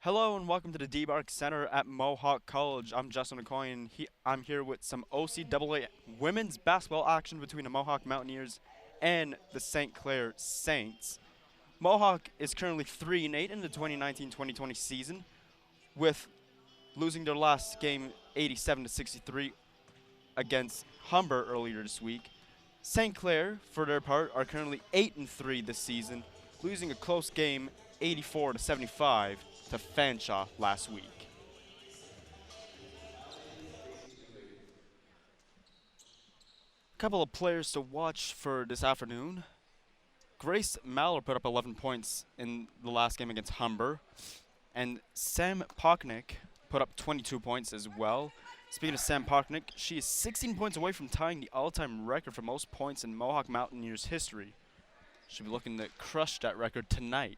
Hello and welcome to the D-Bark Center at Mohawk College. I'm Justin McCoy and I'm here with some OCAA women's basketball action between the Mohawk Mountaineers and the St. Clair Saints. Mohawk is currently 3-8 in the 2019-2020 season, with losing their last game 87-63 against Humber earlier this week. St. Clair, for their part, are currently 8-3 this season, losing a close game 84-75 to Fanshawe last week. A couple of players to watch for this afternoon. Grace Maller put up 11 points in the last game against Humber, and Sam Pocknick put up 22 points as well. Speaking of Sam Pocknick, she is 16 points away from tying the all-time record for most points in Mohawk Mountaineers history. She'll be looking to crush that record tonight.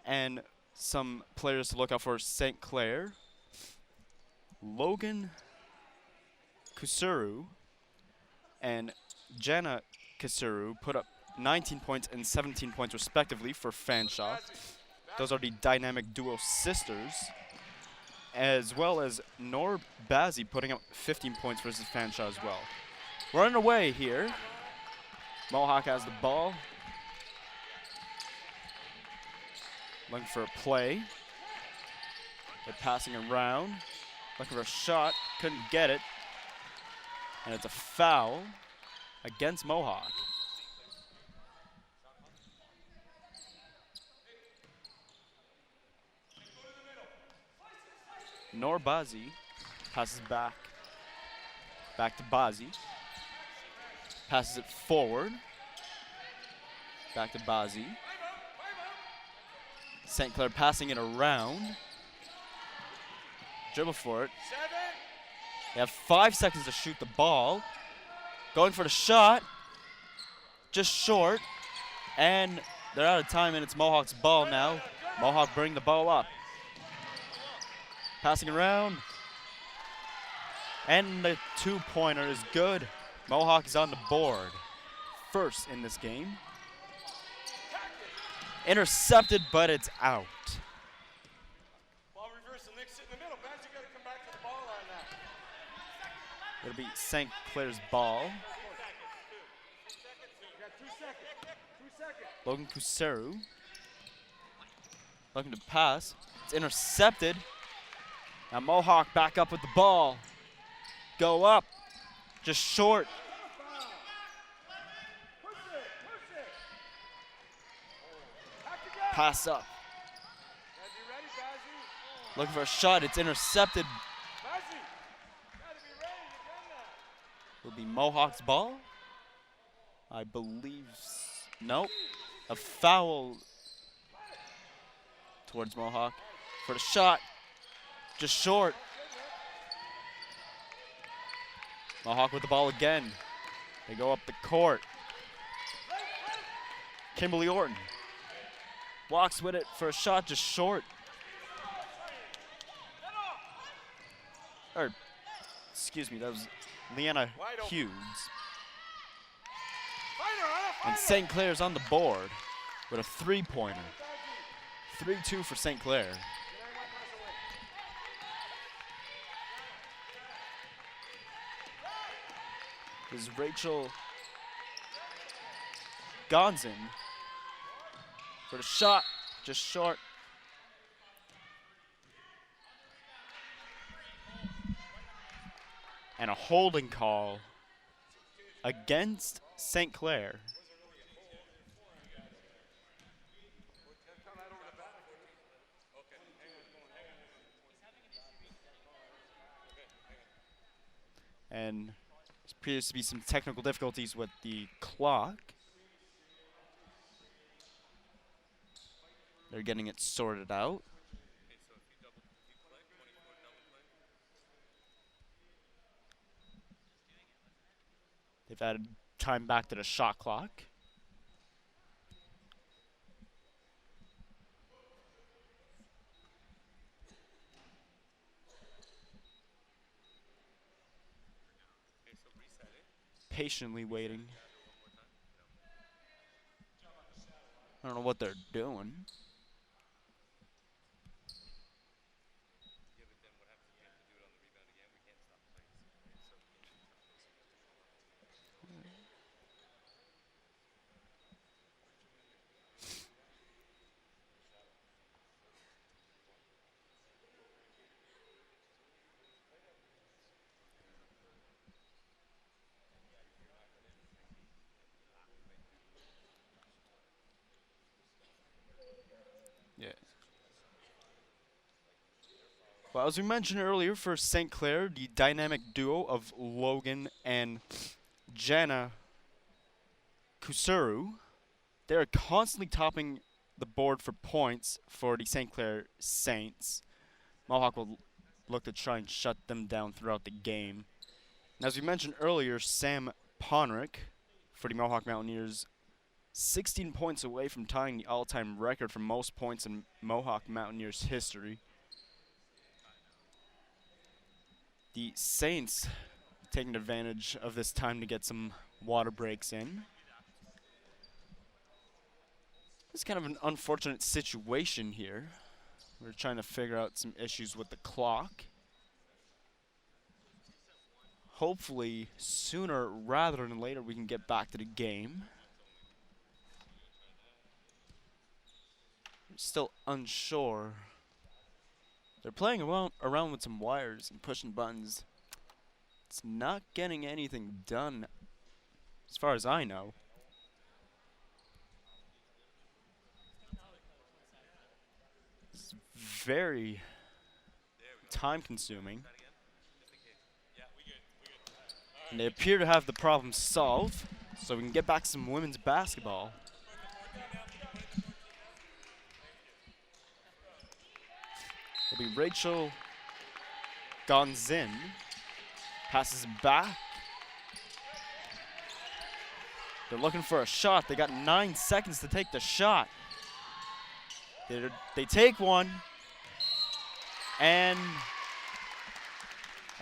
And some players to look out for St. Clair. Logan Kusuru and Jana Kusuru put up 19 points and 17 points respectively for Fanshawe. Those are the dynamic duo sisters. As well as Nor Bazzi putting up 15 points versus Fanshawe as well. We're underway here. Mohawk has the ball. Looking for a play. They're passing around. Looking for a shot. Couldn't get it. And it's a foul against Mohawk. Norbazi passes back. Back to Bazzi. Passes it forward. Back to Bazzi. St. Clair passing it around. Dribble for it. They have 5 seconds to shoot the ball. Going for the shot. Just short. And they're out of time, and it's Mohawk's ball now. Mohawk bring the ball up. Passing around. And the two-pointer is good. Mohawk is on the board. First in this game. Intercepted, but it's out. Ball reversal, Nick, sit in the middle. Vance, you got to come back to the ball line now. It'll be St. Clair's ball. You got 2 seconds. 2 seconds. Logan Kuseru looking to pass. It's intercepted. Now Mohawk back up with the ball. Go up. Just short. Pass up. Bazzi, ready, Bazzi? Looking for a shot. It's intercepted. Bazzi, got to be ready. You done that. Will be Mohawk's ball. I believe. Nope. A foul towards Mohawk for the shot. Just short. Mohawk with the ball again. They go up the court. Kimberly Orton walks with it for a shot, just short. Or, excuse me, that was Leanna Hughes. And St. Clair's on the board with a three-pointer. 3-2 for St. Clair. This is Rachel Gonzin for the shot, just short. And a holding call against St. Clair. And there appears to be some technical difficulties with the clock. They're getting it sorted out. They've added time back to the shot clock. Patiently waiting. I don't know what they're doing. Well, as we mentioned earlier, for St. Clair, the dynamic duo of Logan and Jana Kusuru, they're constantly topping the board for points for the St. Clair Saints. Mohawk will look to try and shut them down throughout the game. And as we mentioned earlier, Sam Ponrick for the Mohawk Mountaineers, 16 points away from tying the all-time record for most points in Mohawk Mountaineers history. The Saints taking advantage of this time to get some water breaks in. It's kind of an unfortunate situation here. We're trying to figure out some issues with the clock. Hopefully, sooner rather than later, we can get back to the game. I'm still unsure. They're playing around with some wires and pushing buttons. It's not getting anything done, as far as I know. It's very time-consuming. And they appear to have the problem solved, so we can get back to some women's basketball. It'll be Rachel Gonzin. Passes back. They're looking for a shot. They got 9 seconds to take the shot. They take one. And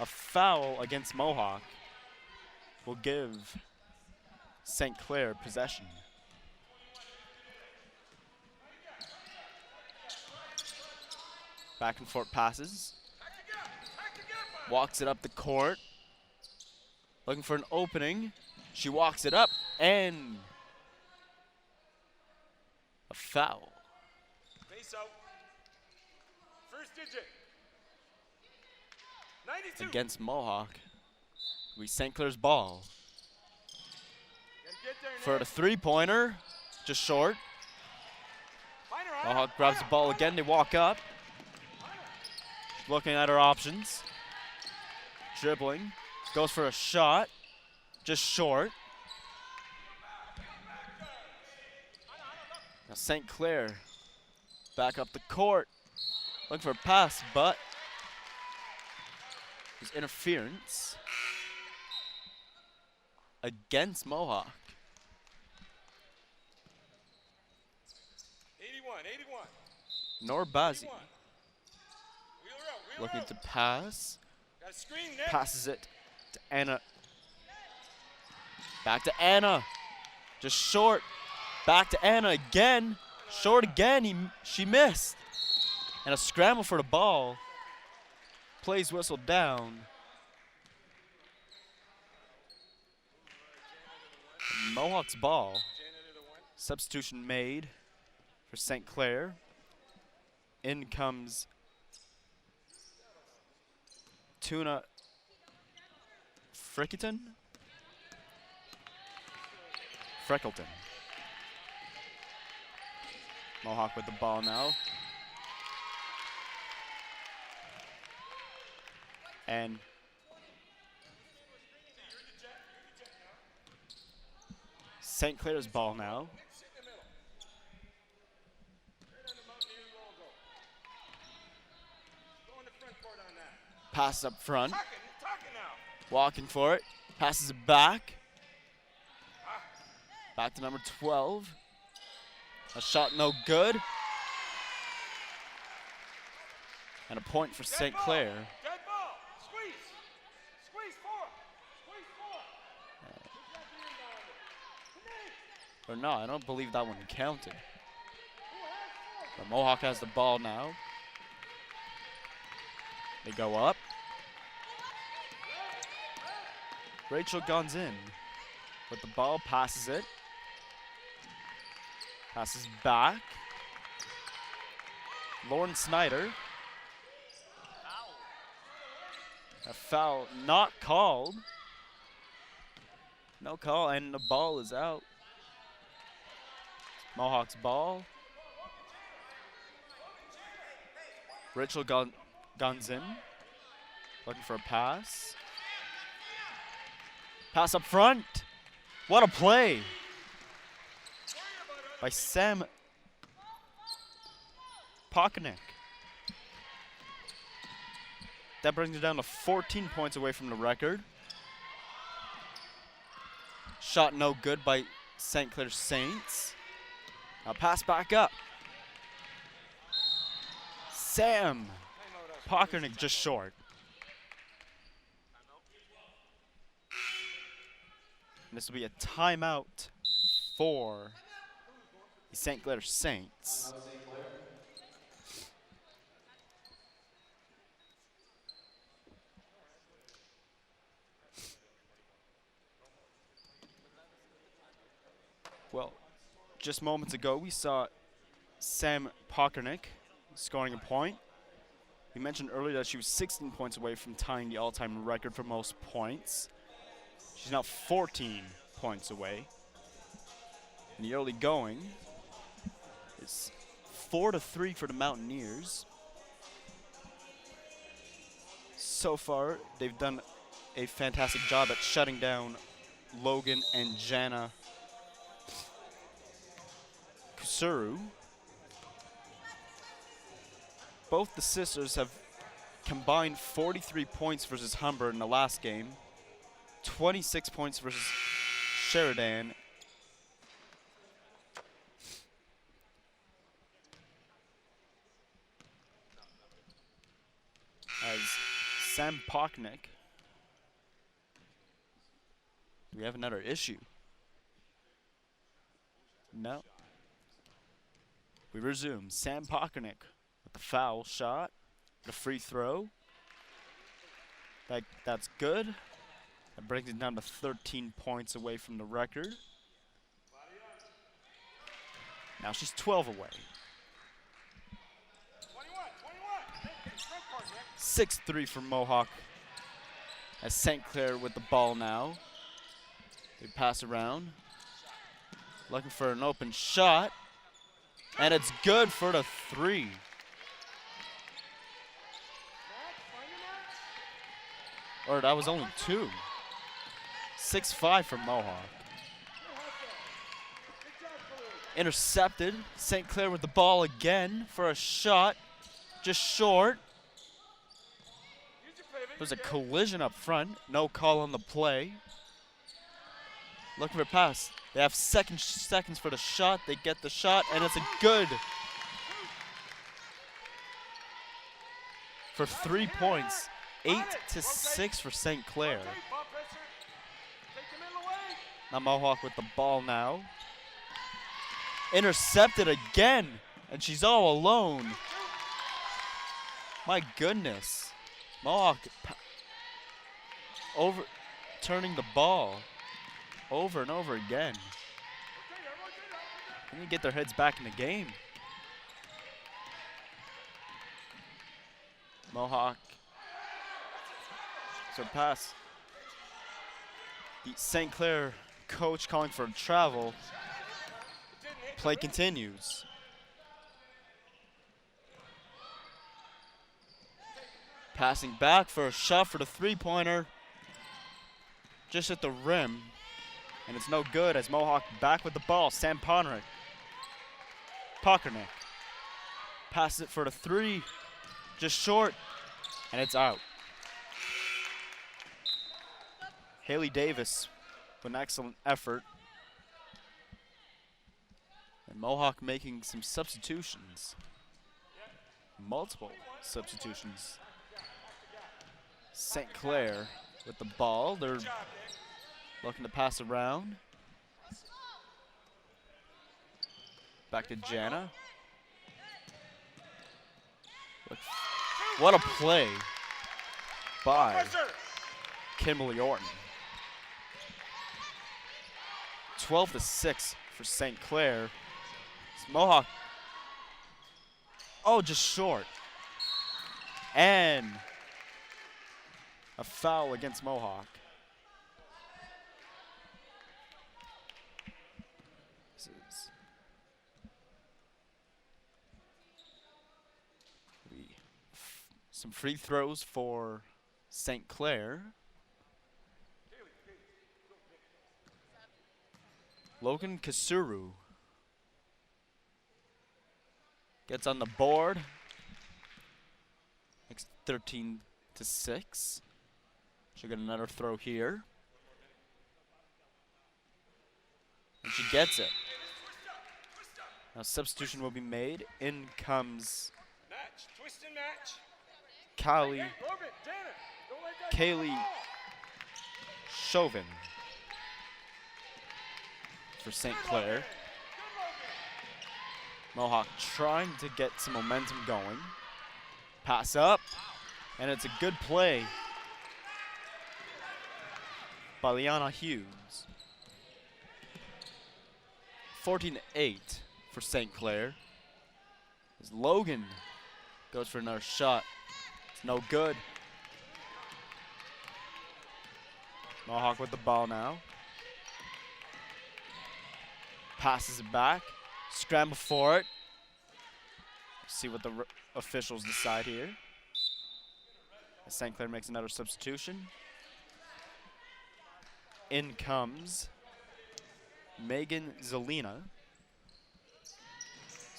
a foul against Mohawk will give St. Clair possession. Back and forth passes. Walks it up the court. Looking for an opening. She walks it up and a foul. Face out. First digit. 92. Against Mohawk. We St. Clair's ball. Gotta get there, For Nick. the three-pointer, just short. Find her, Anna. Mohawk grabs the ball again. They walk up. Looking at her options. Dribbling. Goes for a shot. Just short. Now St. Clair back up the court. Looking for a pass, but there's interference against Mohawk. 81. Norbazi 81. Wheel her out. looking to pass. Got a screen, Nick. Passes it to Anna. Back to Anna. Just short. Back to Anna again. Short again. She missed. And a scramble for the ball. Plays whistle down. Mohawk's ball. Substitution made for St. Clair. In comes Tuna Freckleton. Mohawk with the ball now. And St. Clair's ball now. Pass up front. Walking for it. Passes it back. Back to number 12. A shot no good. And a point for St. Clair. Dead ball. Squeeze. Squeeze four. Or no, I don't believe that one counted. But Mohawk has the ball now. They go up. Rachel Gonzin with the ball, passes it. Passes back. Lauren Snyder. A foul not called. No call, and the ball is out. Mohawk's ball. Rachel Guns in. Looking for a pass. Pass up front. What a play by Sam Pockenek. That brings it down to 14 points away from the record. Shot no good by St. Clair Saints. Now pass back up. Sam Pockenek just short. And this will be a timeout for the St. Clair Saints. Well, just moments ago, we saw Sam Pockenek scoring a point. We mentioned earlier that she was 16 points away from tying the all-time record for most points. She's now 14 points away. In the early going, it's 4-3 for the Mountaineers. So far, they've done a fantastic job at shutting down Logan and Jana Kusuru. Both the sisters have combined 43 points versus Humber in the last game, 26 points versus Sheridan. As Sam Pockenek, do we have another issue? No. We resume. Sam Pockenek with the foul shot, the free throw. That's good. That brings it down to 13 points away from the record. Now she's 12 away. 6-3 for Mohawk. As St. Clair with the ball now. They pass around. Looking for an open shot. And it's good for the three. Or that was only two. 6-5 for Mohawk. Intercepted. St. Clair with the ball again for a shot. Just short. There's a collision up front. No call on the play. Looking for a pass. They have seconds for the shot. They get the shot, and it's a good. For 3 points. 8-6 for St. Clair. Now Mohawk with the ball now. Intercepted again, and she's all alone. My goodness. Mohawk overturning the ball over and over again. Can they get their heads back in the game? Mohawk. So pass. The St. Clair coach calling for a travel. Play continues. Passing back for a shot for the three-pointer. Just at the rim. And it's no good as Mohawk back with the ball. Sam Pockenek. Passes it for the three. Just short. And it's out. Haley Davis with an excellent effort. And Mohawk making some substitutions. Multiple substitutions. St. Clair with the ball. They're looking to pass around. Back to Jana. What a play by Kimberly Orton. 12-6 for St. Clair. It's Mohawk. Oh, just short. And a foul against Mohawk. This is Some free throws for St. Clair. Logan Kasuru gets on the board. Makes 13-6. She'll get another throw here. And she gets it. Now substitution will be made. In comes Match, twist and match. Kaylee Chauvin for St. Clair. Mohawk trying to get some momentum going. Pass up, and it's a good play by Liana Hughes. 14-8 for St. Clair. As Logan goes for another shot. It's no good. Mohawk with the ball now. Passes it back. Scramble for it. See what the officials decide here. As St. Clair makes another substitution. In comes Megan Zelina.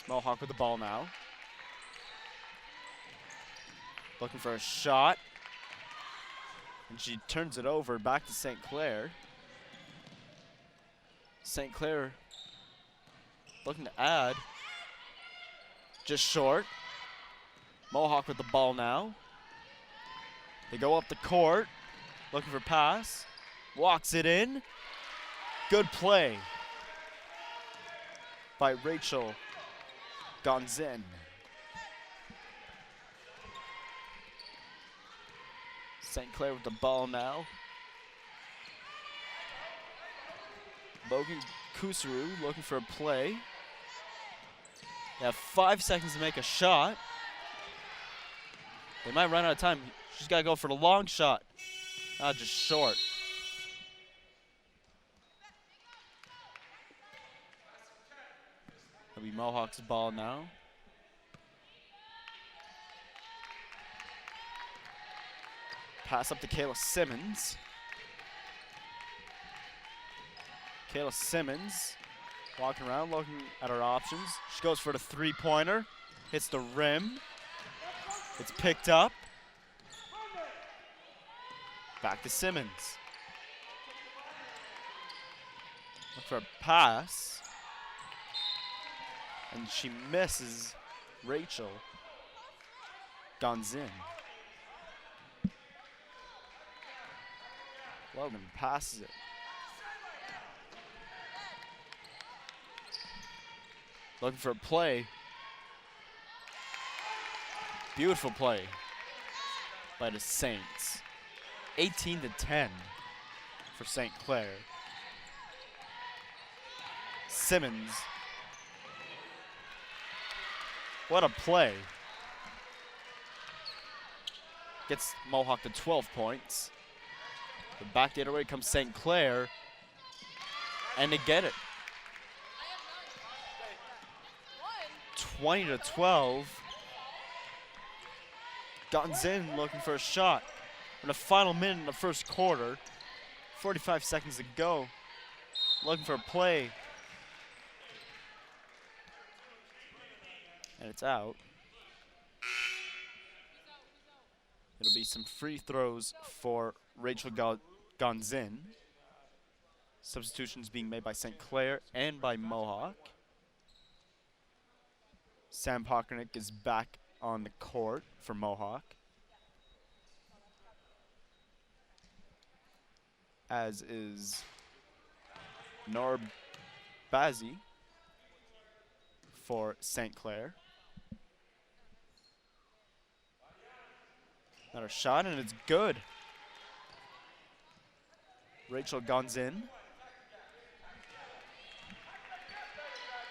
Mohawk with the ball now. Looking for a shot. And she turns it over back to St. Clair. St. Clair looking to add. Just short. Mohawk with the ball now. They go up the court. Looking for pass. Walks it in. Good play by Rachel Gonzin. St. Clair with the ball now. Logan Kusuru looking for a play. They have 5 seconds to make a shot. They might run out of time. She's got to go for the long shot. Just short. It'll be Mohawk's ball now. Pass up to Kayla Simmons. Kayla Simmons walking around, looking at her options. She goes for the three-pointer. Hits the rim. It's picked up. Back to Simmons. Look for a pass. And she misses Rachel Gonzin. Logan passes it. Looking for a play. Beautiful play by the Saints. 18-10 for St. Clair. Simmons. What a play. Gets Mohawk to 12 points. But back the other way comes St. Clair. And they get it. 20-12. Gonzin looking for a shot. In the final minute in the first quarter. 45 seconds to go. Looking for a play. And it's out. It'll be some free throws for Rachel Gonzin. Substitutions being made by St. Clair and by Mohawk. Sam Pockernick is back on the court for Mohawk. As is Nor Bazzi for St. Clair. Another shot, and it's good. Rachel Gonzin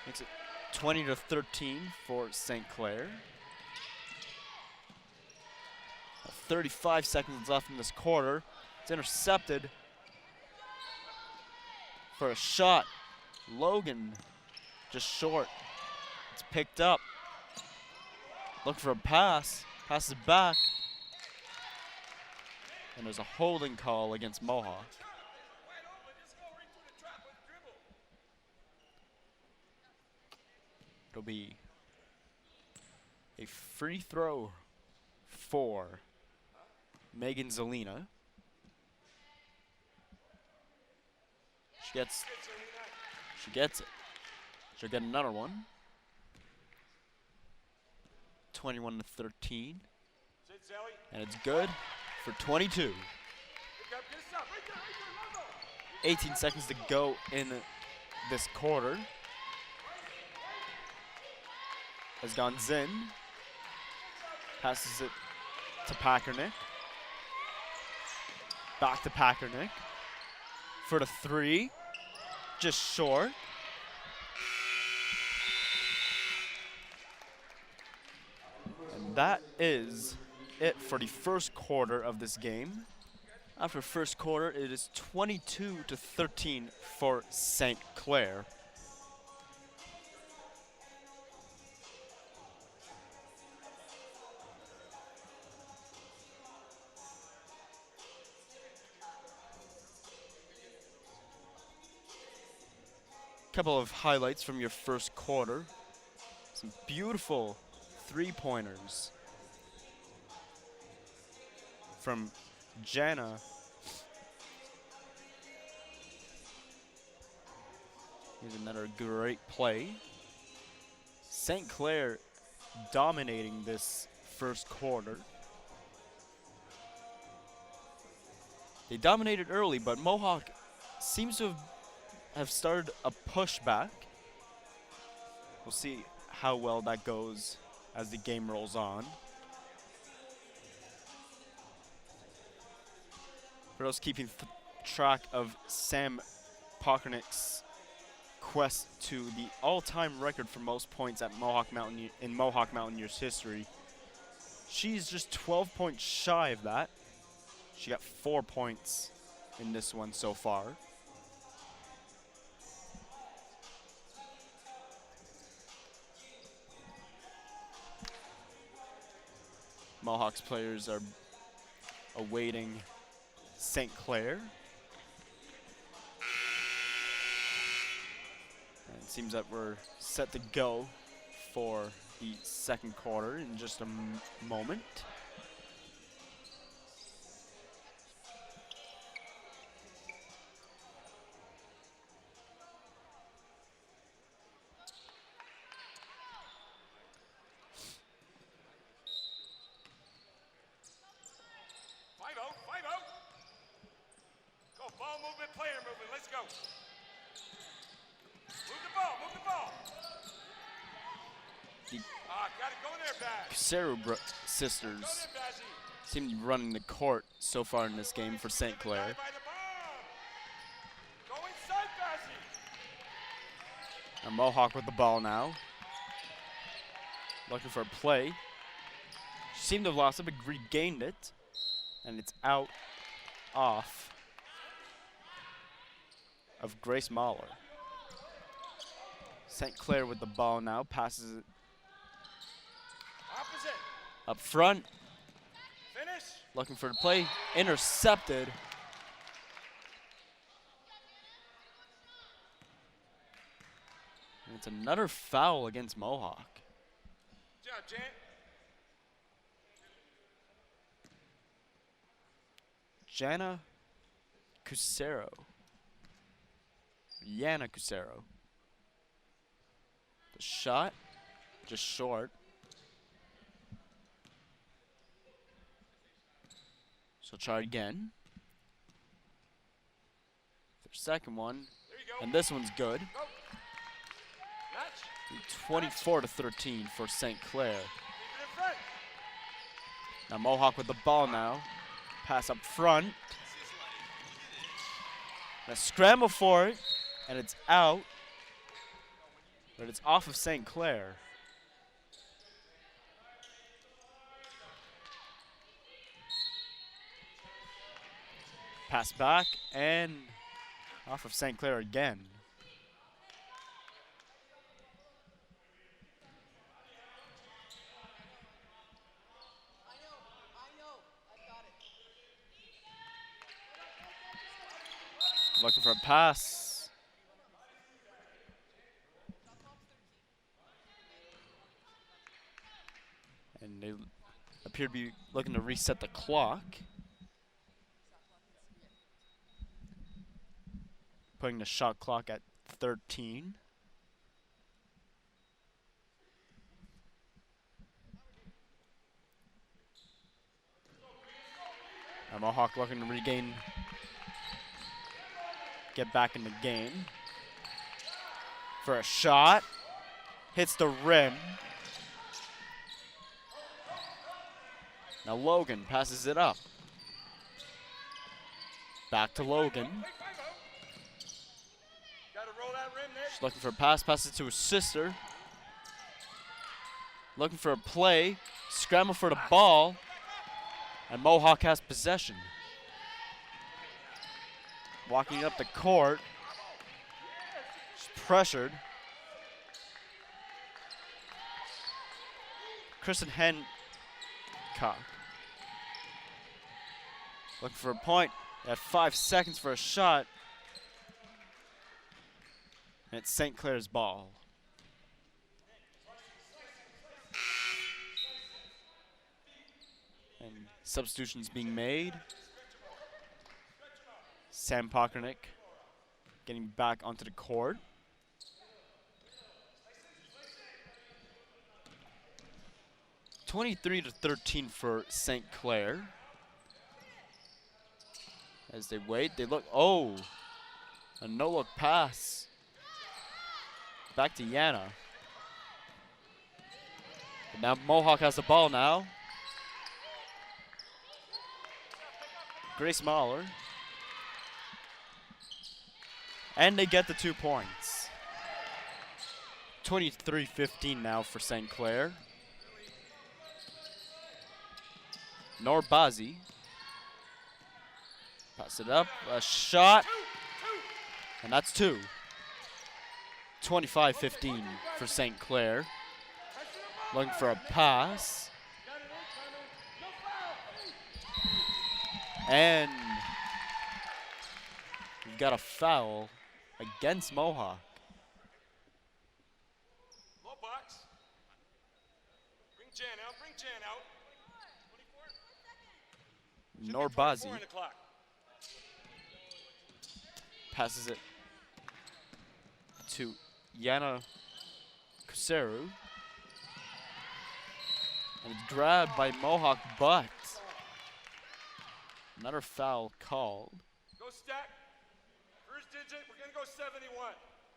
makes it 20-13 for St. Clair. 35 seconds left in this quarter. It's intercepted for a shot. Logan just short. It's picked up. Looking for a pass. Passes it back. And there's a holding call against Mohawk. It'll be a free throw for Megan Zelina. She gets it. She'll get another one. 21-13. And it's good for 22. 18 seconds to go in this quarter. Has gone Zinn. Passes it to Packernick. Back to Packernick. For the three. Just short. And that is it for the first quarter of this game. After first quarter, it is 22-13 for St. Clair. Couple of highlights from your first quarter. Some beautiful three-pointers from Jana. Here's another great play. St. Clair dominating this first quarter. They dominated early, but Mohawk seems to have started a pushback. We'll see how well that goes as the game rolls on. For those keeping track of Sam Packernick's quest to the all-time record for most points at Mohawk Mountaineers history, she's just 12 points shy of that. She got 4 points in this one so far. Mohawks players are awaiting St. Clair. And it seems that we're set to go for the second quarter in just a moment. Sisters seem to be running the court so far in this game for St. Clair. And Mohawk with the ball now. Looking for a play. She seemed to have lost it, but regained it. And it's out off of Grace Mahler. St. Clair with the ball now. Passes it up front. Finish. Looking for the play. Intercepted. And it's another foul against Mohawk. Good job, Jan. Jana Cusero. Yana Cusero. The shot, just short. So try again. Their second one. And this one's good. 24-13 for St. Clair. Now Mohawk with the ball now. Pass up front. And a scramble for it. And it's out. But it's off of St. Clair. Pass back and off of St. Clair again. pass. And they appear to be looking to reset the clock. Putting the shot clock at 13. Now Mohawk looking to get back in the game. For a shot. Hits the rim. Now Logan passes it up. Back to Logan. She's looking for a pass, passes to her sister. Looking for a play, scramble for the ball, and Mohawk has possession. Walking up the court. She's pressured. Kristen Hancock. Looking for a point. They had 5 seconds for a shot. And it's St. Clair's ball. And substitutions being made. Sam Pockernick getting back onto the court. (23-13) for St. Clair. As they wait, they look. Oh, a no-look pass. Back to Yana. But now Mohawk has the ball now. Grace Mahler. And they get the 2 points. 23-15 now for St. Clair. Norbazi. Pass it up, a shot, and that's 2. 25-15 for St. Clair. Looking for a pass. And we've got a foul against Mohawk. Low box. Bring Jan out, Norbazi 4 on the clock. passes it to Yana Kuseru. And it's grabbed by Mohawk, but another foul called. Go stack. First digit, we're going to go 71.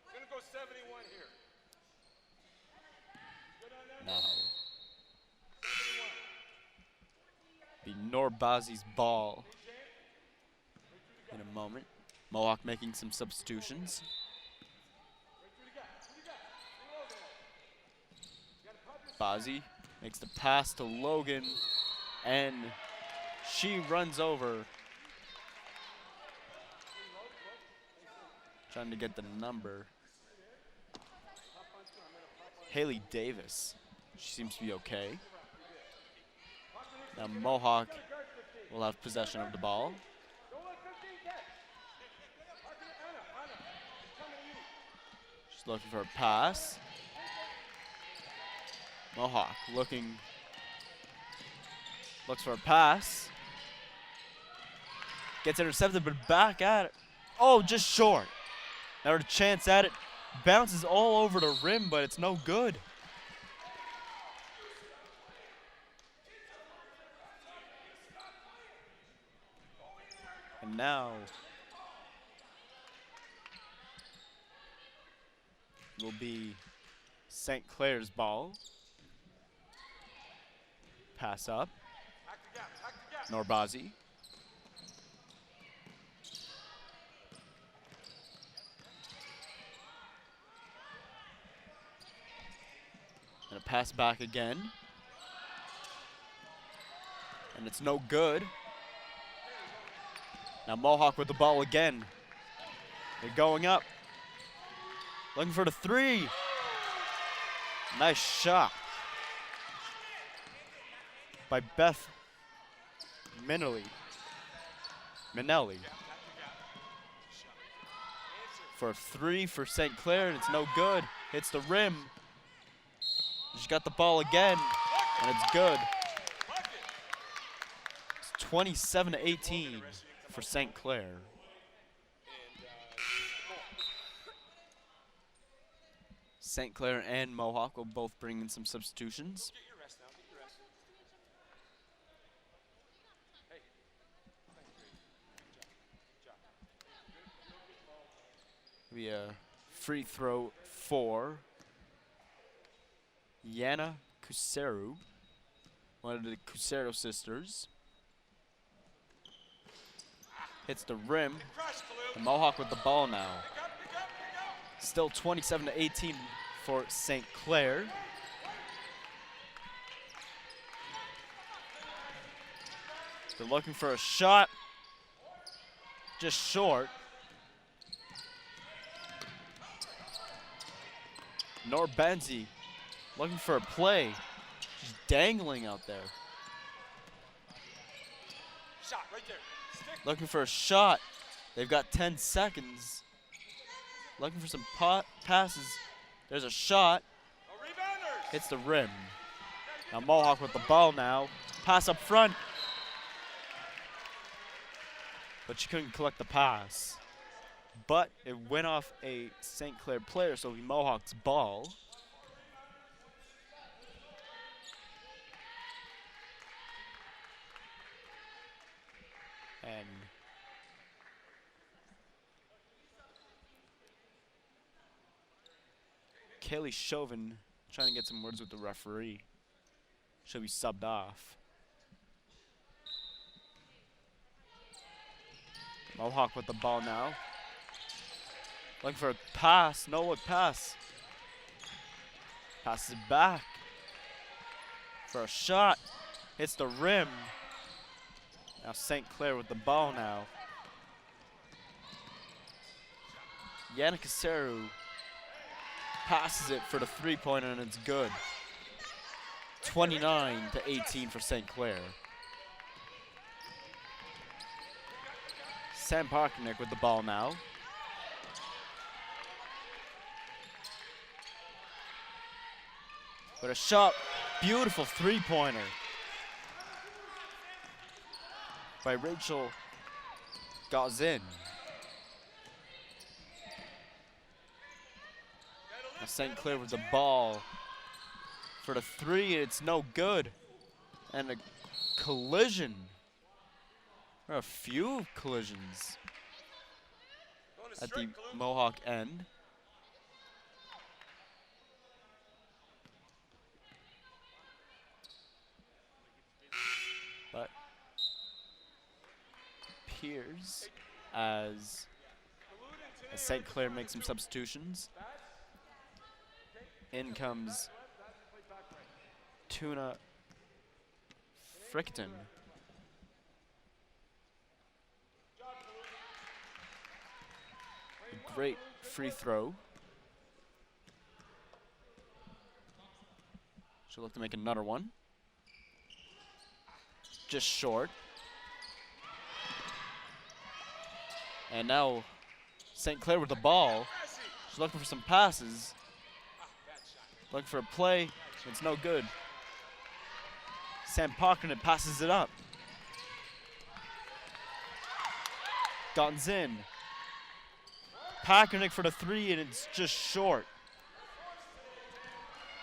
We're going to go 71 here. Good on that. Now, 71. be Norbazi's ball in a moment. Mohawk making some substitutions. Bazi makes the pass to Logan, and she runs over. Trying to get the number. Haley Davis. She seems to be okay. Now Mohawk will have possession of the ball. She's looking for a pass. Mohawk looks for a pass. Gets intercepted, but back at it. Oh, just short. Now a chance at it. Bounces all over the rim, but it's no good. And now will be St. Clair's ball. Pass up. Norbazi. And a pass back again. And it's no good. Now Mohawk with the ball again. They're going up. Looking for the 3. Nice shot by Beth Minelli. for a 3 for St. Clair, and it's no good. Hits the rim. She's got the ball again, and it's good. It's 27-18 for St. Clair. St. Clair and Mohawk will both bring in some substitutions. Be a free throw for Yana Kuseru, one of the Kusero sisters. Hits the rim. The Mohawk with the ball now. Still 27-18 for St. Clair. They're looking for a shot. Just short. Norbenzi looking for a play. Just dangling out there. Shot right there. Stick. Looking for a shot. They've got 10 seconds. Looking for some passes. There's a shot. No rebounders. Hits the rim. Now Mohawk with the ball now. Pass up front. But she couldn't collect the pass. But it went off a St. Clair player, so it'll be Mohawk's ball. And Kaylee Chauvin trying to get some words with the referee. She'll be subbed off. Mohawk with the ball now. Looking for a pass, no look pass. Passes it back for a shot. Hits the rim. Now St. Clair with the ball now. Yana Kuseru passes it for the three-pointer, and it's good. 29-18 for St. Clair. Sam Parknick with the ball now. But a shot, beautiful three-pointer by Rachel Gazin. Now St. Clair with the ball for the three, it's no good. And a collision, or a few collisions at the Mohawk end. But appears as St. Clair makes some substitutions. In comes Tuna Frickerton. A great free throw. She'll look to make another one. Just short. And now St. Clair with the ball. She's looking for some passes. Looking for a play. It's no good. Sam Parknick passes it up. Guns in. Parknick for the three, and it's just short.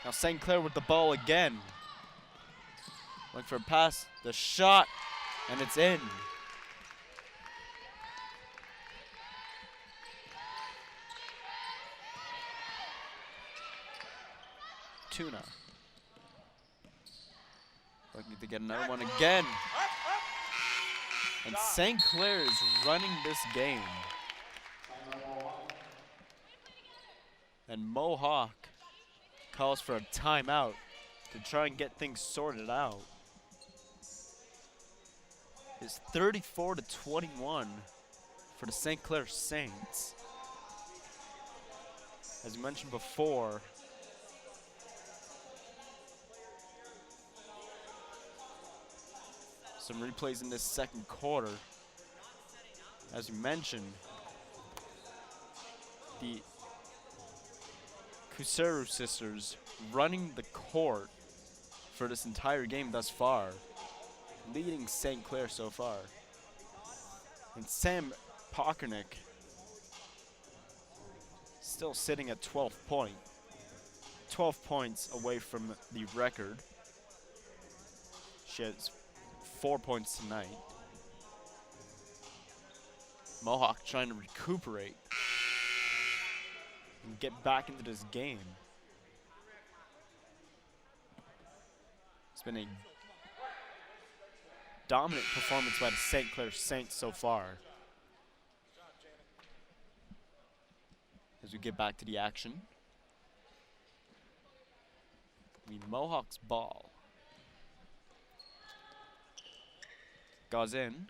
Now St. Clair with the ball again. Looking for a pass, the shot, and it's in. Tuna. Looking to get another one again. And St. Clair is running this game. And Mohawk calls for a timeout to try and get things sorted out. It's 34-21 for the St. Clair Saints. As you mentioned before, some replays in this second quarter. As you mentioned, the Kuseru sisters running the court for this entire game thus far, leading St. Clair so far. And Sam Pockernick still sitting at 12 points away from the record. She has 4 points tonight. Mohawk trying to recuperate and get back into this game. It's been a dominant performance by the St. Clair Saints so far. As we get back to the action, the Mohawks ball goes in,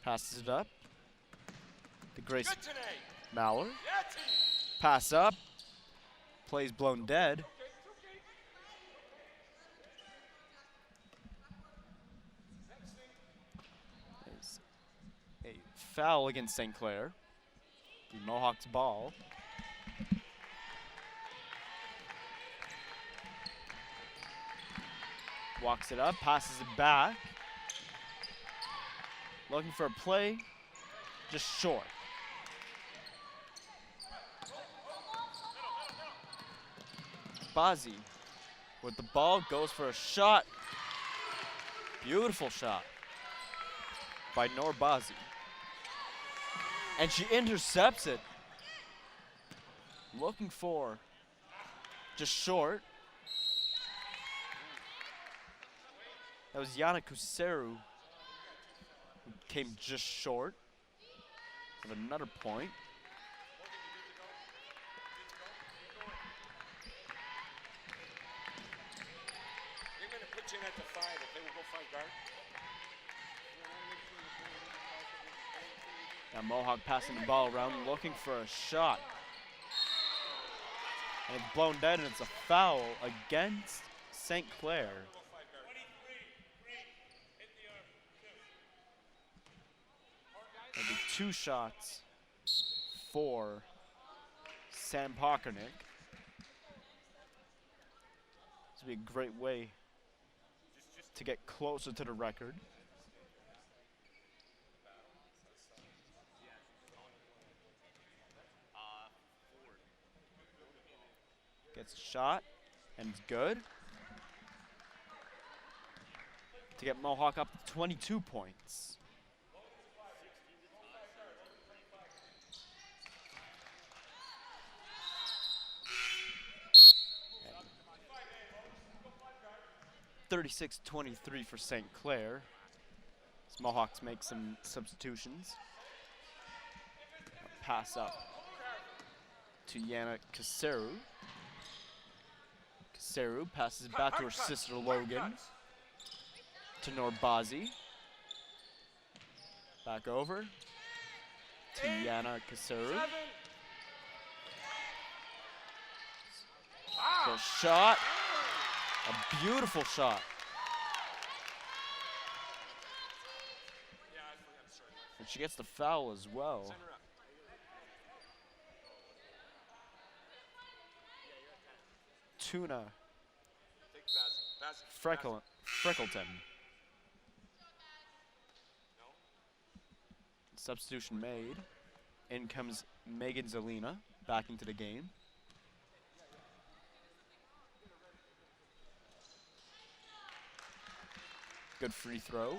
passes it up to Grace Mallard. Pass up, plays blown dead. There's a foul against St. Clair. The Mohawks ball. Walks it up, passes it back. Looking for a play, just short. Bazzi with the ball, goes for a shot. Beautiful shot by Noor Bazzi. And she intercepts it. Looking for just short. That was Yana Kuseru who came just short of another point. They're going to put you in at the 5 if they will go find guard. Now Mohawk passing the ball around, looking for a shot. And it's blown dead, and it's a foul against St. Clair. That'll be 2 shots for Sam Pockernick. This would be a great way to get closer to the record. Gets a shot, and it's good. To get Mohawk up to 22 points. And 36-23 for St. Clair. As Mohawks make some substitutions. A pass up to Yana Kuseru. Kuseru passes it back to her sister Logan. To Noor Bazzi. Back over to Yana Kuseru. The shot. A beautiful shot. And she gets the foul as well. Tuna Freckleton. Substitution made. In comes Megan Zelina back into the game. Good free throw.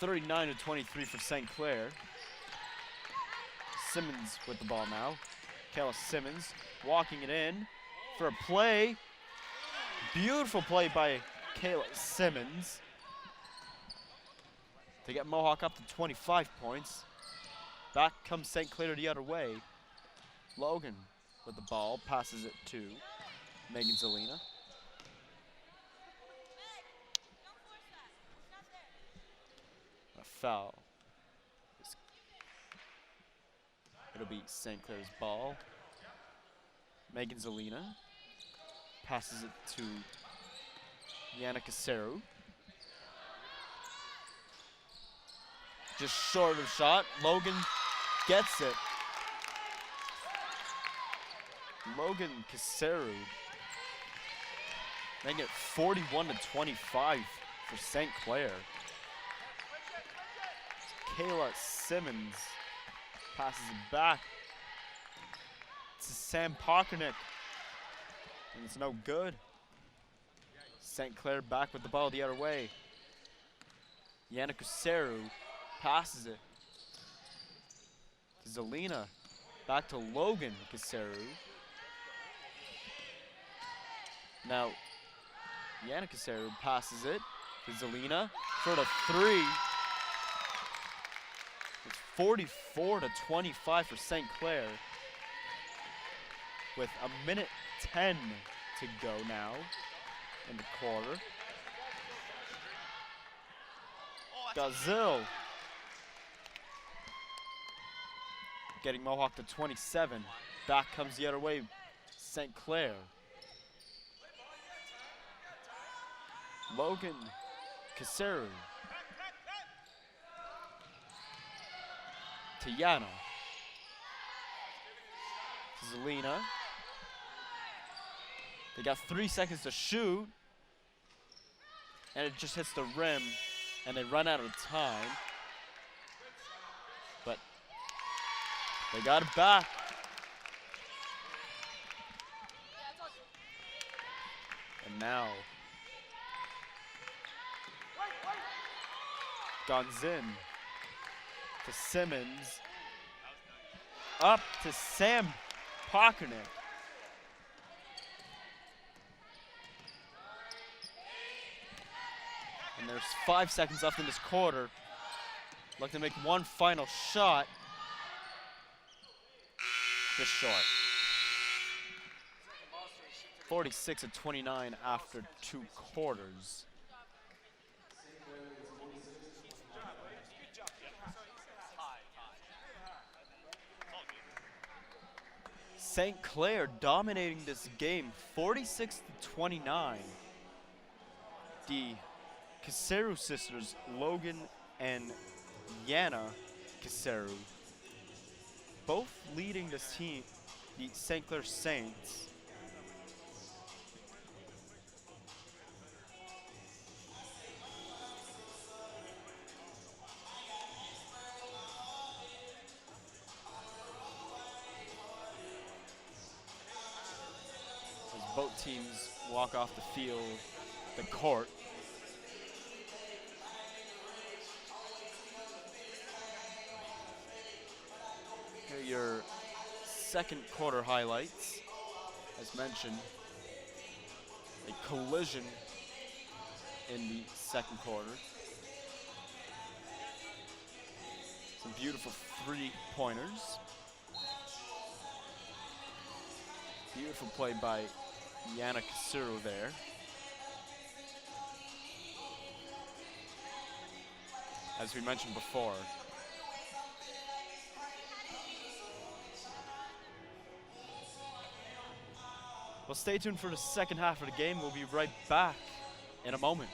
39-23 for St. Clair. Simmons with the ball now. Kayla Simmons walking it in for a play. Beautiful play by Kayla Simmons to get Mohawk up to 25 points. Back comes St. Clair the other way. Logan with the ball, passes it to Megan Zelina. A foul. It'll be St. Clair's ball. Megan Zelina passes it to Yana Kuseru. Just short of shot. Logan gets it Logan Caseru making it 41-25 for St. Clair. Kayla Simmons passes it back to Sam Pockernick, and it's no good. St. Clair back with the ball the other way. Yana Caseru passes it to Zelina. Back to Logan Caseru. Now, Yana Caseru passes it to Zelina for the three. It's 44-25 for St. Clair with 1:10 to go now in the quarter. Gazelle getting Mohawk to 27. Back comes the other way, St. Clair. Logan Caseru to Yana. Zelina. They got 3 seconds to shoot, and it just hits the rim, and they run out of time. But they got it back. And now Gonzin to Simmons, up to Sam Pockernick. And there's 5 seconds left in this quarter. Looking to make one final shot. Just short. 46-29 after 2 quarters. St. Clair dominating this game, 46-29. The Caseru sisters, Logan and Yana Caseru, both leading this team, the St. Clair Saints. As both teams walk off the field, the court. Here are your second quarter highlights. As mentioned, a collision in the second quarter. Some beautiful 3-pointers. Beautiful play by Yana Caseru there. As we mentioned before. Well, stay tuned for the second half of the game. We'll be right back in a moment.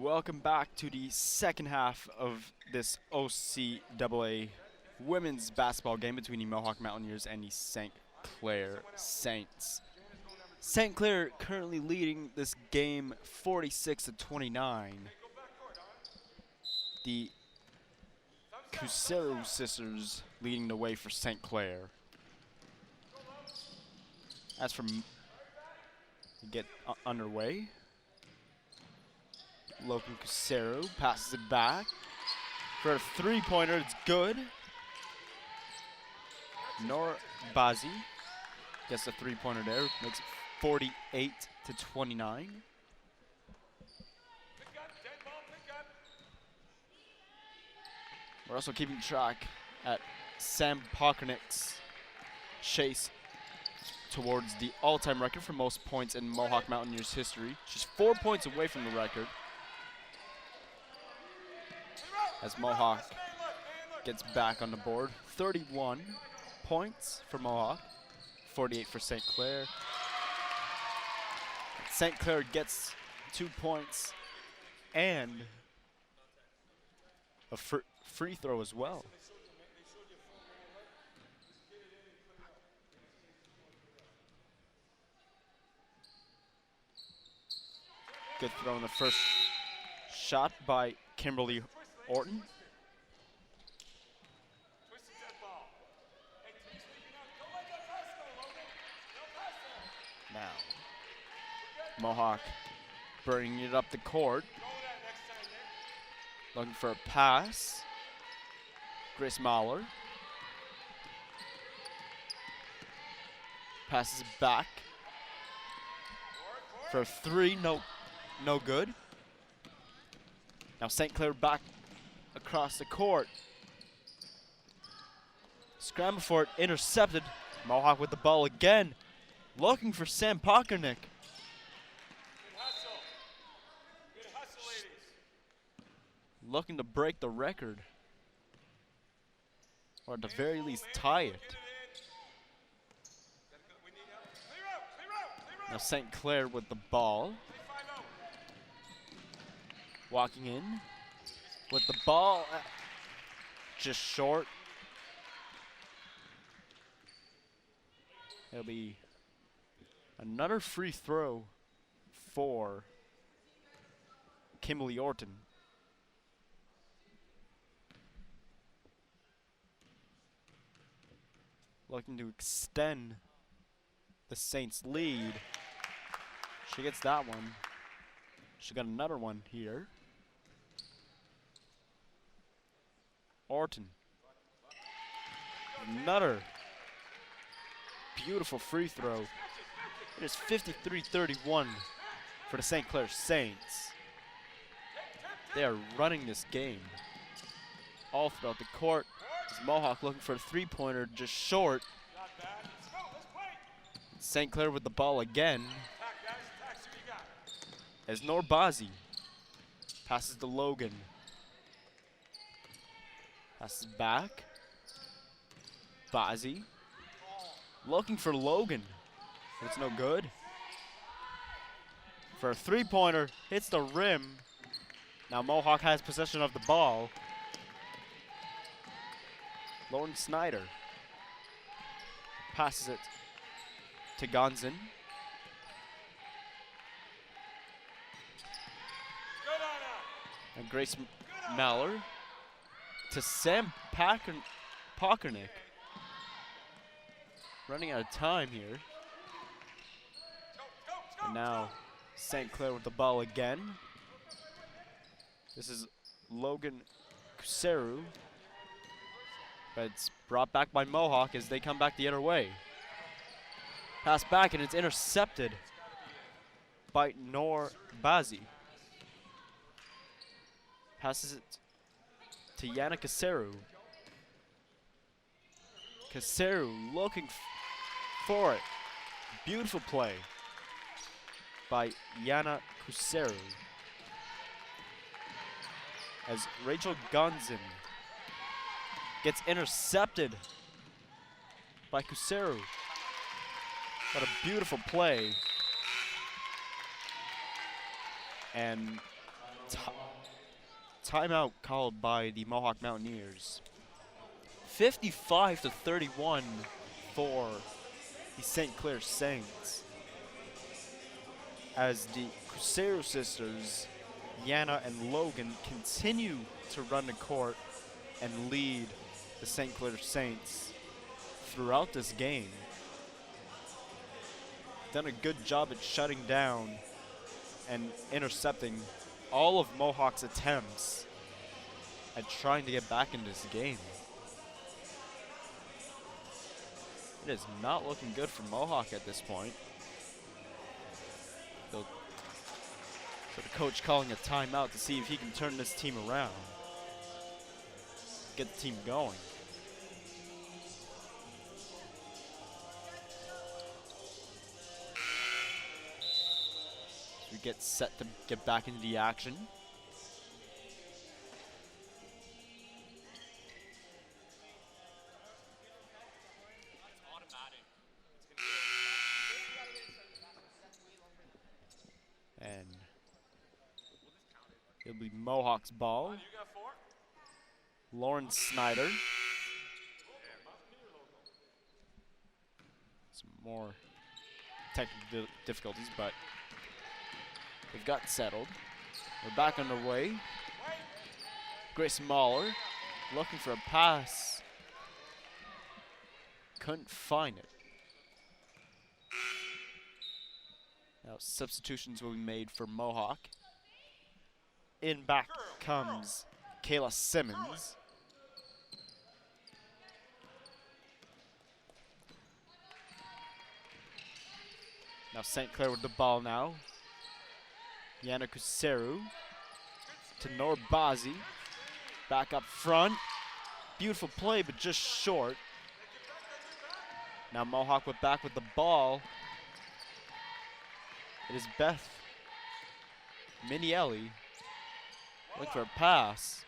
Welcome back to the second half of this OCAA women's basketball game between the Mohawk Mountaineers and the St. Clair Saints. St. Clair currently leading this game 46-29. The Cusero sisters leading the way for St. Clair. As for get underway, Logan Cusero passes it back for a three-pointer. It's good. Nora Bazi gets a three-pointer there, makes it 48-29. We're also keeping track at Sam Pockernick's chase towards the all-time record for most points in Mohawk Mountaineers history. She's 4 points away from the record, as Mohawk gets back on the board. 31 points for Mohawk, 48 for St. Clair. St. Clair gets 2 points and a free throw as well. Good throw in the first shot by Kimberly Orton. Now, Mohawk bringing it up the court. Looking for a pass. Grace Mahler. Passes back for a three, no good. Now St. Clair back across the court. Scramble for it, intercepted. Mohawk with the ball again. Looking for Sam Pockernick. Looking to break the record, or at the very least tie it. Now St. Clair with the ball. Walking in with the ball, just short. It'll be another free throw for Kimberly Orton. Looking to extend the Saints' lead. She gets that one. She got another one here. Orton. Another beautiful free throw. It is 53-31 for the St. Clair Saints. They are running this game all throughout the court. As Mohawk looking for a three-pointer, just short. St. Clair with the ball again. As Norbazi passes to Logan. Passes back. Bazi looking for Logan. It's no good. For a three-pointer, hits the rim. Now Mohawk has possession of the ball. Lauren Snyder passes it to Gonzin. And Grace Maller to Sam Pockernick. Running out of time here. And now St. Clair with the ball again. This is Logan Kuseru. But it's brought back by Mohawk as they come back the other way. Pass back and it's intercepted by Nor Bazi. Passes it to Yana Kuseru. Kuseru looking for it. Beautiful play by Yana Kuseru. As Rachel Gonzin gets intercepted by Kuseru. What a beautiful play. And Timeout called by the Mohawk Mountaineers. 55-31 for the St. Clair Saints. As the Crucero sisters, Yana and Logan, continue to run the court and lead the St. Clair Saints throughout this game. Done a good job at shutting down and intercepting all of Mohawk's attempts at trying to get back into this game. It is not looking good for Mohawk at this point. So the coach calling a timeout to see if he can turn this team around. Get the team going. We get set to get back into the action. And it'll be Mohawk's ball. Lauren Snyder. Some more technical difficulties, but they've got settled. We're back underway. Grace Mahler looking for a pass. Couldn't find it. Now substitutions will be made for Mohawk. In back comes Kayla Simmons. Now St. Clair with the ball now. Yana Kuseru to Norbazi. Back up front. Beautiful play, but just short. Now Mohawk with back with the ball. It is Beth Minielli looking for a pass.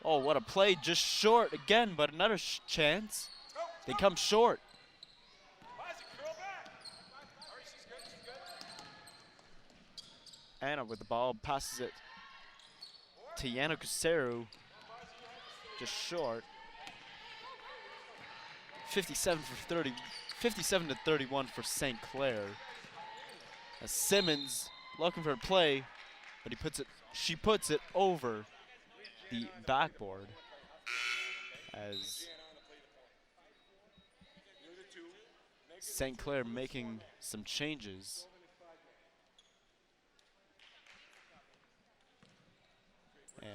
Oh, what a play, just short again, but another chance. They come short. Anna with the ball, passes it to Yana Kuseru, just short. 57 to 31 for St. Clair. As Simmons looking for a play, but she puts it over the backboard. As St. Clair making some changes. And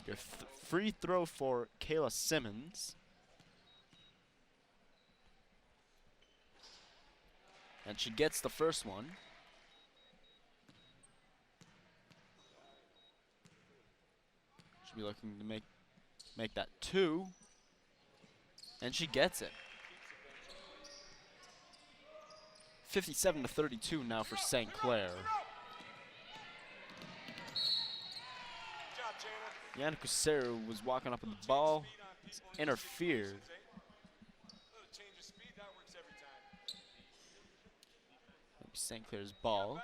your free throw for Kayla Simmons. And she gets the first one. She'll be looking to make that 2. And she gets it. 57 to 32 now for St. Clair. Yana Kuseru was walking up with the ball, interfered. St. Clair's ball.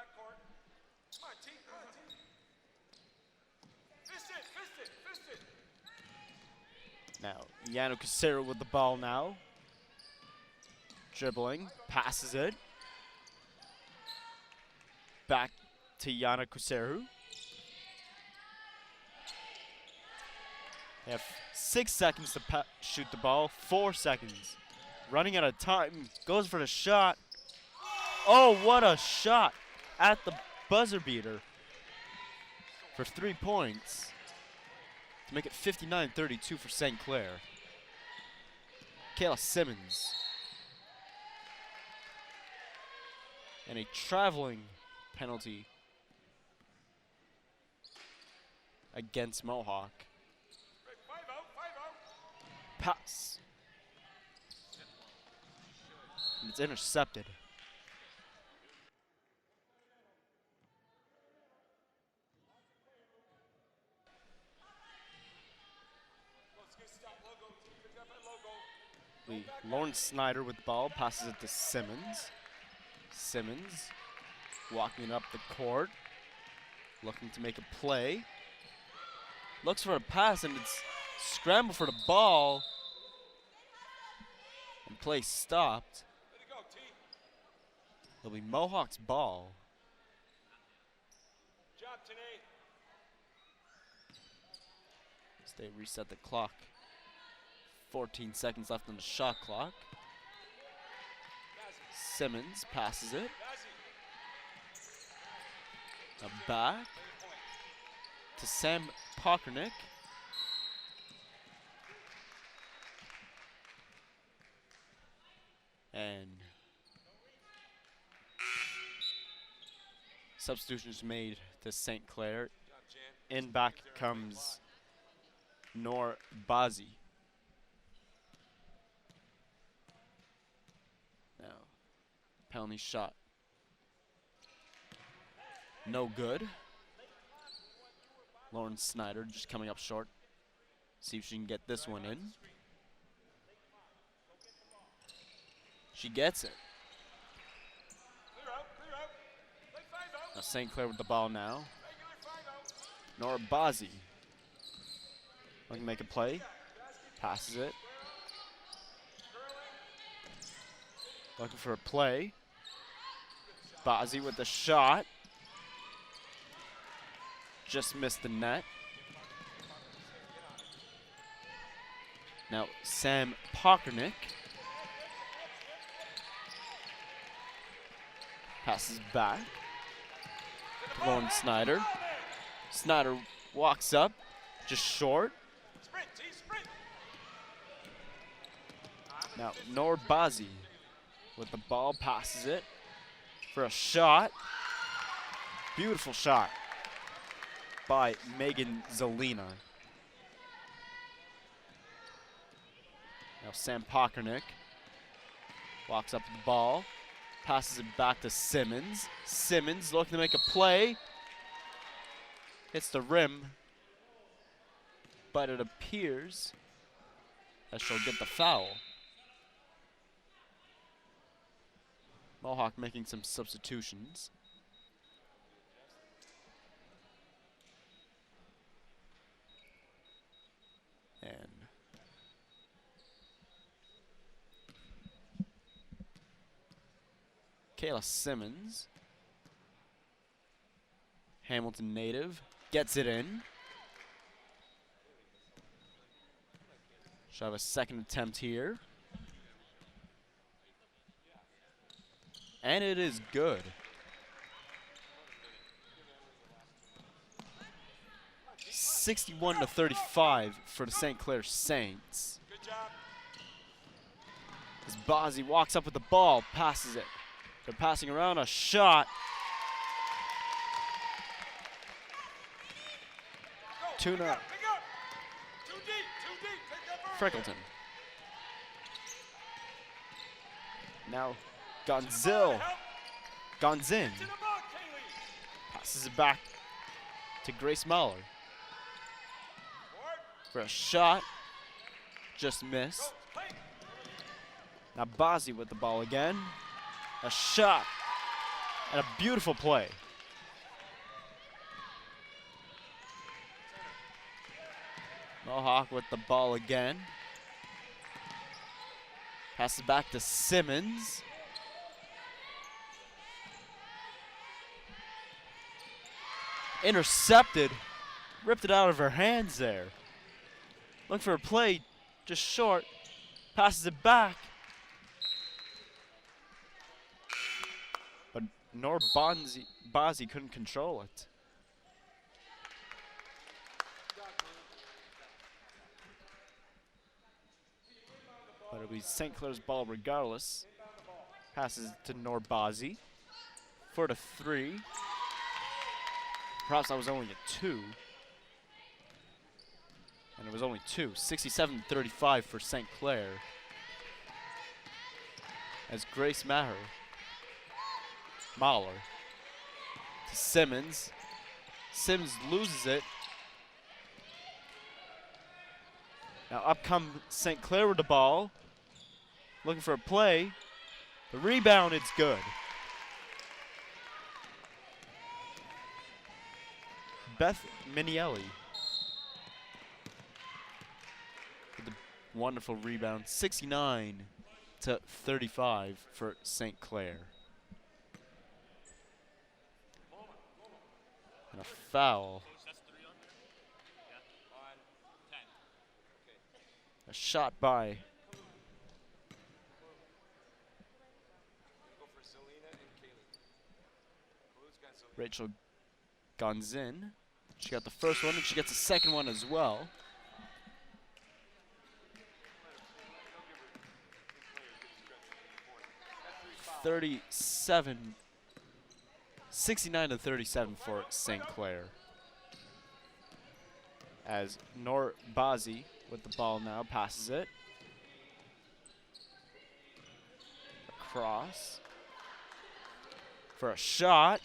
Now, Yana Kuseru with the ball now. Dribbling, passes it. Back to Yana Kuseru. They have 6 seconds to shoot the ball, 4 seconds. Running out of time, goes for the shot. Oh, what a shot at the buzzer beater for 3 points to make it 59-32 for St. Clair. Kayla Simmons. And a traveling penalty against Mohawk. Pass. And it's intercepted. Lauren Snyder with the ball, passes it to Simmons. Simmons walking up the court. looking to make a play. Looks for a pass, and it's scramble for the ball. And play stopped. Let it go, T. It'll be Mohawk's ball. Good job, Tanae. As they reset the clock. 14 seconds left on the shot clock. Simmons passes it. Now back to Sam Pockernick. And substitutions made to St. Clair. In back comes Nor Bazi. Now, penalty shot. No good. Lauren Snyder just coming up short. See if she can get this one in. She gets it. Now St. Clair with the ball now. Nora Bazi looking to make a play. Passes it. Looking for a play. Bazi with the shot. Just missed the net. Now Sam Pockernick passes back to Lauren Snyder. Snyder walks up, just short. Now Nor Bazi with the ball, passes it for a shot. Beautiful shot by Megan Zelina. Now Sam Pockernick walks up to the ball, passes it back to Simmons. Simmons looking to make a play. Hits the rim, but it appears that she'll get the foul. Mohawk making some substitutions. And Kayla Simmons, Hamilton native, gets it in. She'll have a second attempt here. And it is good. 61-35 for the St. Clair Saints. Good job. As Bazi walks up with the ball, passes it. They're passing around a shot. Tuna Pick up. Too deep. Take that Freckleton. Now Gonzil. Gonzin passes it back to Grace Mahler for a shot. Just missed. Now Bazi with the ball again. A shot and a beautiful play. Mohawk with the ball again. Passes back to Simmons. Intercepted. Ripped it out of her hands there. Looking for a play, just short. Passes it back. But Nor Bazi couldn't control it. But it'll be St. Clair's ball regardless. Passes to Nor Bazi for the 3. Perhaps that was only a 2. And it was only 2. 67-35 for St. Clair. As Grace Mahler to Simmons. Simmons loses it. Now up comes St. Clair with the ball. Looking for a play. The rebound, it's good. Beth Minielli with a wonderful rebound. 69 to 35 for St. Clair. And a foul. A shot by Rachel Gonzin. She got the first one and she gets the second one as well. 69 to 37 for St. Clair. As Noor Bazi with the ball now passes it. Across. For a shot.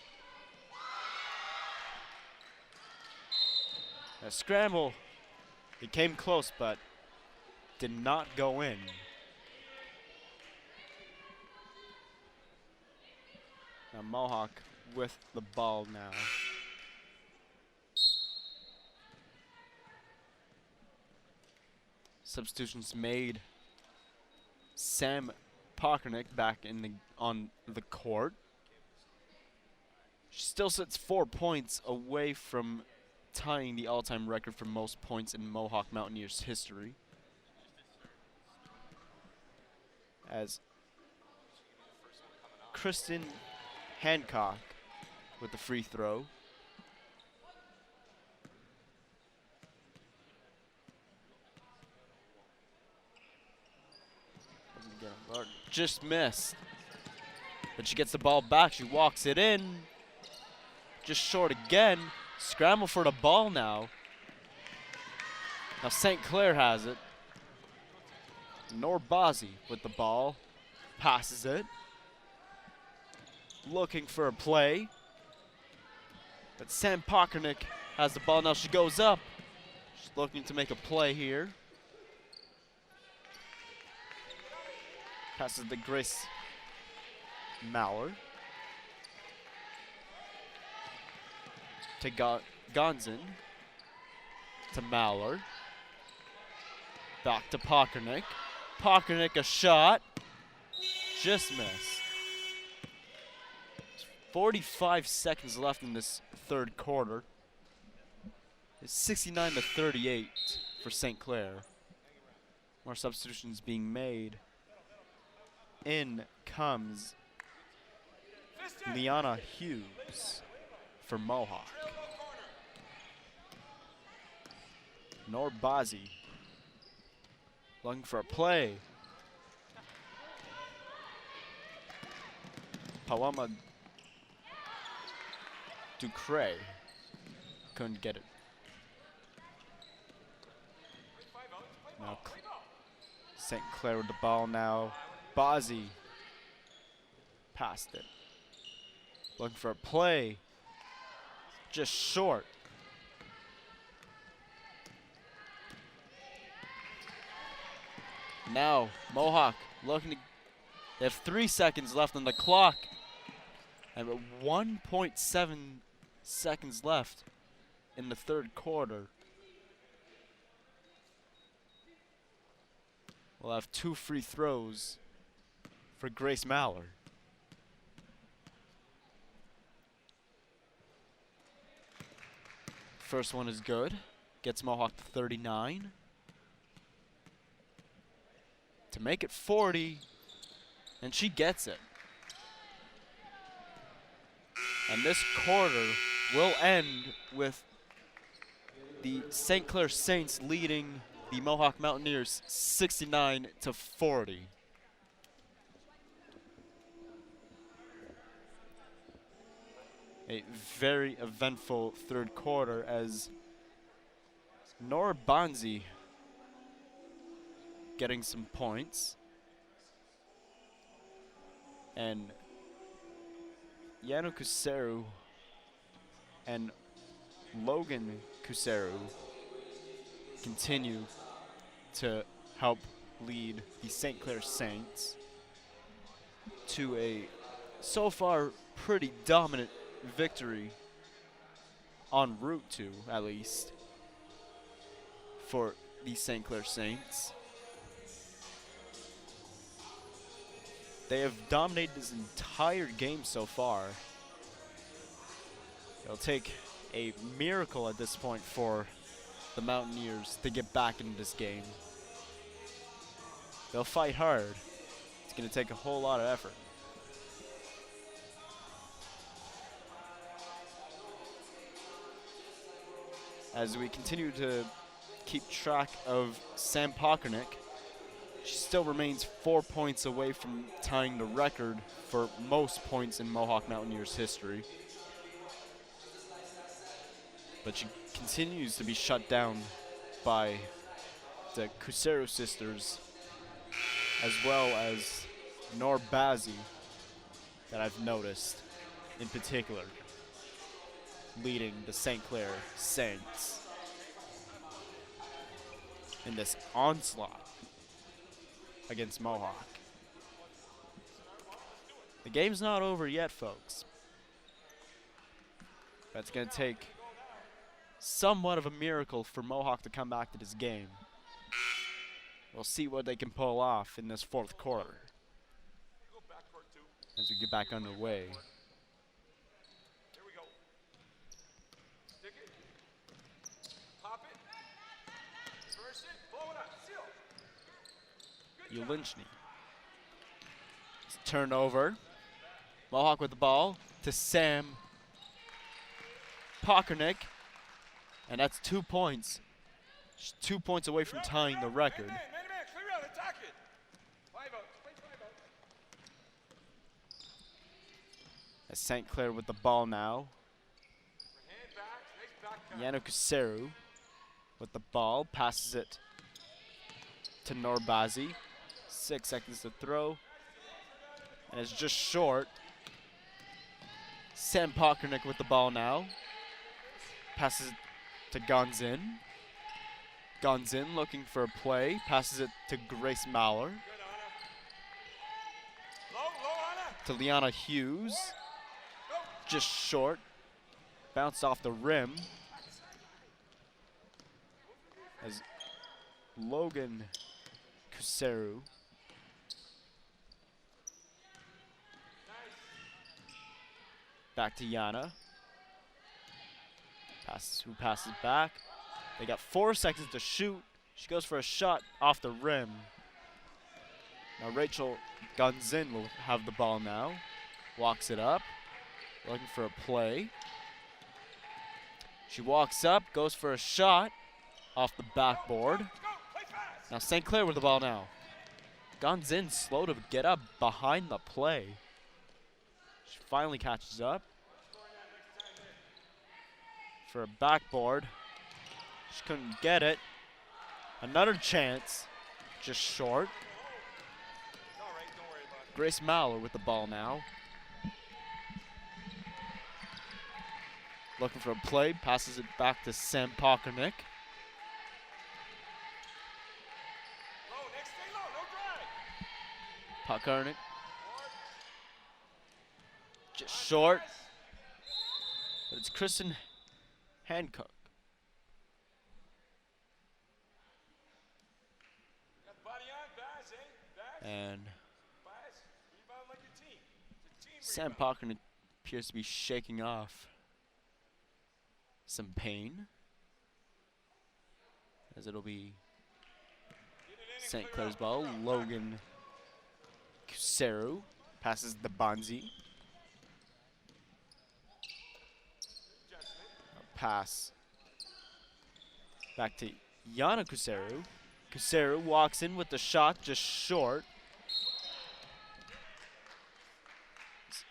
A scramble. It came close, but did not go in. Now Mohawk with the ball now. Substitutions made. Sam Pockernick back on the court. She still sits 4 points away from tying the all-time record for most points in Mohawk Mountaineers history. As Kristen Hancock with the free throw. Just missed. But she gets the ball back. She walks it in. Just short again. Scramble for the ball now. Now St. Clair has it. Noor Bazi with the ball. Passes it. Looking for a play. But Sam Pockernick has the ball now. She goes up. She's looking to make a play here. Passes to Grace Mallard. To Gonzin. To Mallard. Back to Pockernick. Pockernick a shot. Just missed. 45 seconds left in this third quarter. It's 69 to 38 for St. Clair. More substitutions being made. In comes Liana Hughes for Mohawk. Noor Bazi looking for a play. Paloma Ducre couldn't get it. Now St. Clair with the ball now. Bazi passed it. Looking for a play. Just short. Now Mohawk looking to. They have 3 seconds left on the clock. And with 1.7 seconds left in the third quarter. We'll have 2 free throws for Grace Mallard. First one is good. Gets Mohawk to 39. To make it 40. And she gets it. And this quarter will end with the St. Clair Saints leading the Mohawk Mountaineers 69 to 40. A very eventful third quarter as Noor Bazi getting some points. And Yano Kuseru and Logan Kuseru continue to help lead the St. Clair Saints to a so far pretty dominant victory en route to, at least, for the St. Clair Saints. They have dominated this entire game so far. It'll take a miracle at this point for the Mountaineers to get back into this game. They'll fight hard. It's going to take a whole lot of effort. As we continue to keep track of Sam Pockernick, she still remains 4 points away from tying the record for most points in Mohawk Mountaineers history. But she continues to be shut down by the Cusero sisters, as well as Norbazi, that I've noticed in particular, leading the St. Clair Saints in this onslaught against Mohawk. The game's not over yet, folks. That's going to take somewhat of a miracle for Mohawk to come back to this game. We'll see what they can pull off in this fourth quarter as we get back underway. Here we go. Stick it. Pop it. Reverse it. Blow it up. Seal. Ulinchny. It's turned over. Mohawk with the ball to Sam Pockernick. And that's 2 points. She's 2 points away from tying the record. Man, clear out, attack it. 5 out. Play 5 out. As St. Clair with the ball now. Hand back. Nice back cut. Yana Kuseru with the ball. Passes it to Norbazi. 6 seconds to throw. And it's just short. Sam Pockernick with the ball now. Passes it to Gonzin. Gonzin looking for a play. Passes it to Grace Maurer. Good, Anna. Low, To Liana Hughes. Anna. Go. Just short. Bounced off the rim. As Logan Kuseru back to Yana. Who passes back. They got 4 seconds to shoot. She goes for a shot off the rim. Now Rachel Gunzin will have the ball now. Walks it up. Looking for a play. She walks up, goes for a shot off the backboard. Go. Play fast. Now St. Clair with the ball now. Gunzin slow to get up behind the play. She finally catches up. For a backboard. She couldn't get it. Another chance. Just short. It's all right. Don't worry about it. Grace Maurer with the ball now. Looking for a play. Passes it back to Sam Pockernick. Low. Next stay low. No drive. Pockernick. Just short. But it's Kristen Hancock. Got body on. Bass, eh? Bass. And Bass. Rebound like a team. It's a team Sam rebound. Pockernick appears to be shaking off some pain. As it'll be Get it in and St. clear Clair's out. ball. Clear out. Logan Kuseru passes the Bonzi. Adjustment. Pass back to Yana Kuseru. Kuseru walks in with the shot, just short.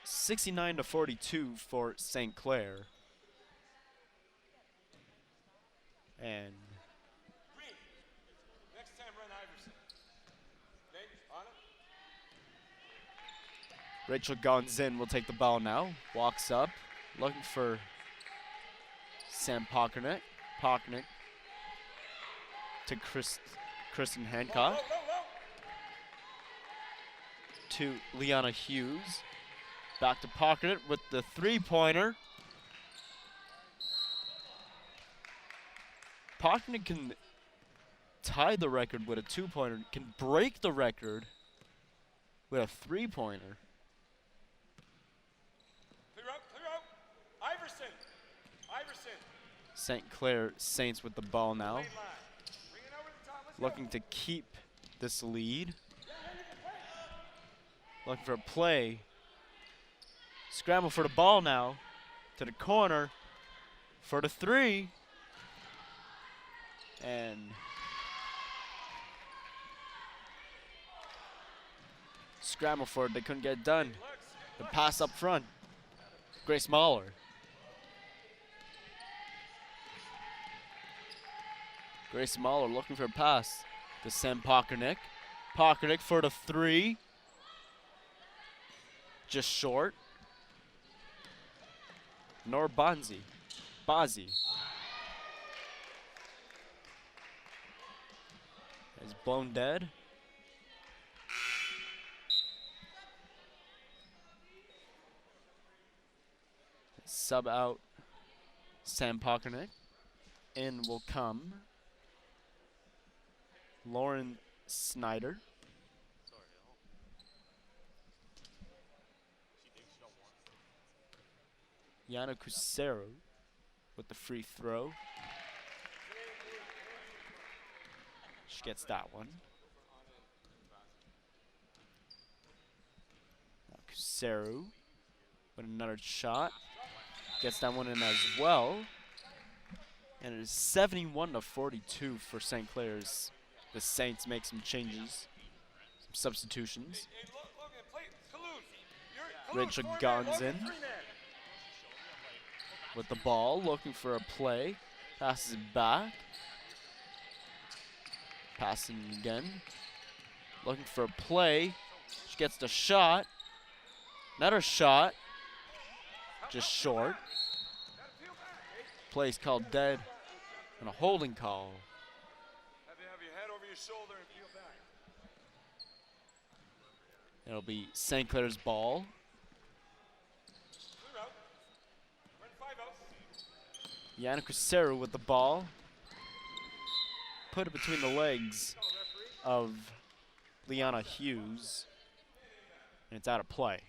69-42 for St. Clair. And Green. Next time run Iverson. Okay, Anna. Rachel Gonzin will take the ball now. Walks up, looking for Sam Pockernick. Pockernick to Kristen Hancock. Low. To Liana Hughes. Back to Pockernick with the three-pointer. Pockner can tie the record with a 2-pointer, can break the record with a 3-pointer. Clear out. Iverson. St. Clair Saints with the ball now, Lane line. Bring it over the top. Let's looking to keep this lead. Looking for a play. Scramble for the ball now. To the corner. For the 3. And scramble for it. They couldn't get it done. The pass up front. Grace Mahler. Grace Mahler looking for a pass to Sam Pockernick. Pockernick for the 3. Just short. Nor Bazi. Is blown dead. Sub out Sam Pockernick. In will come Lauren Snyder. Yana Cusero with the free throw. She gets that one. Now Cusero with another shot. Gets that one in as well. And it is 71-42 for St. Clair's. The Saints make some changes, some substitutions. Rachel Gonzin with the ball, looking for a play. Passes it back. Passing again. Looking for a play. She gets the shot. Another shot. Just short. Play's called dead. And a holding call. Have your head over your shoulder and peel back. It'll be St. Clair's ball. Clear out. Run 5 out. Yana Cusero with the ball. Put it between the legs of Liana Hughes. And it's out of play.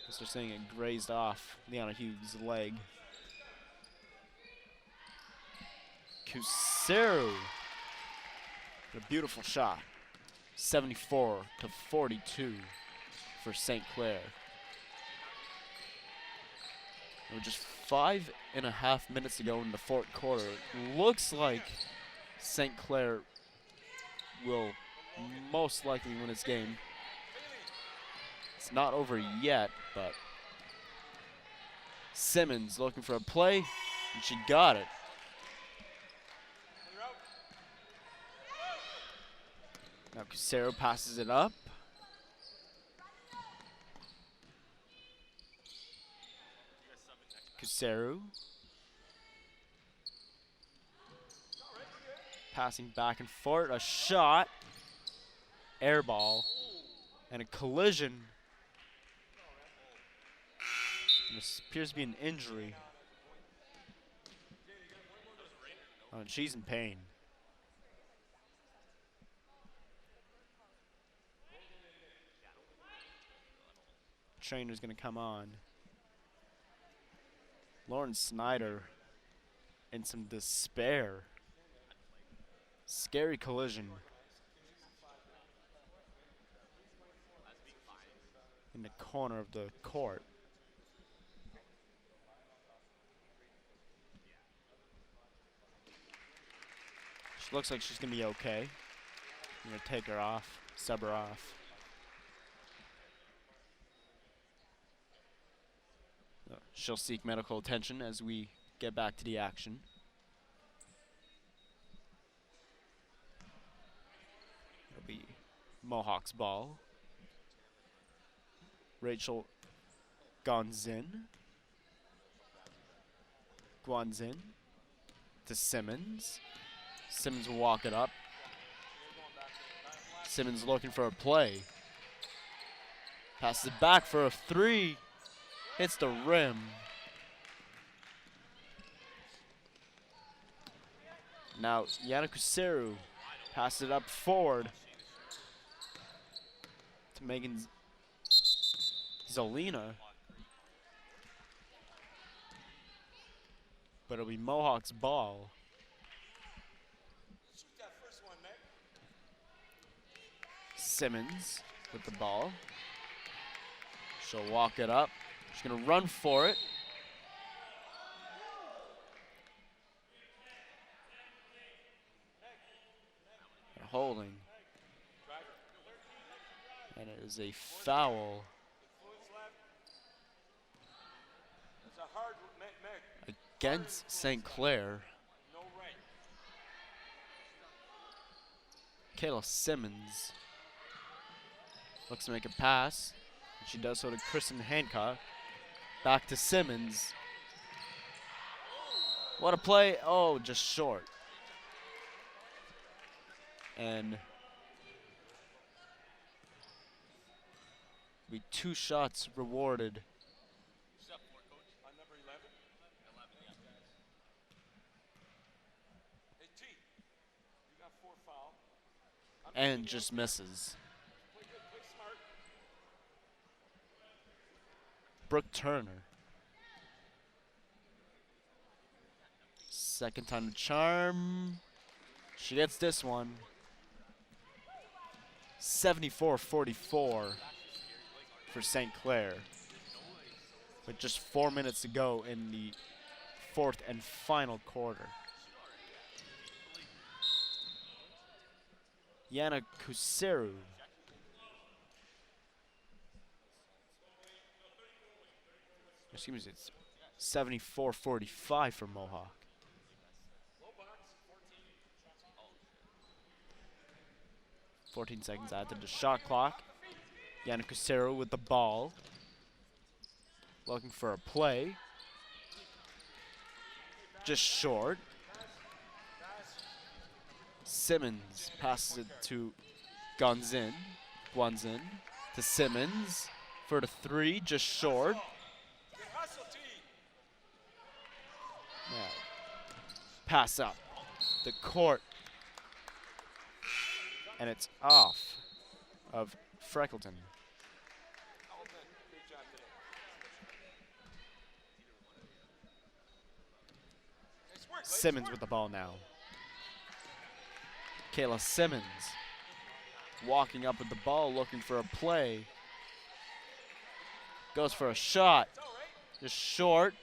As they're saying it grazed off Liana Hughes' leg. Cusero. A beautiful shot. 74-42 for St. Clair. There were just 5.5 minutes to go in the fourth quarter. It looks like St. Clair will most likely win this game. It's not over yet, but Simmons looking for a play, and she got it. Now Cusero passes it up. Cusero. Passing back and forth. A shot. Air ball. And a collision. And this appears to be an injury. Oh, and she's in pain. Trainer's going to come on. Lauren Snyder in some despair. Scary collision. In the corner of the court. She looks like she's going to be okay. I'm going to take her off, sub her off. She'll seek medical attention as we get back to the action. It'll be Mohawk's ball. Rachel Guanzin to Simmons. Simmons will walk it up. Simmons looking for a play. Passes it back for a 3. Hits the rim. Now Yana Kuseru passes it up forward to Megan Zolina. But it'll be Mohawk's ball. Shoot that first one, Meg. Simmons with the ball. She'll walk it up. She's going to run for it. And holding. And it is a foul It's a hard Meg. against St. Clair. No right. Kayla Simmons looks to make a pass. And she does so to Kristen Hancock. Back to Simmons. What a play. Oh, just short. And be 2 shots rewarded. On number 11? 11, yeah. Hey, T, you got 4 foul. And just misses. Play good, play smart. Brooke Turner. Second time to charm. She gets this one. 74-44 for St. Clair. With just 4 minutes to go in the 4th and final quarter. Yana Kuseru. Excuse me, it's 74-45 for Mohawk. 14 seconds added to the shot clock. Yana Kuseru with the ball. Looking for a play. Just short. Simmons passes it to Guanzin. To Simmons for the 3, just short. Good hustle, T. Now, pass up the court. And it's off of Freckleton. Great job today. Nice work, ladies, Simmons work. with the ball now. Kayla Simmons walking up with the ball, looking for a play. Goes for a shot. It's all right. Just short.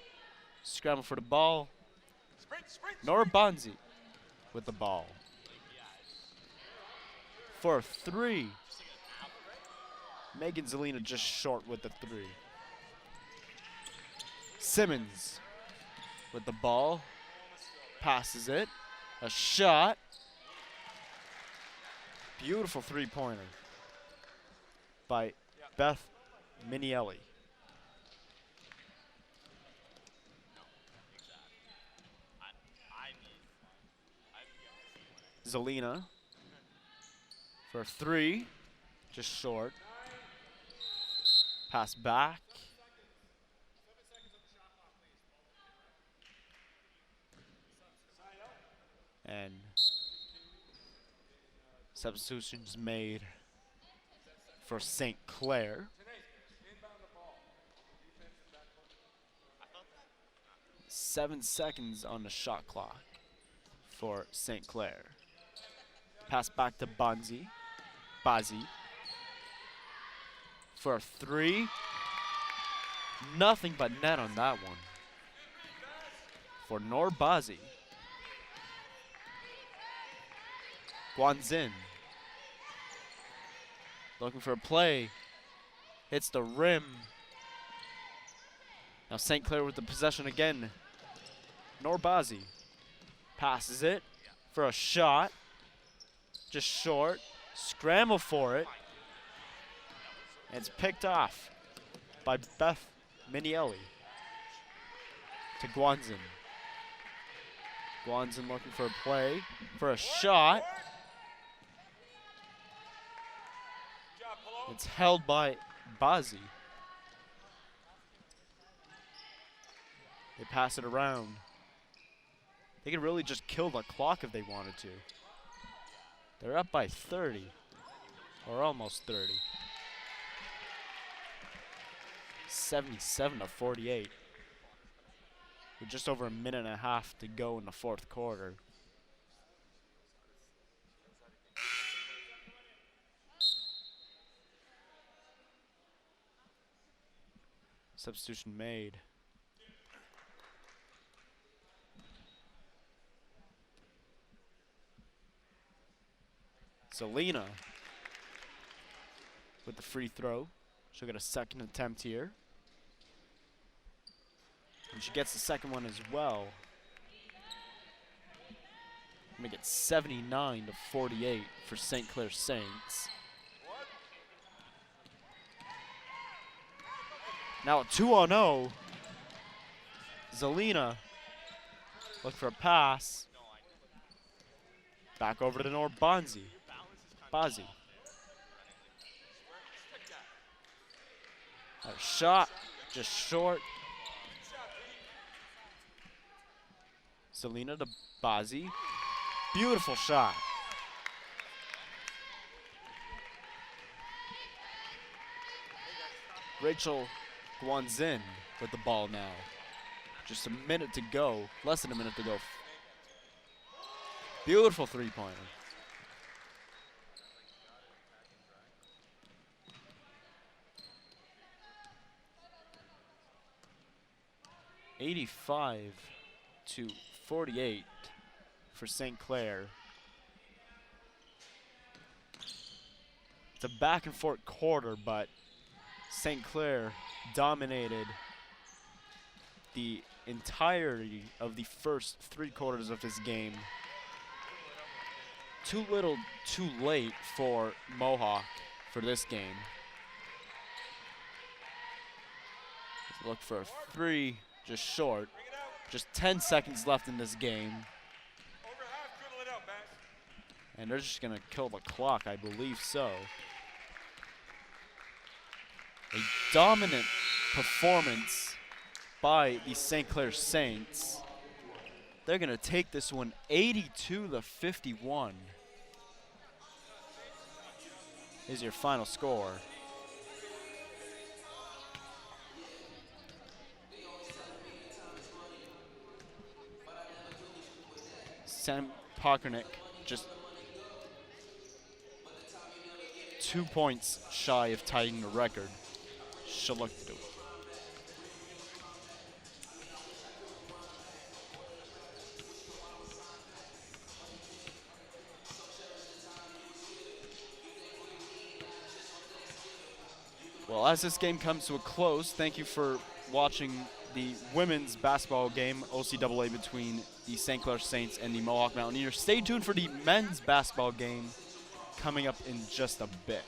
Scramble for the ball. Sprint, sprint, Nora sprint. Bonzi with the ball. For a 3. Megan Zelina just short with the 3. Simmons with the ball. Passes it. A shot. Beautiful 3-pointer by Beth Minielli. Zelina for 3, just short. Pass back. And substitutions made for St. Clair. 7 seconds on the shot clock for St. Clair. Pass back to Bazi for a 3. Nothing but net on that one for Norbazi. Guanzin looking for a play. Hits the rim. Now St. Clair with the possession again. Norbazi passes it for a shot. Just short. Scramble for it. And it's picked off by Beth Minielli to Guanzin. Guanzin looking for a play, for a shot. It's held by Bazi. They pass it around. They could really just kill the clock if they wanted to. They're up by 30, or almost 30. 77-48. With just over a minute and a half to go in the fourth quarter. Substitution made. Zelina with the free throw. She'll get a second attempt here. And she gets the second one as well. Make it 79-48 for St. Clair Saints. Now a 2-on-0. Zelina look for a pass. Back over to Norbanzi. Bazzi. A shot, just short. Zelina to Bazzi. Beautiful shot. Rachel Guanzin with the ball now. Just a minute to go, less than a minute to go. Beautiful three-pointer. (85-48) for St. Clair. It's a back and forth quarter, but St. Clair dominated the entirety of the first 3 quarters of this game. Too little, too late for Mohawk for this game. Let's look for a 3, just short. Just 10 seconds left in this game. And they're just gonna kill the clock, I believe so. A dominant performance by the St. Clair Saints. They're gonna take this one 82-51. Here's your final score. Sam Pockernick just 2 points shy of tying the record. She'll look to do it. Well, as this game comes to a close, thank you for watching the women's basketball game, OCAA, between the St. Clair Saints and the Mohawk Mountaineers. Stay tuned for the men's basketball game coming up in just a bit.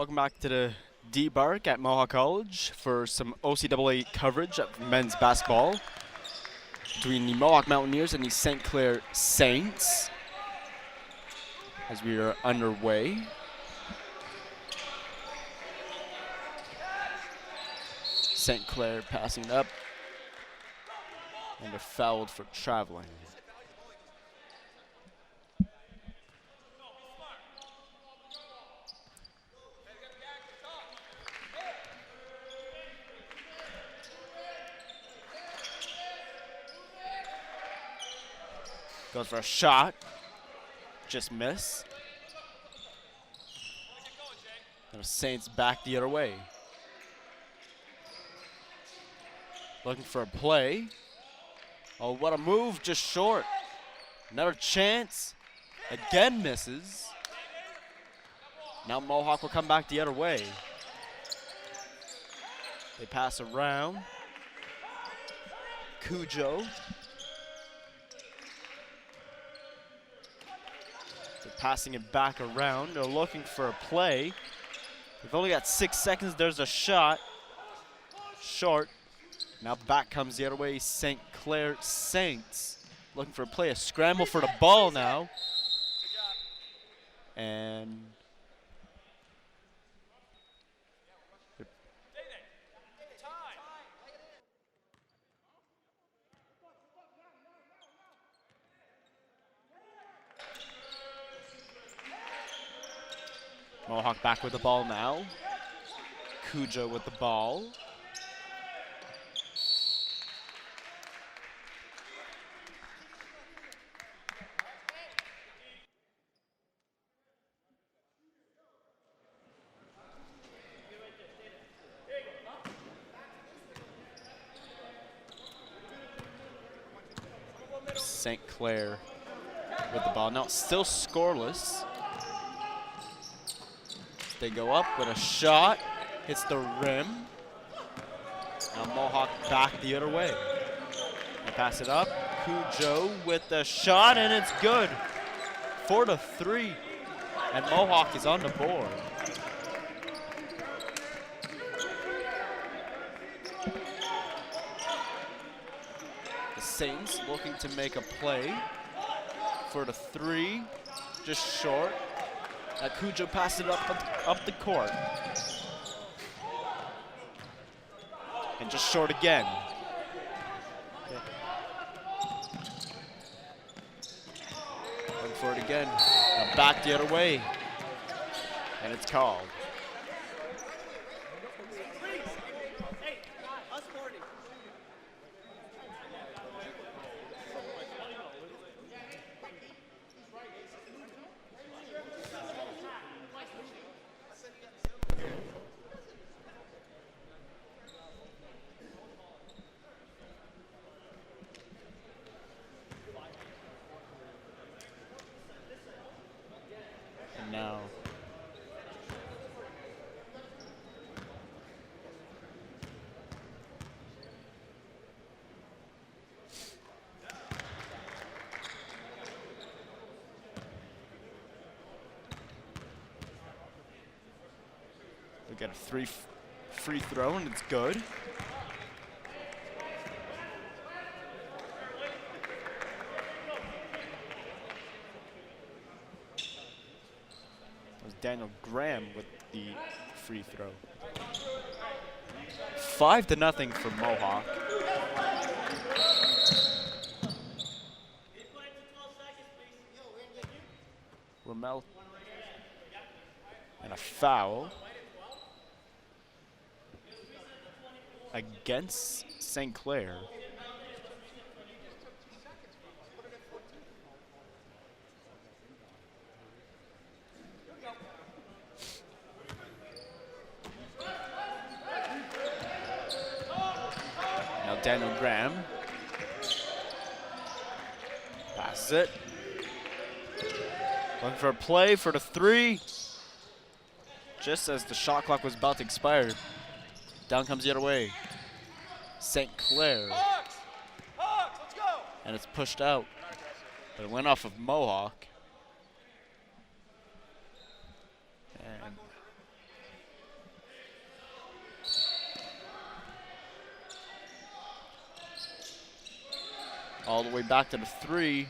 Welcome back to the D-Bark at Mohawk College for some OCAA coverage of men's basketball between the Mohawk Mountaineers and the St. Clair Saints as we are underway. St. Clair passing it up, and they're fouled for traveling. Goes for a shot, just miss. And the Saints back the other way. Looking for a play. Oh, what a move, just short. Another chance, again misses. Now Mohawk will come back the other way. They pass around. Cujo. They're passing it back around. They're looking for a play. We've only got 6 seconds. There's a shot. Short. Now back comes the other way. St. Clair Saints looking for a play. A scramble for the ball now. And Mohawk back with the ball now. Cujo with the ball. St. Clair with the ball. Now it's still scoreless. They go up with a shot, hits the rim. Now Mohawk back the other way. They pass it up. Cujo with the shot, and it's good. 4-3, and Mohawk is on the board. The Saints looking to make a play for the three, just short. Cujo passed it up the court. And just short again. Going for it again. Now back the other way. And it's called. Now we get a free throw, and it's good. Daniel Graham with the free throw. 5-0 for Mohawk. Ramel and a foul against St. Clair. Daniel Graham passes it. Looking for a play for the three. Just as the shot clock was about to expire, down comes the other way. St. Clair. Hawks, let's go. And it's pushed out. But it went off of Mohawk. And All the way back to the 3.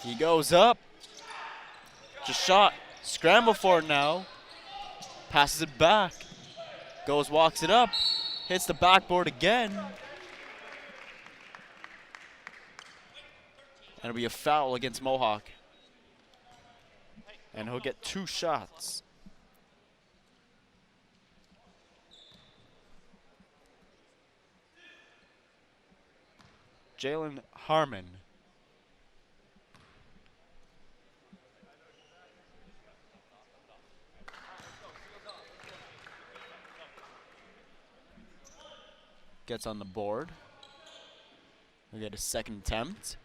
He goes up. Just shot. Scramble for it now. Passes it back. Goes, walks it up. Hits the backboard again. And it'll be a foul against Mohawk. And he'll get 2 shots. Jalen Harmon. Gets on the board. He'll get a second attempt.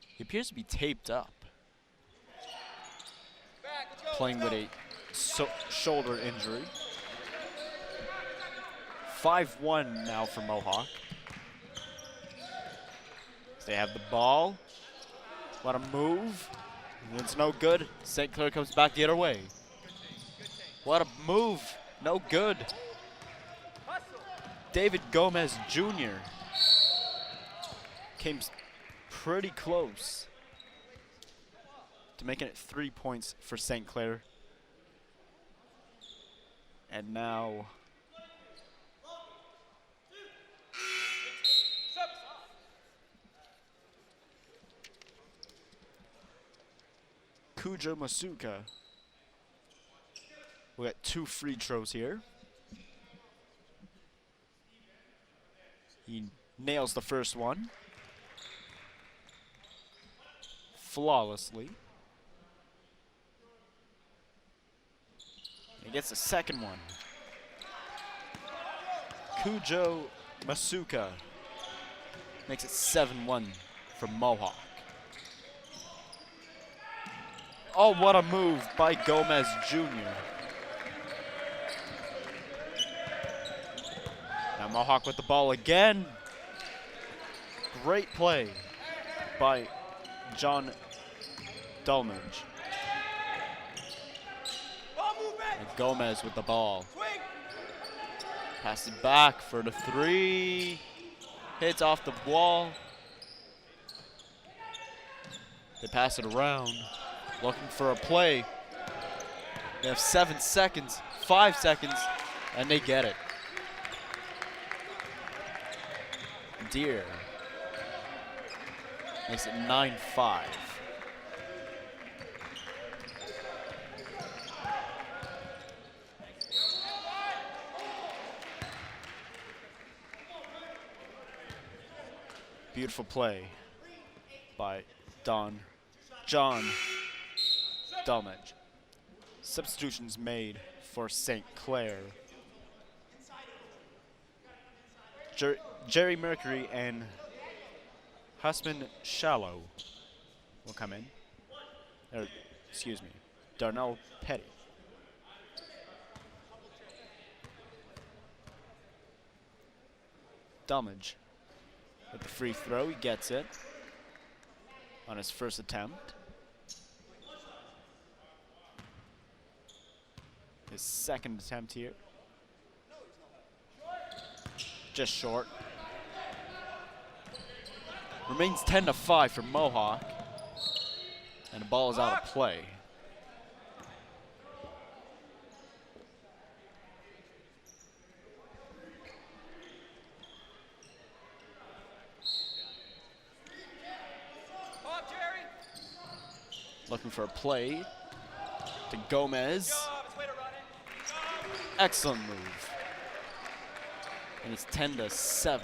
He appears to be taped up. Playing with a shoulder injury. 5-1 now for Mohawk. They have the ball. What a move. It's no good. St. Clair comes back the other way. What a move. No good. David Gomez Jr. came pretty close to making it 3 points for St. Clair. And now Kujo Masuka will get 2 free throws here. He nails the first one flawlessly. He gets the second one. Kujo Masuka makes it 7-1 for Mohawk. Oh, what a move by Gomez Jr. Now Mohawk with the ball again. Great play by John Dulmage. And Gomez with the ball. Pass it back for the 3. Hits off the wall. They pass it around. Looking for a play. They have 7 seconds, 5 seconds, and they get it. Deer makes it 9-5. Beautiful play by John Dulmage. Substitutions made for St. Clair. Jerry Mercury and Husband Shallow will come in. Excuse me, Darnell Petty. Dulmage with the free throw, he gets it on his first attempt. His second attempt here. Just short. Remains 10-5 for Mohawk. And the ball is out of play. Looking for a play to Gomez. Excellent move. And it's 10-7.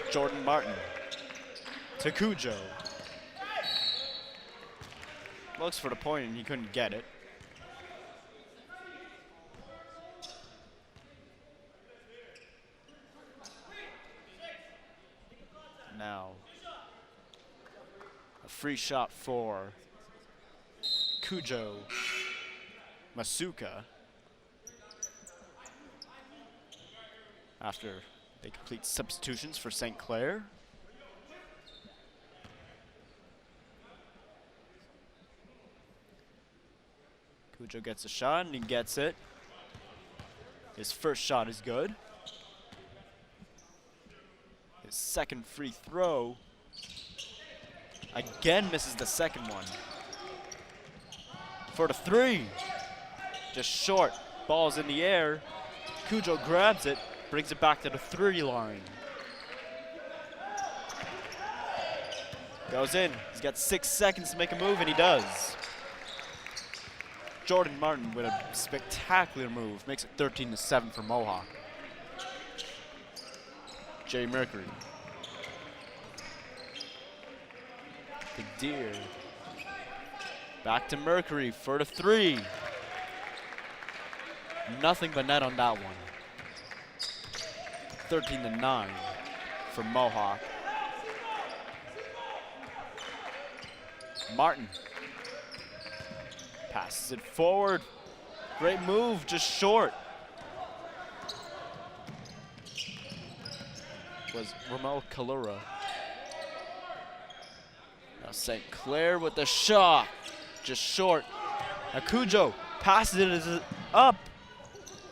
Jordan Martin to Kujo. Looks for the point and he couldn't get it. Now, a free shot for Kujo Masuka after they complete substitutions for St. Clair. Cujo gets a shot and he gets it. His first shot is good. His second free throw again misses the second one. For the three. Just short. Ball's in the air. Cujo grabs it, brings it back to the 3 line. Goes in. He's got 6 seconds to make a move, and he does. Jordan Martin with a spectacular move. Makes it 13-7 for Mohawk. Jay Mercury. The Deer. Back to Mercury for the 3. Nothing but net on that one. 13-9 for Mohawk. Martin passes it forward. Great move, just short. Was Ramel Kalura. Now St. Clair with the shot. Just short. Now Cujo passes it up.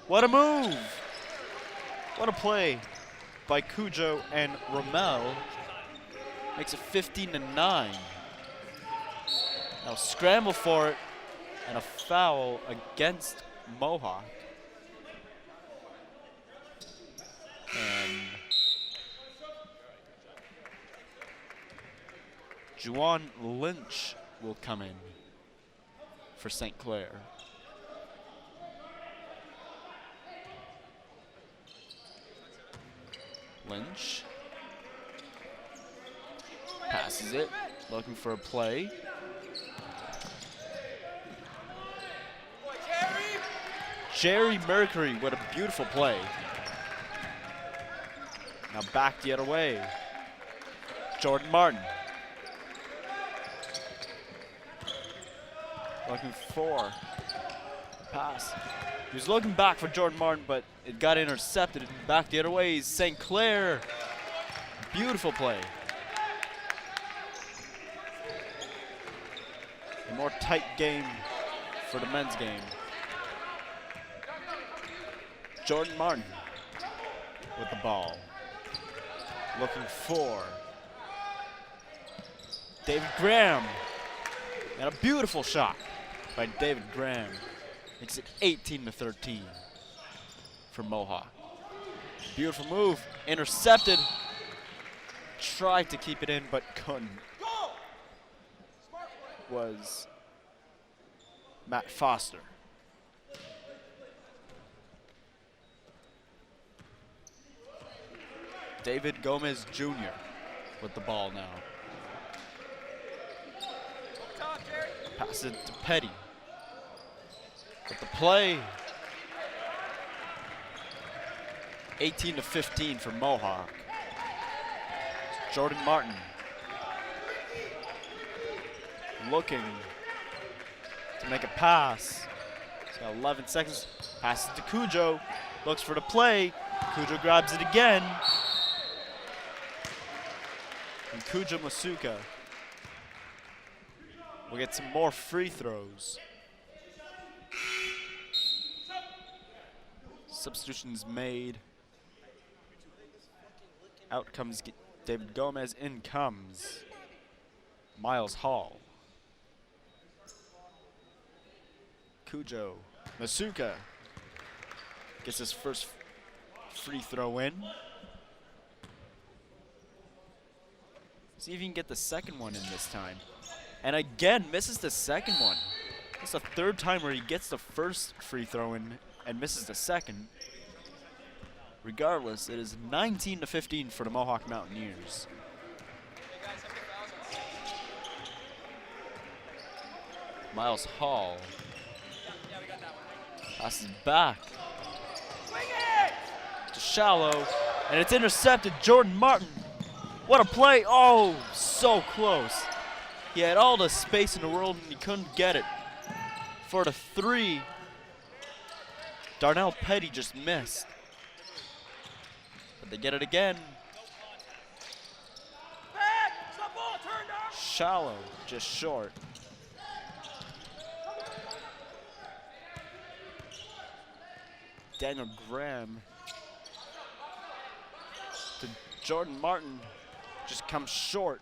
What a move. What a play by Cujo and Ramel. Makes it 15-9. Now scramble for it. And a foul against Mohawk. And Juwan Lynch will come in for St. Clair. Lynch passes it, looking for a play. Jerry Mercury, what a beautiful play. Now back the other way. Jordan Martin. Looking for a pass. He was looking back for Jordan Martin, but it got intercepted. Back the other way is St. Clair. Beautiful play. A more tight game for the men's game. Jordan Martin with the ball. Looking for David Graham. And a beautiful shot by David Graham. Makes it 18-13 for Mohawk. Beautiful move. Intercepted. Tried to keep it in, but couldn't. Was Matt Foster. David Gomez Jr. with the ball now. Pass it to Petty. With the play. 18-15 for Mohawk. Jordan Martin. Looking to make a pass. He's got 11 seconds. Passes to Cujo. Looks for the play. Cujo grabs it again. And Kuja Masuka will get some more free throws. Substitutions made. Out comes David Gomez. In comes Miles Hall. Cujo Masuka gets his first free throw in. See if he can get the second one in this time. And again, misses the second one. It's the third time where he gets the first free throw in and misses the second. Regardless, it is 19-15 for the Mohawk Mountaineers. Miles Hall passes back to Shallow, and it's intercepted. Jordan Martin. What a play. Oh, so close. He had all the space in the world and he couldn't get it. For the 3, Darnell Petty just missed. But they get it again. Shallow, just short. Daniel Graham to Jordan Martin, just comes short.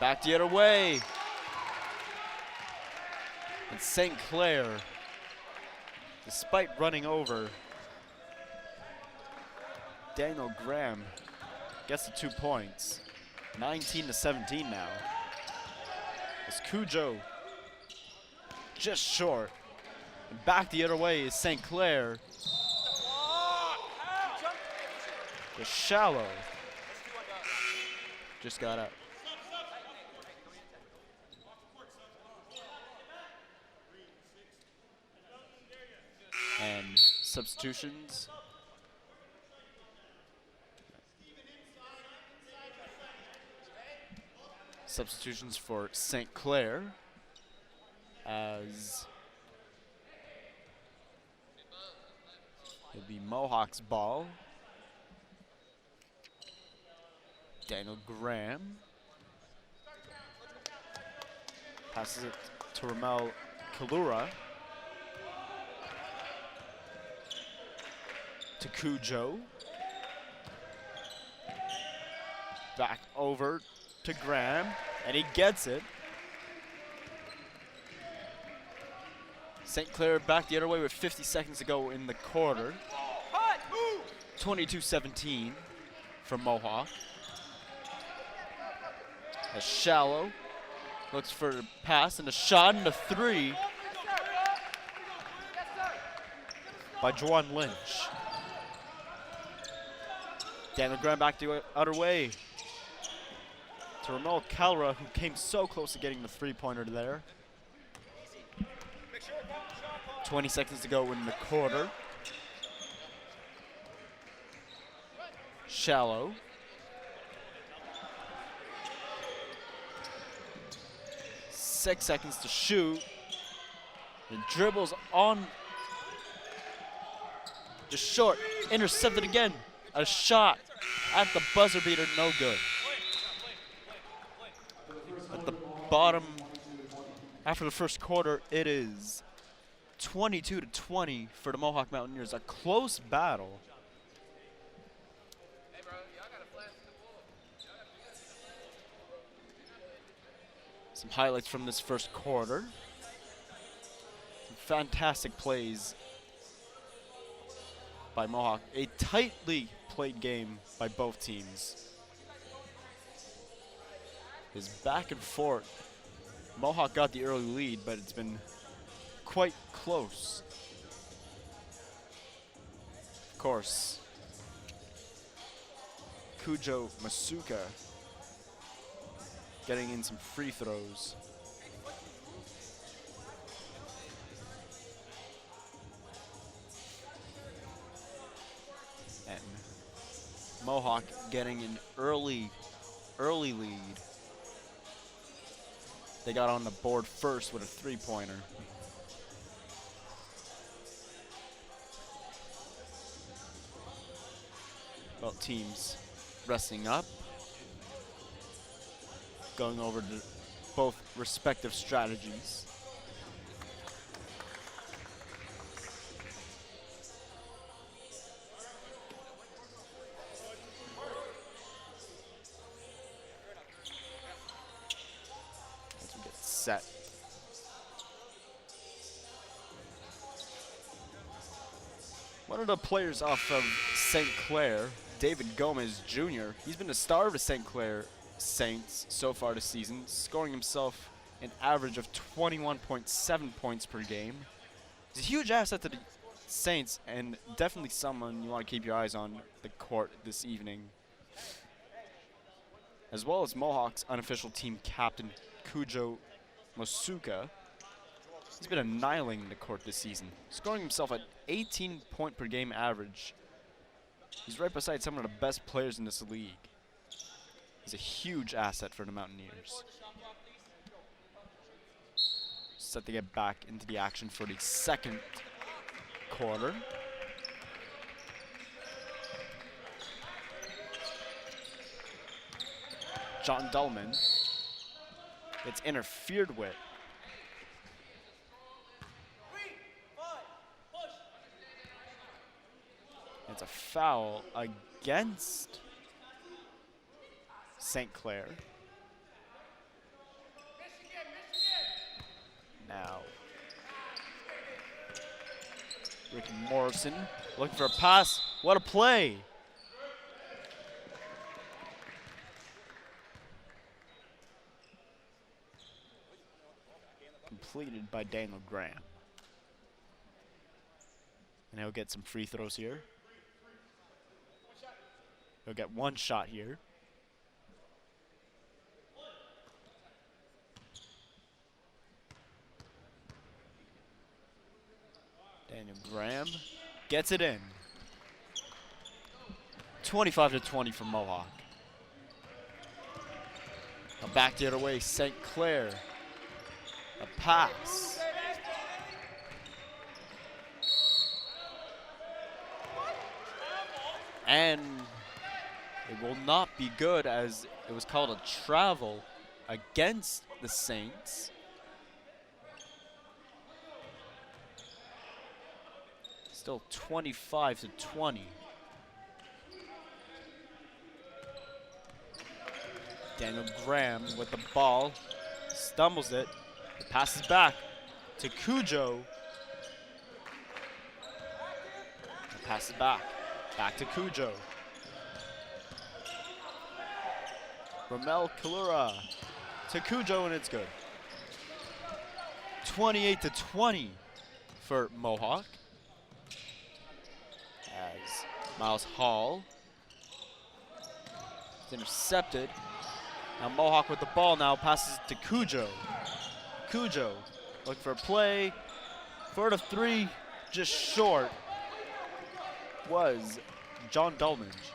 Back the other way. And St. Clair, despite running over, Daniel Graham gets the 2 points. 19-17 now. As Cujo just short. And back the other way is St. Clair. The shallow. Just got out. And substitutions. Substitutions for St. Clair as it'll be Mohawk's ball. Daniel Graham passes it to Ramel Kalura. To Cujo. Back over to Graham, and he gets it. St. Clair back the other way with 50 seconds to go in the quarter. 22-17 from Mohawk. A shallow looks for a pass and a shot and a three by Juwan Lynch. Daniel Graham back the other way to Ramel Kalra, who came so close to getting the three-pointer there. 20 seconds to go in the quarter. Shallow. Six seconds to shoot. The dribbles on. Just short. Intercepted again. A shot at the buzzer beater, no good. At the bottom, after the first quarter, it is 22-20 for the Mohawk Mountaineers. A close battle. Some highlights from this first quarter. Some fantastic plays by Mohawk. A tightly played game by both teams. Is back and forth. Mohawk got the early lead, but it's been quite close. Of course, Cujo Masuka getting in some free throws. And Mohawk getting an early lead. They got on the board first with a three-pointer. Both teams resting up, going over to both respective strategies. As we get set. One of the players off of St. Clair, David Gomez Jr., he's been the star of the St. Clair Saints so far this season, scoring himself an average of 21.7 points per game. He's a huge asset to the Saints and definitely someone you want to keep your eyes on the court this evening. As well as Mohawk's unofficial team captain, Cujo Masuka. He's been annihilating the court this season, scoring himself at 18 point per game average. He's right beside some of the best players in this league. He's a huge asset for the Mountaineers. Set to get back into the action for the second quarter. John Dullman. It's interfered with. foul against St. Clair. Now, Ricky Morrison looking for a pass. What a play! Completed by Daniel Graham. And he'll get some free throws here. He'll get one shot here. Daniel Graham gets it in. 25-20 for Mohawk. Now back the other way, St. Clair. A pass. And it will not be good, as it was called a travel against the Saints. Still 25-20. Daniel Graham with the ball, stumbles it, it passes back to Cujo. It passes back to Cujo. Ramel Kalura to Cujo, and it's good. 28-20 for Mohawk. As Miles Hall is intercepted. Now Mohawk with the ball now passes to Cujo. Cujo looking for a play. For the three, just short, was John Dolmage.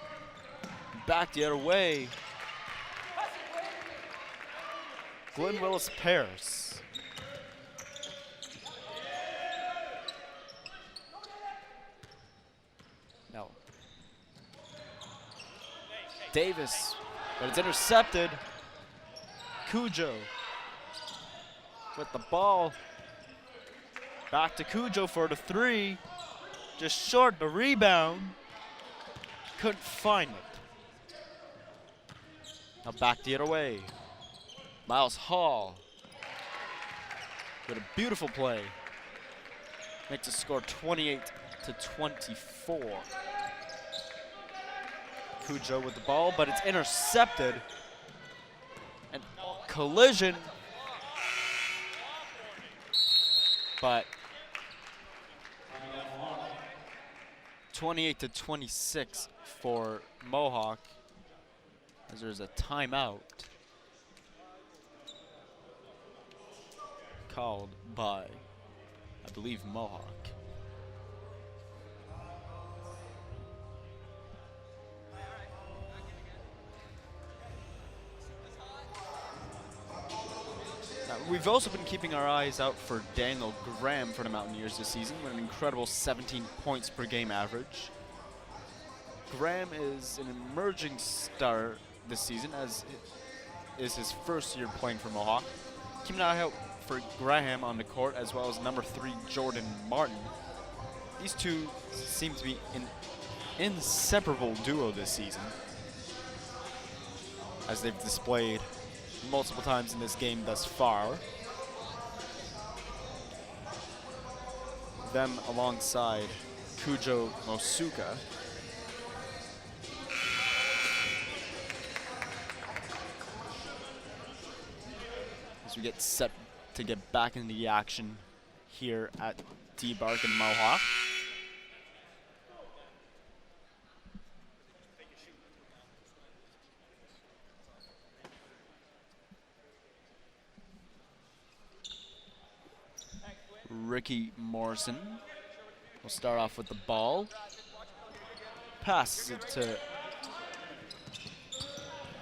Back the other way. Glenn Willis Paris. Now Davis, but it's intercepted. Cujo with the ball. Back to Cujo for the three. Just short, the rebound. Couldn't find it. Now back the other way. Miles Hall with a beautiful play. Makes the score 28-24. Cujo with the ball, but it's intercepted. And collision. But 28-26 for Mohawk, as there's a timeout called by, I believe, Mohawk. We've also been keeping our eyes out for Daniel Graham for the Mountaineers this season with an incredible 17 points per game average. Graham is an emerging star this season, as it is his first year playing for Mohawk. Keep an eye out for Graham on the court, as well as number 3 Jordan Martin. These two seem to be an inseparable duo this season, as they've displayed multiple times in this game thus far. Them alongside Cujo Mosuka. As we get set to get back into the action here at D-Bark and Mohawk. Ricky Morrison will start off with the ball. Passes it to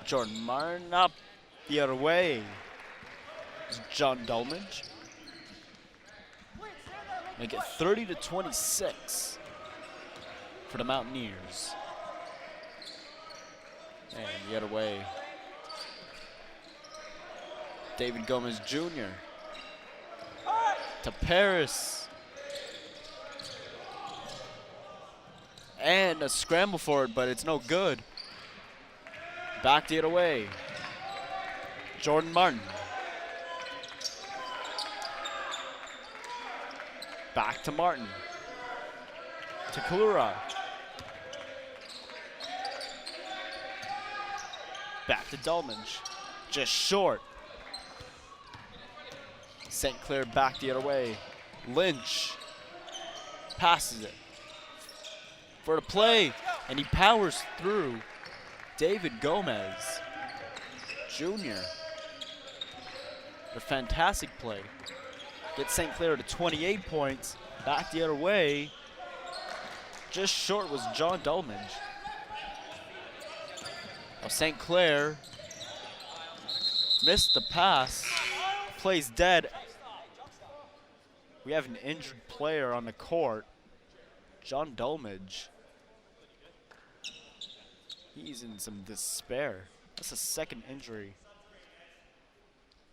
Jordan Martin, up the other way. It's John Dolmage. Make it 30-26 for the Mountaineers. And the other way, David Gomez Jr. to Paris. And a scramble for it, but it's no good. Back the other way. Jordan Martin. Back to Martin. To Kalura. Back to Dolmage. Just short. St. Clair back the other way. Lynch passes it for the play, and he powers through David Gomez Jr. A fantastic play. Gets St. Clair to 28 points. Back the other way. Just short was John Dolmage. Now St. Clair missed the pass. Plays dead. We have an injured player on the court. John Dolmage. He's in some despair. That's a second injury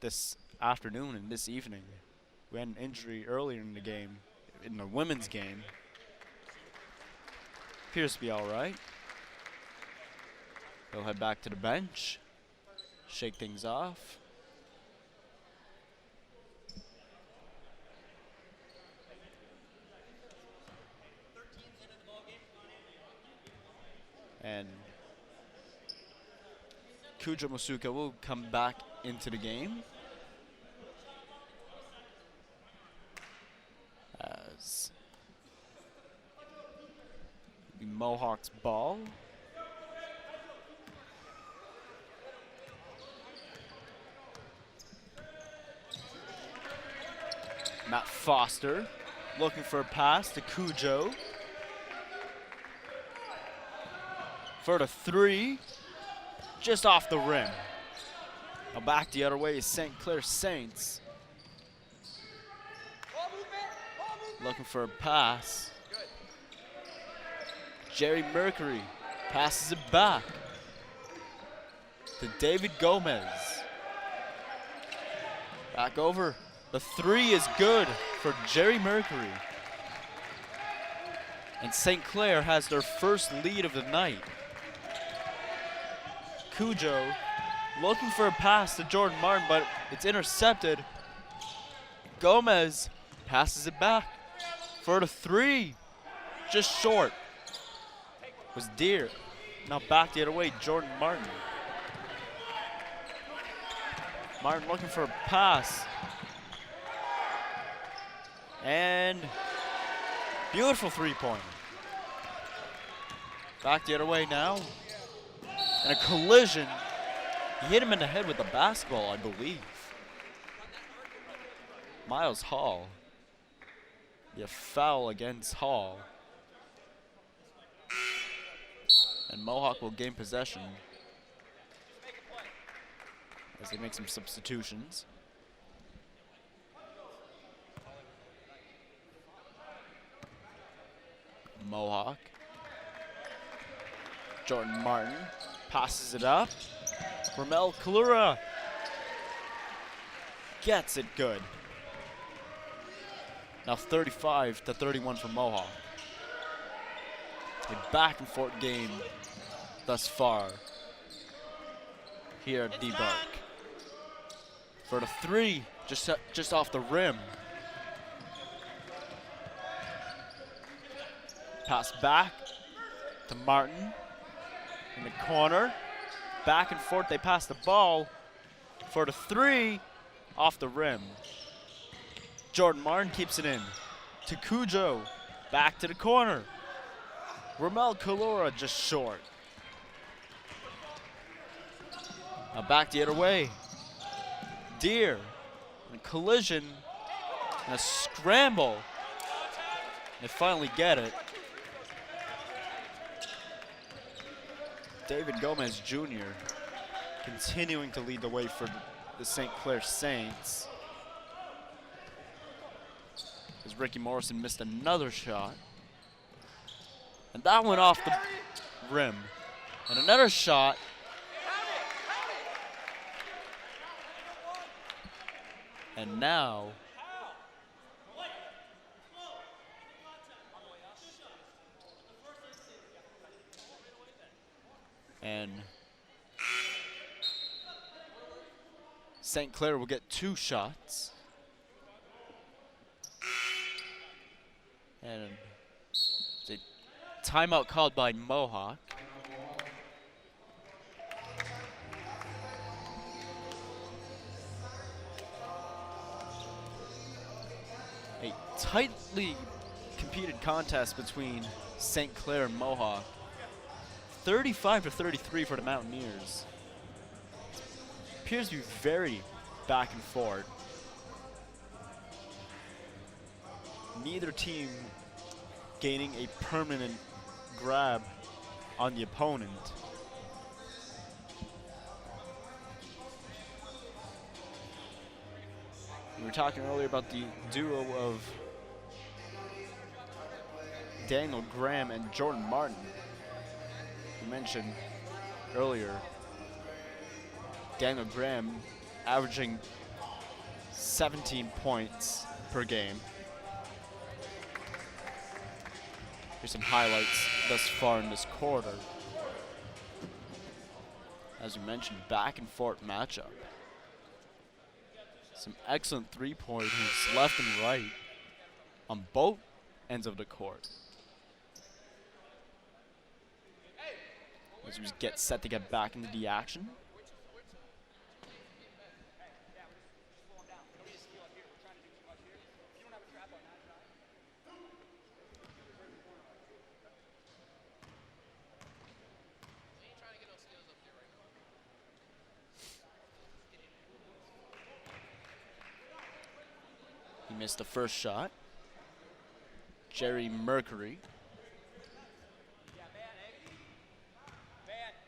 this afternoon and this evening. We had an injury earlier in the game, in the women's game. Appears to be all right. He'll head back to the bench, shake things off. And Kujo Masuka will come back into the game as the Mohawks ball. Matt Foster looking for a pass to Kujo. For the three, just off the rim. Now back the other way is St. Clair Saints. Looking for a pass. Jerry Mercury passes it back to David Gomez. Back over. The three is good for Jerry Mercury. And St. Clair has their first lead of the night. Kujo looking for a pass to Jordan Martin, but it's intercepted. Gomez passes it back for the three. Just short was Deere. Now back the other way, Jordan Martin. Martin looking for a pass. And beautiful three-pointer. Back the other way now. And a collision. He hit him in the head with the basketball, I believe. Miles Hall. Yeah, foul against Hall. And Mohawk will gain possession as they make some substitutions. Mohawk. Jordan Martin passes it up. Ramel Kalura gets it good. Now 35-31 for Mohawk. A back and forth game thus far here at D-Bark. For the three, just off the rim. Pass back to Martin in the corner. Back and forth, they pass the ball for the three off the rim. Jordan Martin keeps it in to Kujo. Back to the corner. Ramel Kalura just short. Now back the other way. Deere, and a collision, and a scramble. They finally get it. David Gomez Jr. continuing to lead the way for the St. Clair Saints. As Ricky Morrison missed another shot. And that went off the rim. And another shot. And now And St. Clair will get 2 shots. And the timeout called by Mohawk. A tightly competed contest between St. Clair and Mohawk. 35-33 for the Mountaineers. Appears to be very back and forth. Neither team gaining a permanent grab on the opponent. We were talking earlier about the duo of Daniel Graham and Jordan Martin. We mentioned earlier Daniel Graham averaging 17 points per game. Here's some highlights thus far in this quarter. As we mentioned, back and forth matchup. Some excellent three-pointers left and right on both ends of the court. As we get set to get back into the action. He missed the first shot. Jerry Mercury.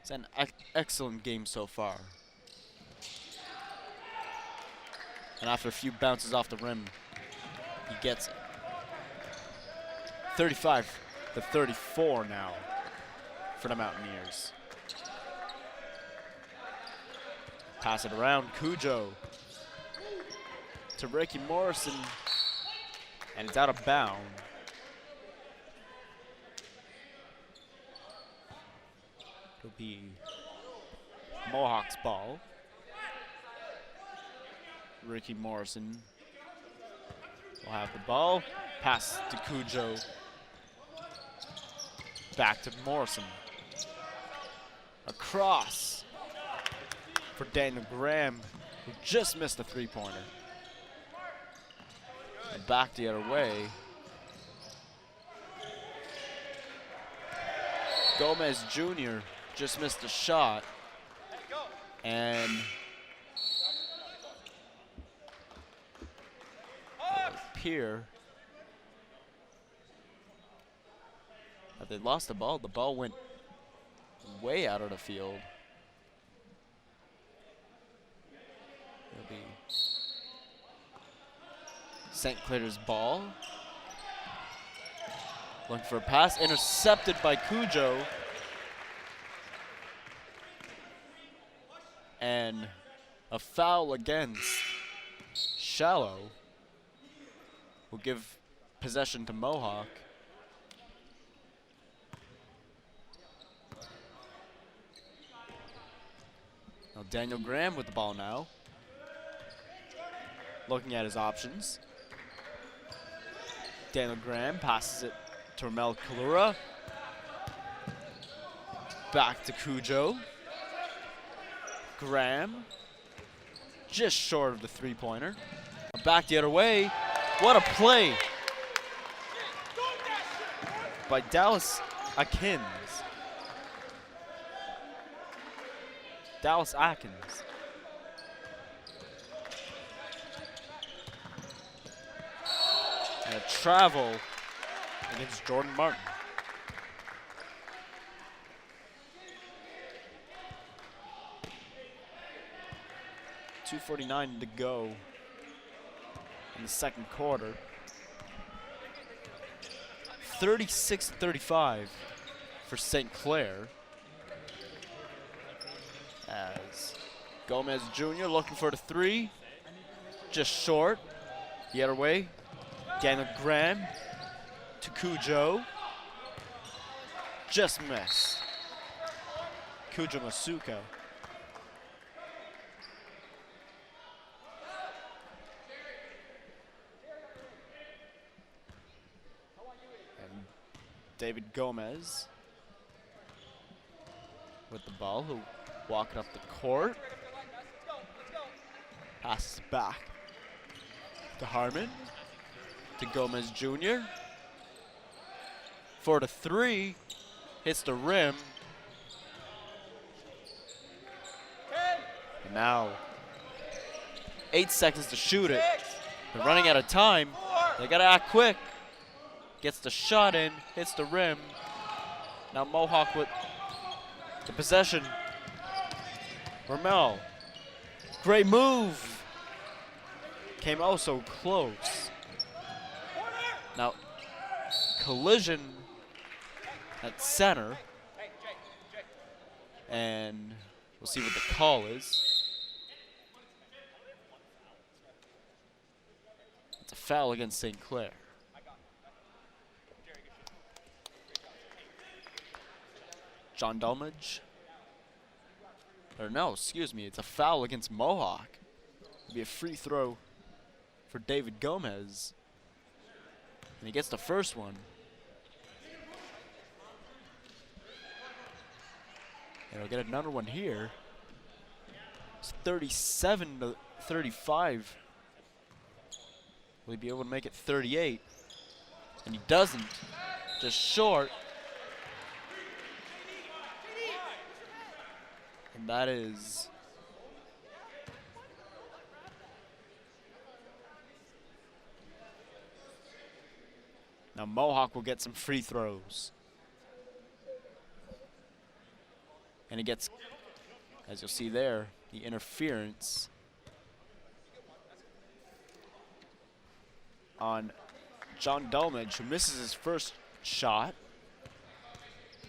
It's an excellent game so far. And after a few bounces off the rim, he gets it. 35-34 now for the Mountaineers. Pass it around, Cujo to Ricky Morrison, and it's out of bounds. It'll be Mohawk's ball. Ricky Morrison will have the ball. Pass to Cujo. Back to Morrison. Across for Daniel Graham, who just missed the three-pointer. And back the other way. Gomez Jr. just missed a shot. And appear that they lost the ball. The ball went way out of the field. It'll be St. Clair's ball. Looking for a pass, intercepted by Cujo. And a foul against Shallow will give possession to Mohawk. Now Daniel Graham with the ball now. Looking at his options. Daniel Graham passes it to Ramel Kalura. Back to Cujo. Graham, just short of the three-pointer. Back the other way. What a play by Dallas Atkins. Dallas Atkins. And a travel against Jordan Martin. .249 to go in the second quarter. 36-35 for St. Clair. As Gomez Jr. looking for the three. Just short. The other way. Daniel Graham to Cujo. Just missed. Kujamasuka. And David Gomez with the ball, who walking up the court. Passes back to Harmon, to Gomez Jr. 4 to 3, hits the rim. And now 8 seconds to shoot it. They're running out of time. They gotta act quick. Gets the shot in, hits the rim. Now Mohawk with the possession. Ramel, great move. Came oh so close. Now, collision at center. And we'll see what the call is. It's a foul against St. Clair. John Dolmage. Or no, excuse me, it's a foul against Mohawk. It'll be a free throw for David Gomez. And he gets the first one. And he'll get another one here. It's 37 to 35. Will he be able to make it 38? And he doesn't. Just short. And that is now Mohawk will get some free throws. And he gets, as you'll see there, the interference on John Dolmage, who misses his first shot.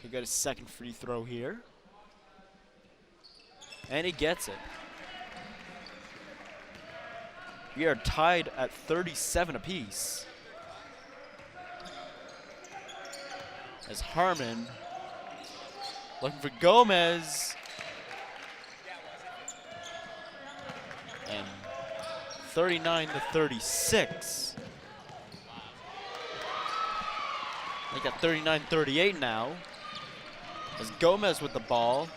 He'll get his second free throw here. And he gets it. We are tied at 37 apiece. As Harmon looking for Gomez. And 39 to 36. They got 39-38 now. As Gomez with the ball.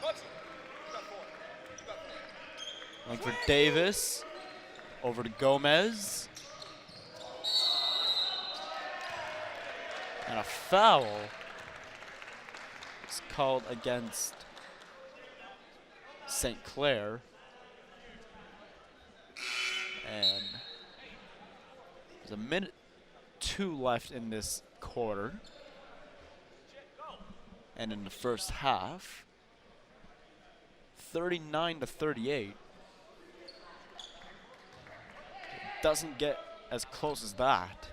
Looking for Davis. Over to Gomez. And a foul is called against St. Clair. And there's a minute 2 left in this quarter. And in the first half, 39 to 38. Doesn't get as close as that.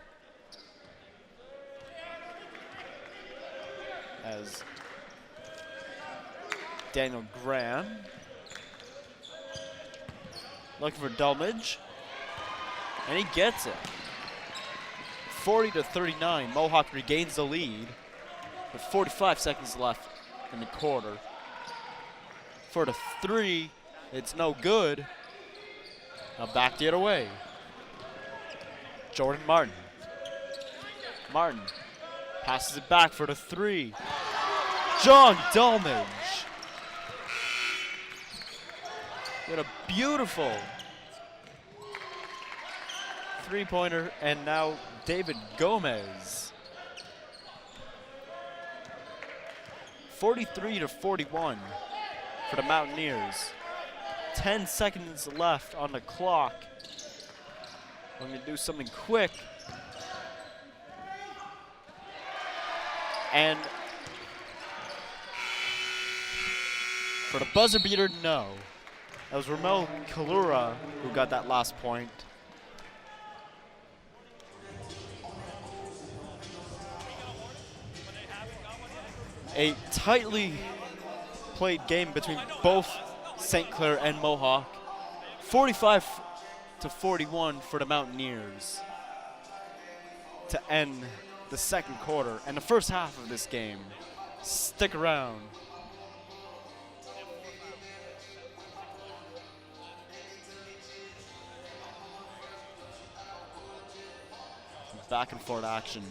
As Daniel Graham looking for Dolmage, and he gets it. 40 to 39, Mohawk regains the lead with 45 seconds left in the quarter. For the 3, it's no good. Now back the other way. Jordan Martin. Martin passes it back for the 3. John Dolmage with a beautiful 3-pointer, and now David Gomez. 43 to 41 for the Mountaineers. 10 seconds left on the clock. I'm going to do something quick. And for the buzzer beater, no. That was Ramel Kalura who got that last point. A tightly played game between both St. Clair and Mohawk. 45 to 41 for the Mountaineers to end the second quarter and the first half of this game. Stick around. back and forth action.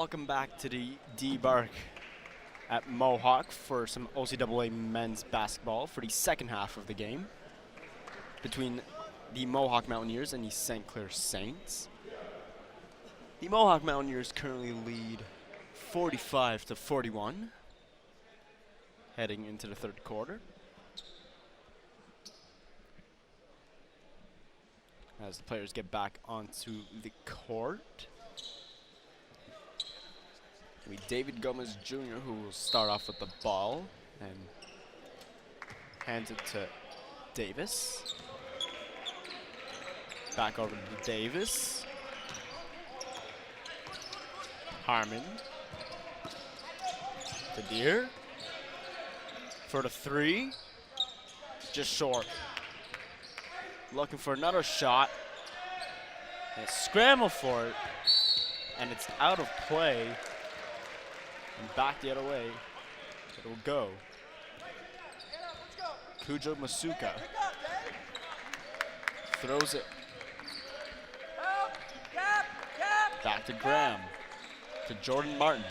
Welcome back to the D-Bark at Mohawk for some OCAA men's basketball for the second half of the game between the Mohawk Mountaineers and the St. Clair Saints. The Mohawk Mountaineers currently lead 45-41 heading into the third quarter. As the players get back onto the court. We David Gomez Jr., who will start off with the ball and hands it to Davis. Back over to Davis. Harmon. To Deere. For the three. Just short. Looking for another shot. And scramble for it. And it's out of play. And back the other way. It will go. Kujo Masuka. Throws it. Back to Graham. To Jordan Martin.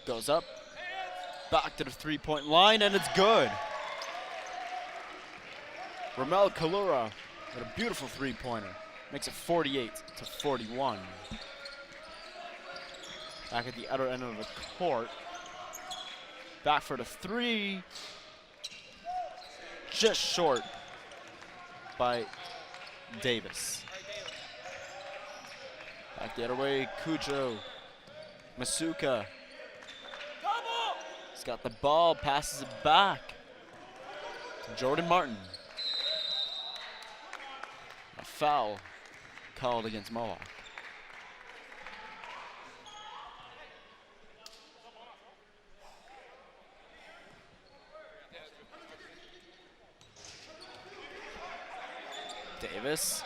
Goes up. Back to the three-point line, and it's good. Ramel Kalura with a beautiful three-pointer. Makes it 48-41. Back at the other end of the court. Back for the three. Just short by Davis. Back the other way, Kujo. Masuka. He's got the ball, passes it back to Jordan Martin. A foul called against Mohawk. Davis.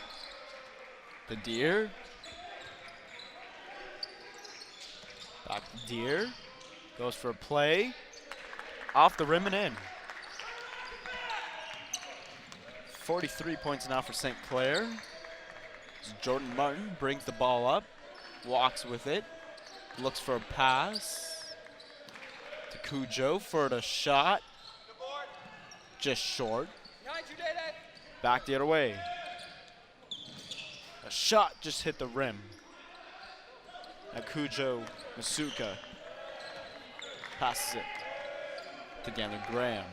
The Deer. Back to Deer. Goes for a play. Off the rim and in. 43 points now for St. Clair. Jordan Martin brings the ball up. Walks with it. Looks for a pass. To Kujo for the shot. Just short. Back the other way. A shot just hit the rim. Now Kujo Masuka passes it to Daniel Graham.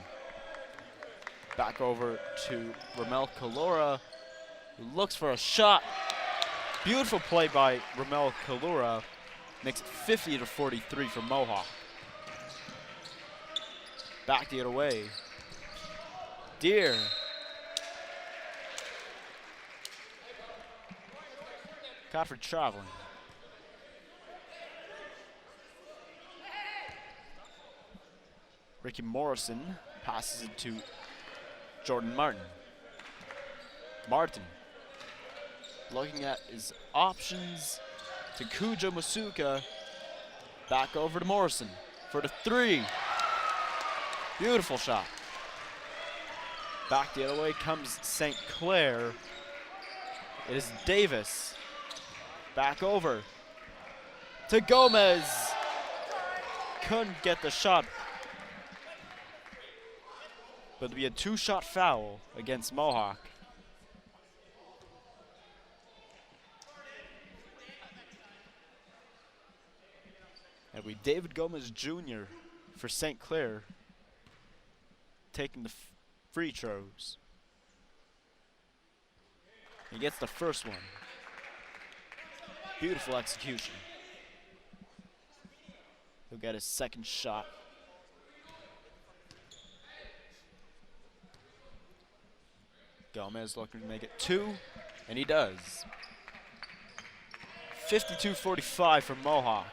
Back over to Ramel Kalura, who looks for a shot. Beautiful play by Ramel Kalura. Makes it 50-43 for Mohawk. Back the other way. Deere. Caught for traveling. Ricky Morrison passes it to Jordan Martin. Martin looking at his options to Kujo Masuka. Back over to Morrison for the three. Beautiful shot. Back the other way comes St. Clair. It is Davis. Back over to Gomez. Couldn't get the shot. But it'll be a two-shot foul against Mohawk. And we David Gomez Jr. for St. Clair taking the free throws. He gets the first one. Beautiful execution. He'll get his second shot. Gomez looking to make it two, and he does. 52-45 for Mohawk.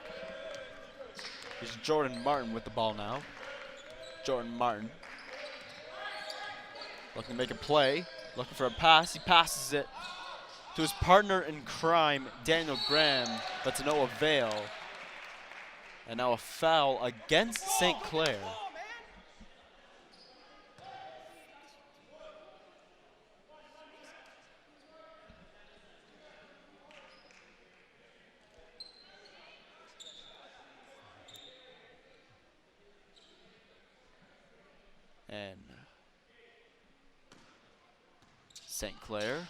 Here's Jordan Martin with the ball now. Jordan Martin looking to make a play, looking for a pass. He passes it to his partner in crime, Daniel Graham, but to no avail. And now a foul against St. Clair. And St. Clair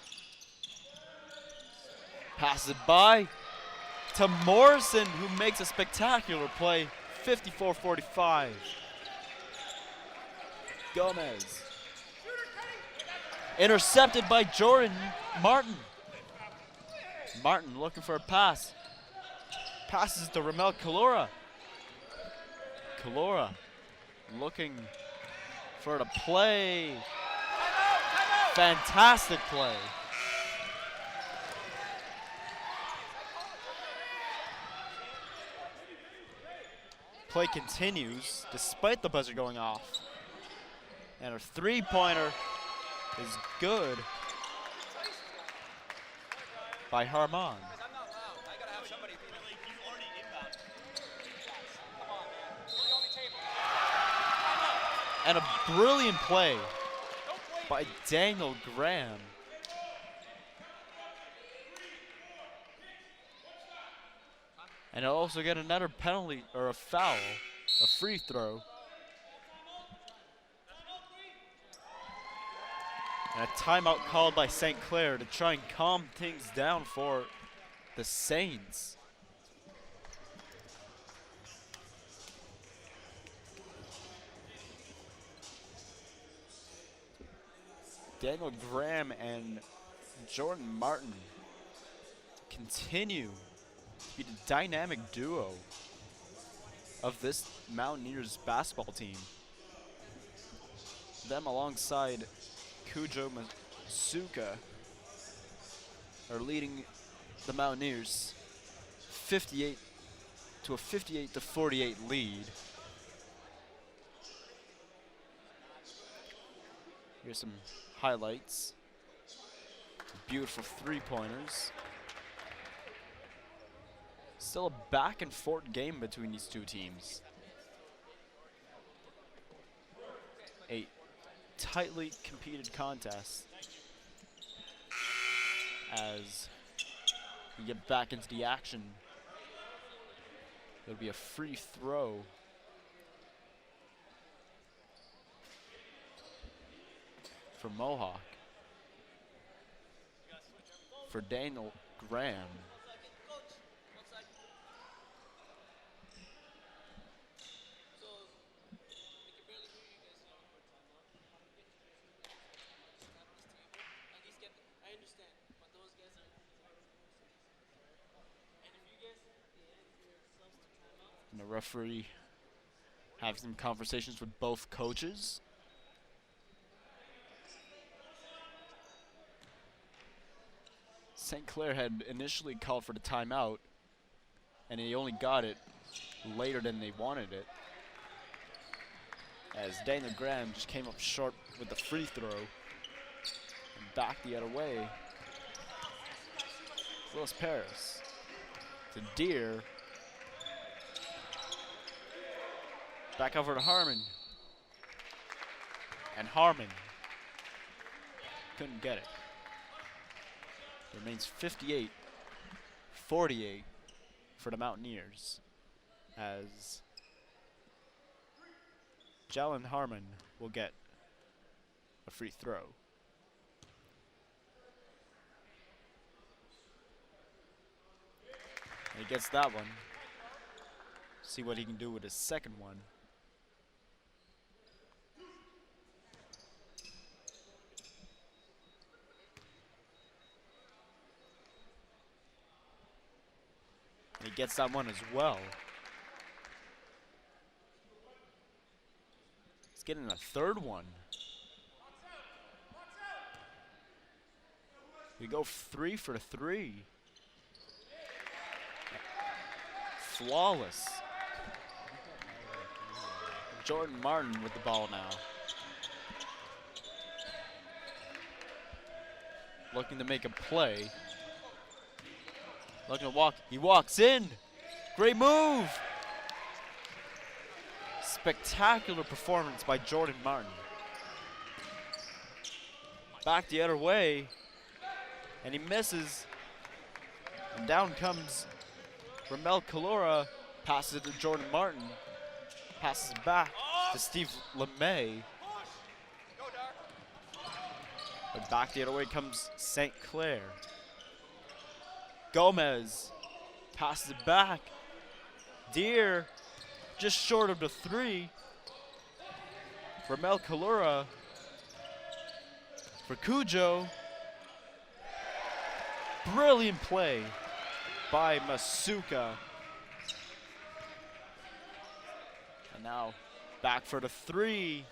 passes it by to Morrison, who makes a spectacular play, 54-45. Gomez. Intercepted by Jordan Martin. Martin looking for a pass. Passes to Ramel Kalora. Kalora looking for the play. Fantastic play. Play continues despite the buzzer going off. And a three-pointer is good by Harmon. And a brilliant play by Daniel Graham. And he'll also get another penalty, or a foul, a free throw. And a timeout called by St. Clair to try and calm things down for the Saints. Daniel Graham and Jordan Martin continue to be the dynamic duo of this Mountaineers basketball team. Them alongside Kujo Masuka are leading the Mountaineers 58 to a 58-48 lead. Here's some highlights. Beautiful three-pointers. Still a back and forth game between these two teams. A tightly competed contest as we get back into the action. It'll be a free throw for Mohawk, for Daniel Graham. And the referee having some conversations with both coaches. St. Clair had initially called for the timeout, and he only got it later than they wanted it, as Daniel Graham just came up short with the free throw and back the other way. Willis Paris to Deere. Back over to Harmon. And Harmon couldn't get it. It remains 58-48 for the Mountaineers, as Jalen Harmon will get a free throw. And he gets that one. See what he can do with his second one. And he gets that one as well. He's getting a third one. We go 3 for 3. Flawless. Jordan Martin with the ball now. Looking to make a play. Looking to walk. He walks in. Great move. Spectacular performance by Jordan Martin. Back the other way. And he misses. And down comes Ramel Kalora. Passes it to Jordan Martin. Passes back to Steve LeMay. But back the other way comes St. Clair. Gomez passes it back. Deer just short of the 3. Ramel Kalura for Cujo. Brilliant play by Masuka. And now back for the 3.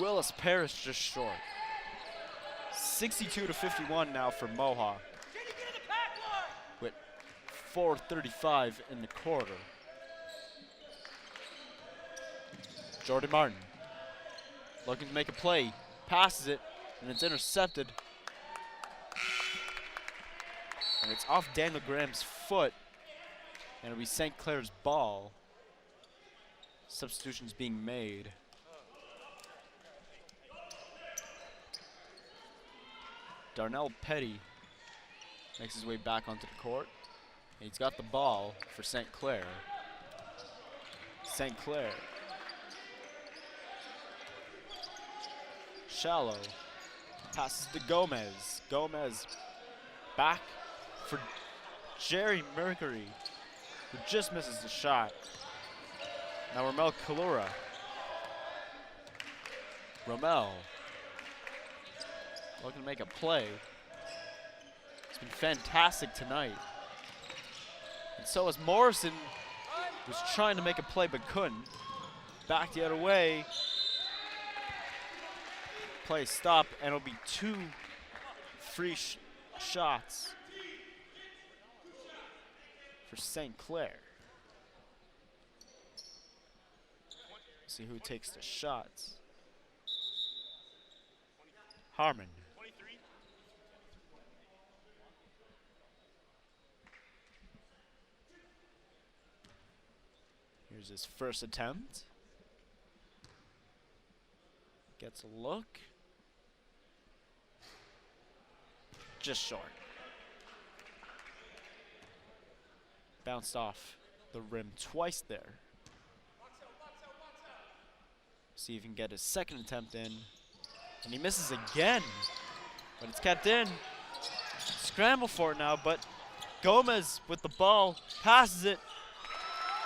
Willis Parrish just short. 62-51 now for Mohawk. With 4:35 in the quarter. Jordan Martin looking to make a play. Passes it, and it's intercepted. And it's off Daniel Graham's foot. And it'll be St. Clair's ball. Substitutions being made. Darnell Petty makes his way back onto the court. And he's got the ball for St. Clair. St. Clair. Shallow. Passes to Gomez. Gomez back for Jerry Mercury, who just misses the shot. Now Ramel Kalura. Ramel looking to make a play. It's been fantastic tonight. And so is Morrison, who's trying to make a play but couldn't. Back the other way. Play stop, and it'll be 2 free shots for St. Clair. See who takes the shots. Harmon. Here's his first attempt. Gets a look. Just short. Bounced off the rim twice there. See if he can get his second attempt in. And he misses again. But it's kept in. Scramble for it now, but Gomez with the ball passes it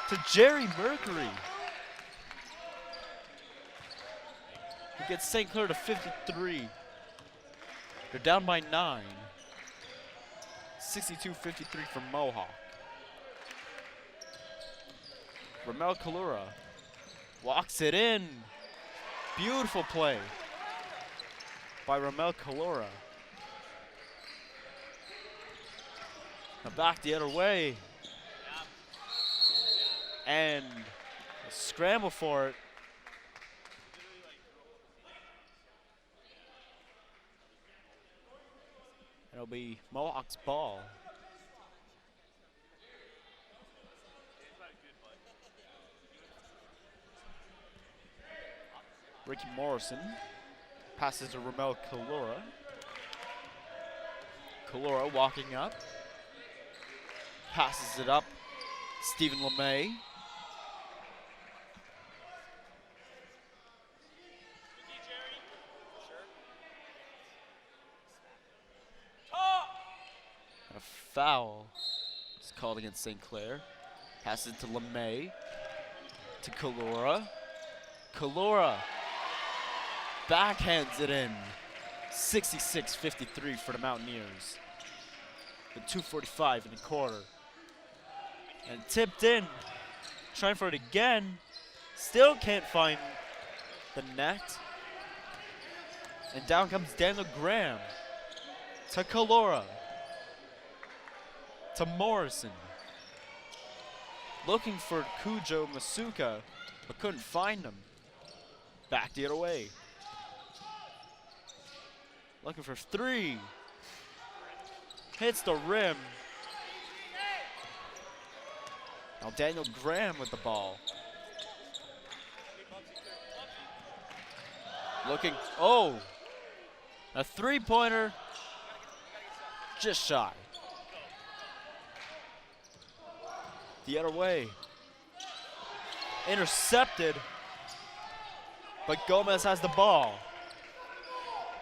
to Jerry Mercury, who gets St. Clair to 53. They're down by 9. 62-53 for Mohawk. Ramel Kalura walks it in. Beautiful play by Ramel Kalura. Now back the other way. And a scramble for it. It'll be Mohawk's ball. Ricky Morrison passes to Ramel Kalura. Kalura walking up. Passes it up. Stephen LeMay. And a foul is called against St. Clair. Passes it to LeMay. To Kalura. Kalura backhands it in. 66-53 for the Mountaineers. With 2:45 in the quarter. And tipped in. Trying for it again. Still can't find the net. And down comes Daniel Graham. To Kalura. To Morrison. Looking for Cujo Masuka, but couldn't find him. Back the other way. Looking for 3. Hits the rim. Now Daniel Graham with the ball. Looking, oh! A 3-pointer. Just shy. The other way. Intercepted. But Gomez has the ball.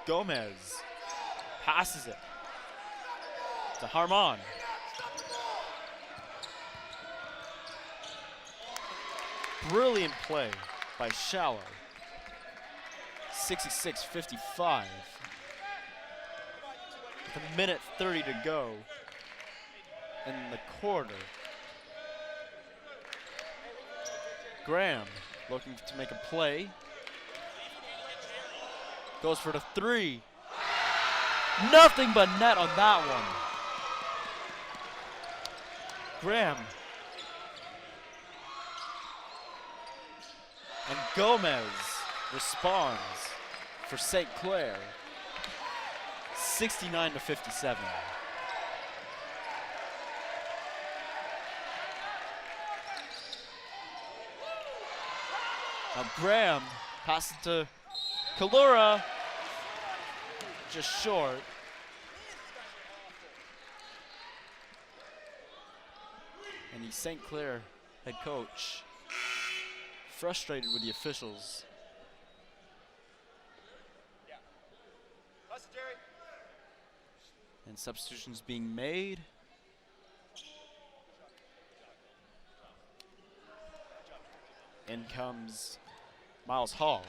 Gomez passes it to Harmon. Brilliant play by Shallow. 66-55. With a minute 30 to go in the quarter. Graham looking to make a play. Goes for the three. Nothing but net on that one. Graham. And Gomez responds for St. Clair. 69-57. Now Graham passes to Kalura. Just short. And the St. Clair head coach frustrated with the officials. And substitutions being made. In comes Miles Hall.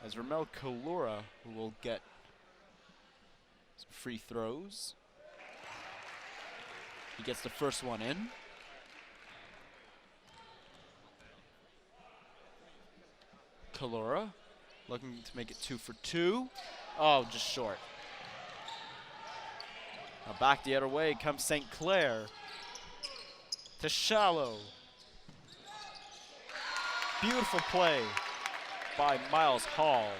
As Ramel Kalura, who will get some free throws. He gets the first one in. Kalura looking to make it 2 for 2. Oh, just short. Now back the other way comes St. Clair. To Shallow. Beautiful play by Miles Hall.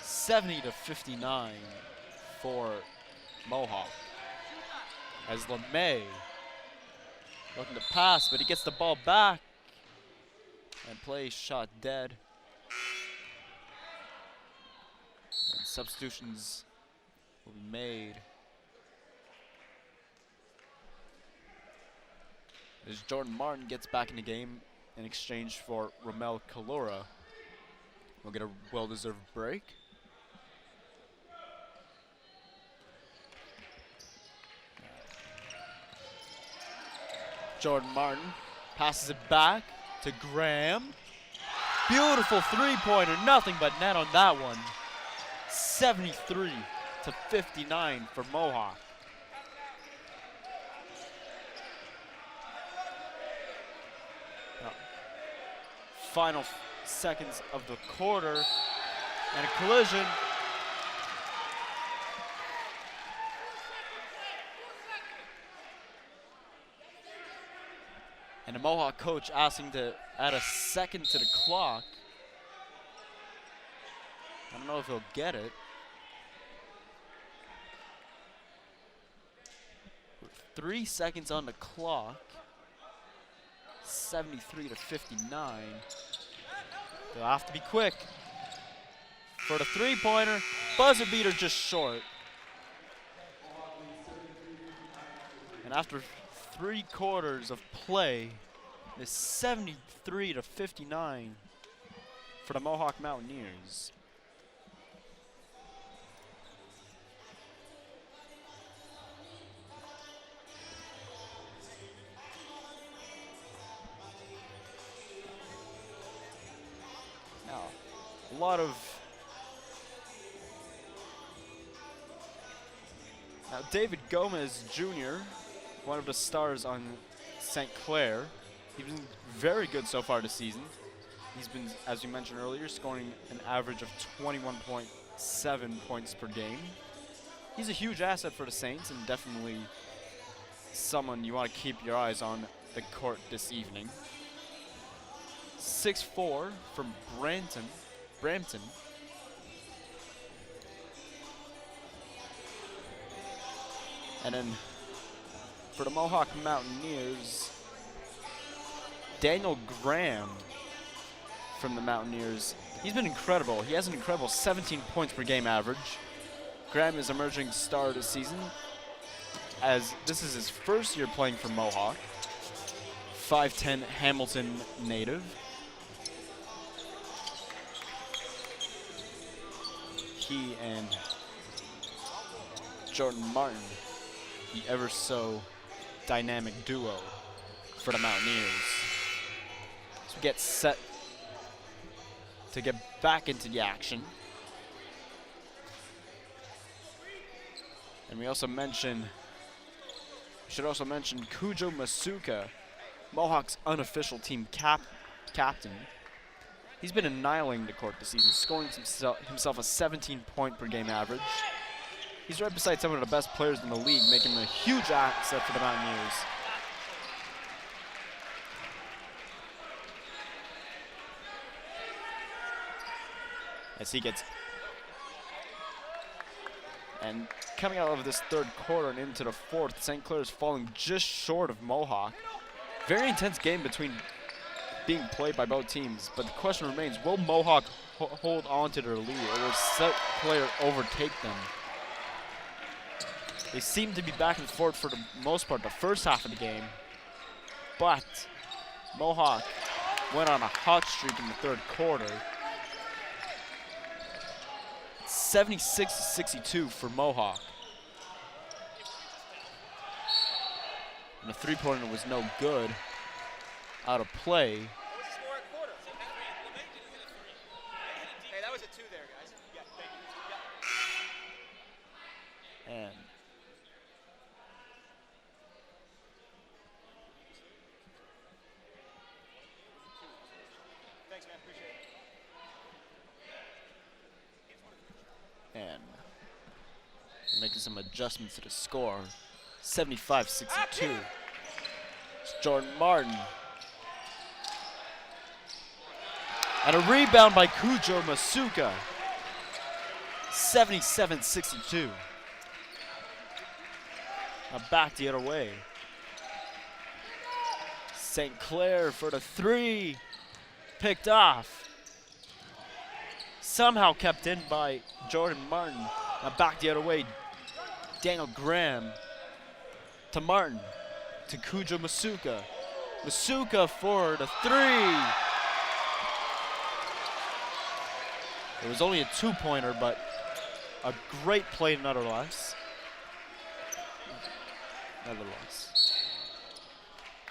70-59 for Mohawk. As LeMay looking to pass, but he gets the ball back. And play shot dead. And substitutions will be made. As Jordan Martin gets back in the game in exchange for Ramel Kalura. We'll get a well-deserved break. Jordan Martin passes it back to Graham. Beautiful three-pointer, nothing but net on that one. 73-59 for Mohawk. Now, final seconds of the quarter, and a collision. And the Mohawk coach asking to add a second to the clock. I don't know if he'll get it. With 3 seconds on the clock. 73-59. They'll have to be quick. For the three-pointer, buzzer beater just short. And after 3 quarters of play, is 73-59 for the Mohawk Mountaineers. Now, a lot of David Gomez Jr., one of the stars on St. Clair. He's been very good so far this season. He's been, as we mentioned earlier, scoring an average of 21.7 points per game. He's a huge asset for the Saints and definitely someone you want to keep your eyes on the court this evening. 6'4" from Brampton. And then for the Mohawk Mountaineers, Daniel Graham from the Mountaineers. He's been incredible. He has an incredible 17 points per game average. Graham is emerging star this season, as this is his first year playing for Mohawk. 5'10" Hamilton native. he and Jordan Martin, the ever so dynamic duo for the Mountaineers. To get set to get back into the action. And we should also mention Kujo Masuka, Mohawk's unofficial team captain. He's been annihilating the court this season, scoring himself a 17-point per game average. He's right beside some of the best players in the league, making him a huge asset for the Mountaineers. As he gets, and coming out of this third quarter and into the fourth, St. Clair is falling just short of Mohawk. Very intense game being played by both teams, but the question remains, will Mohawk hold on to their lead, or will St. Clair overtake them? They seem to be back and forth for the most part the first half of the game, but Mohawk went on a hot streak in the third quarter. 76-62 for Mohawk. And the three-pointer was no good. Out of play. What was the score at quarter? Hey, that was a 2 there, guys. Yeah, thank you. Yeah. And Thanks, man. Appreciate it. and making some adjustments to the score. 75-62. It's Jordan Martin. And a rebound by Kujo Masuka. 77-62. Now back the other way. St. Clair for the three. Picked off. Somehow kept in by Jordan Martin. Now back the other way. Daniel Graham to Martin. To Kujo Masuka. Masuka for the three. It was only a two-pointer, but a great play nonetheless.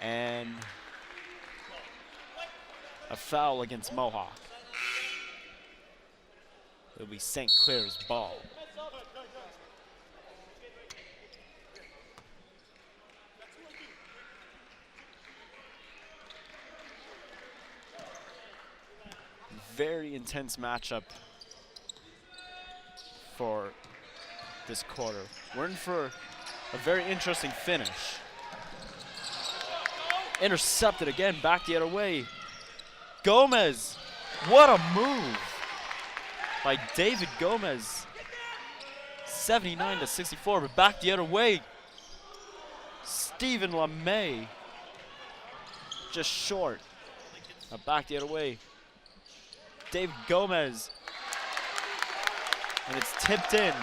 And a foul against Mohawk. It'll be St. Clair's ball. Very intense matchup for this quarter. We're in for a very interesting finish. Intercepted again, back the other way. Gomez, what a move by David Gomez. 79-64, but back the other way. Stephen LeMay, just short. Now back the other way. David Gomez. And it's tipped in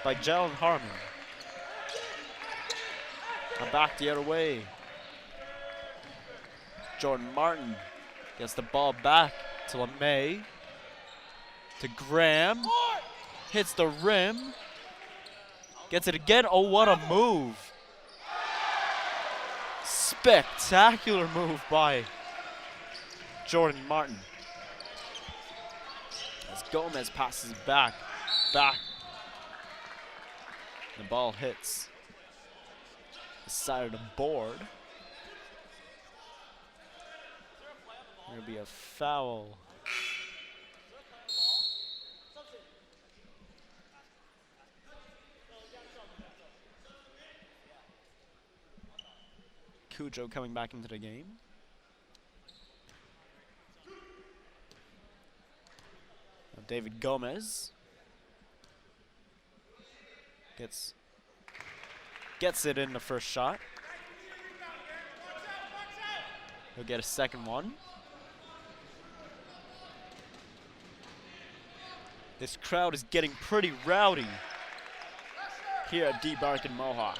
by Jalen Harmon. Now back the other way. Jordan Martin gets the ball back to LeMay. To Graham. Hits the rim. Gets it again. Oh, what a move. Spectacular move by Jordan Martin. As Gomez passes back. The ball hits the side of the board. There'll be a foul. Kujo coming back into the game. Now David Gomez gets it in the first shot. He'll get a second one. This crowd is getting pretty rowdy here at D-Bark and Mohawk.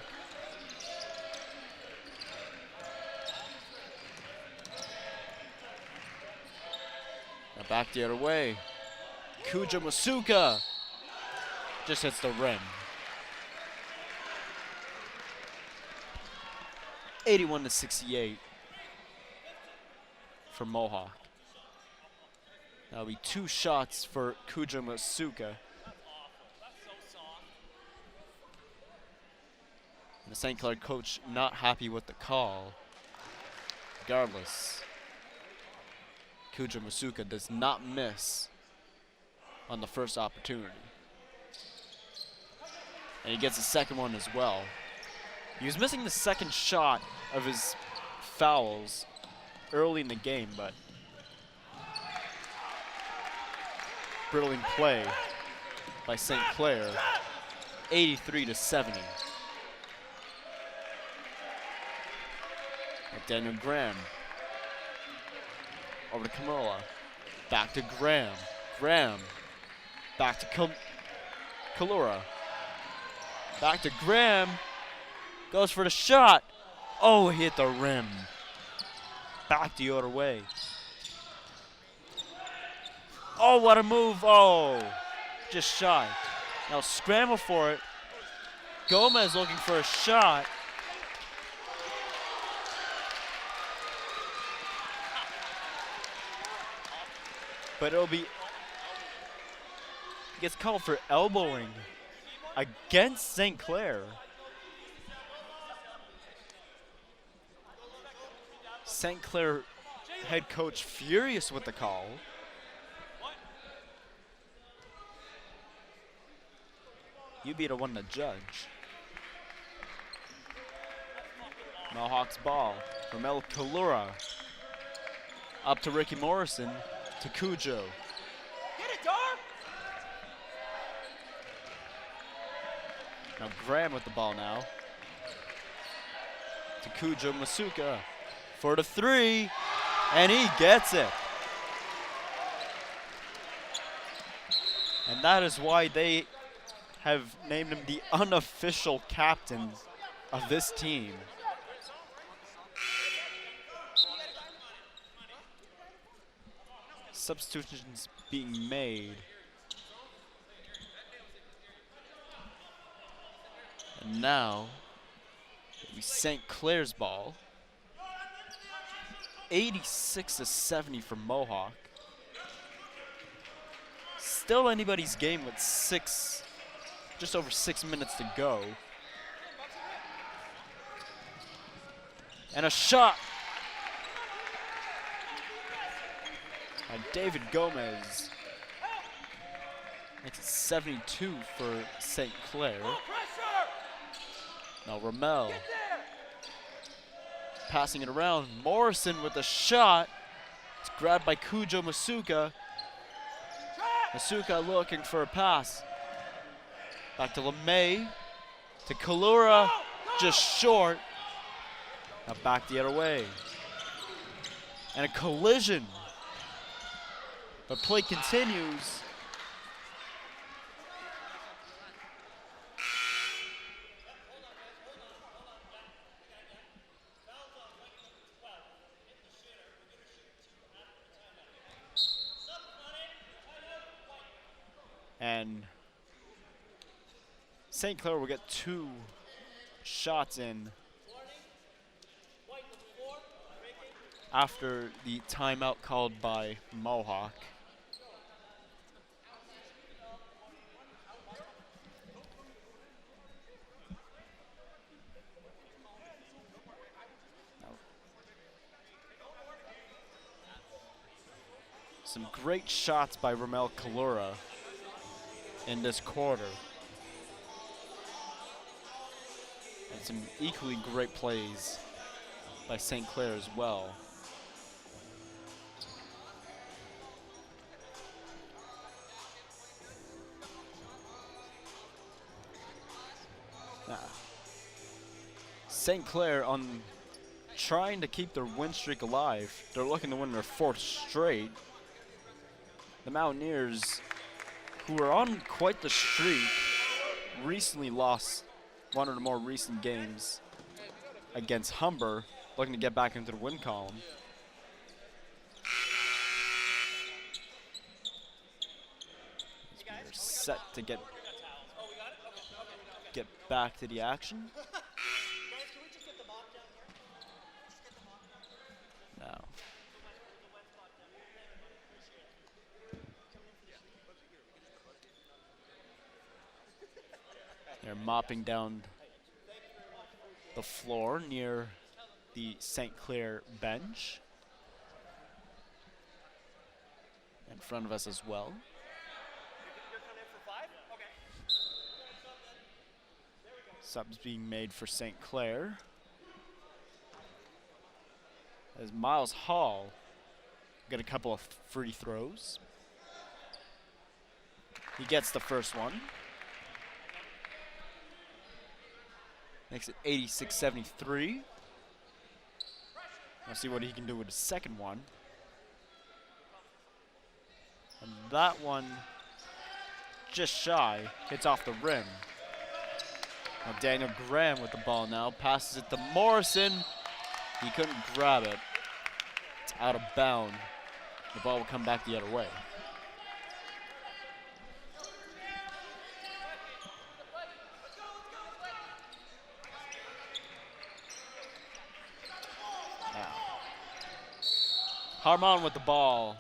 Now back the other way. Kuja Masuka just hits the rim. 81-68 for Mohawk. That'll be 2 shots for Kuja Masuka. And the St. Clair coach not happy with the call. Regardless, Kuja Masuka does not miss on the first opportunity. And he gets a second one as well. He was missing the second shot of his fouls early in the game, but brilliant play by St. Clair, 83-70. Daniel Graham over to Kamala, back to Graham, back to Kalura, back to Graham, goes for the shot. Oh, hit the rim. Back the other way. Oh, what a move. Oh, just shy. Now scramble for it. Gomez looking for a shot. But it'll be, gets called for elbowing against St. Clair. St. Clair head coach furious with the call. You be the one to judge. Mohawk's ball from El Kalura. Up to Ricky Morrison. To Cujo. Get it, dog! Now Graham with the ball now. To Kuja Masuka for the 3, and he gets it. And that is why they have named him the unofficial captain of this team. Substitutions being made. And now, it'll be St. Clair's ball. 86-70 for Mohawk. Still anybody's game with just over 6 minutes to go. And a shot. And David Gomez makes it 72 for St. Clair. Now Ramel passing it around. Morrison with a shot. It's grabbed by Kujo Masuka. Masuka looking for a pass. Back to LeMay. To Kalura. Just short. Now back the other way. And a collision. But play continues. And St. Clair will get 2 shots in after the timeout called by Mohawk. Some great shots by Ramel Kalura in this quarter. And some equally great plays by St. Clair as well. St. Clair on trying to keep their win streak alive. They're looking to win their 4th straight. The Mountaineers, who are on quite the streak, recently lost one of the more recent games against Humber, looking to get back into the win column. set to get back to the action. Now. They're mopping down the floor near the St. Clair bench. In front of us as well. Subs being made for St. Clair. As Miles Hall got a couple of free throws. He gets the first one. Makes it 86-73. Let's see what he can do with the second one. And that one, just shy, hits off the rim. Now Daniel Graham with the ball now, passes it to Morrison. He couldn't grab it. It's out of bounds. The ball will come back the other way. Now, Harmon with the ball.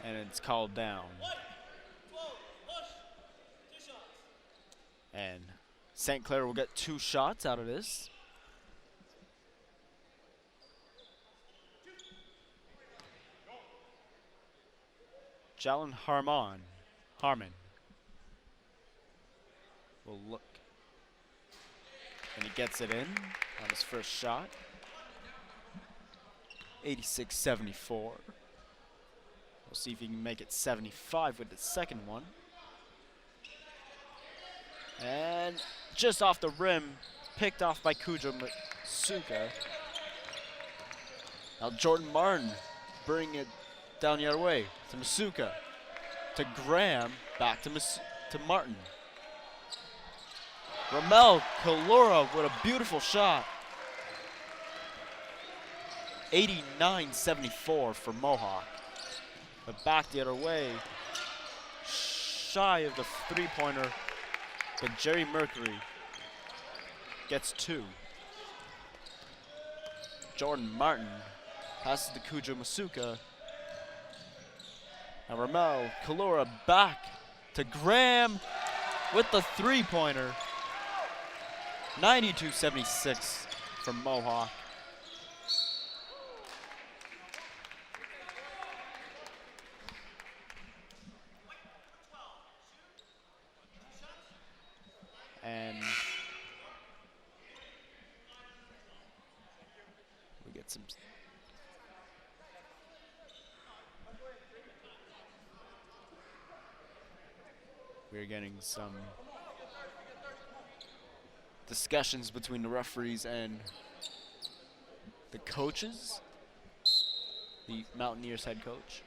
And it's called down. And St. Clair will get 2 shots out of this. Jalen Harmon will look. And he gets it in on his first shot. 86-74. We'll see if he can make it 75 with the second one. And just off the rim, picked off by Kujo Masuka. Now Jordan Martin bring it down the other way to Masuka. To Graham, back to Martin. Ramel Kalora with a beautiful shot. 89-74 for Mohawk. But back the other way, shy of the three-pointer, but Jerry Mercury gets 2. Jordan Martin passes to Kujo Masuka. And Ramel Kalora back to Graham with the three-pointer. 92-76 for Mohawk. And we get some. We're getting some discussions between the referees and the coaches, the Mountaineers head coach.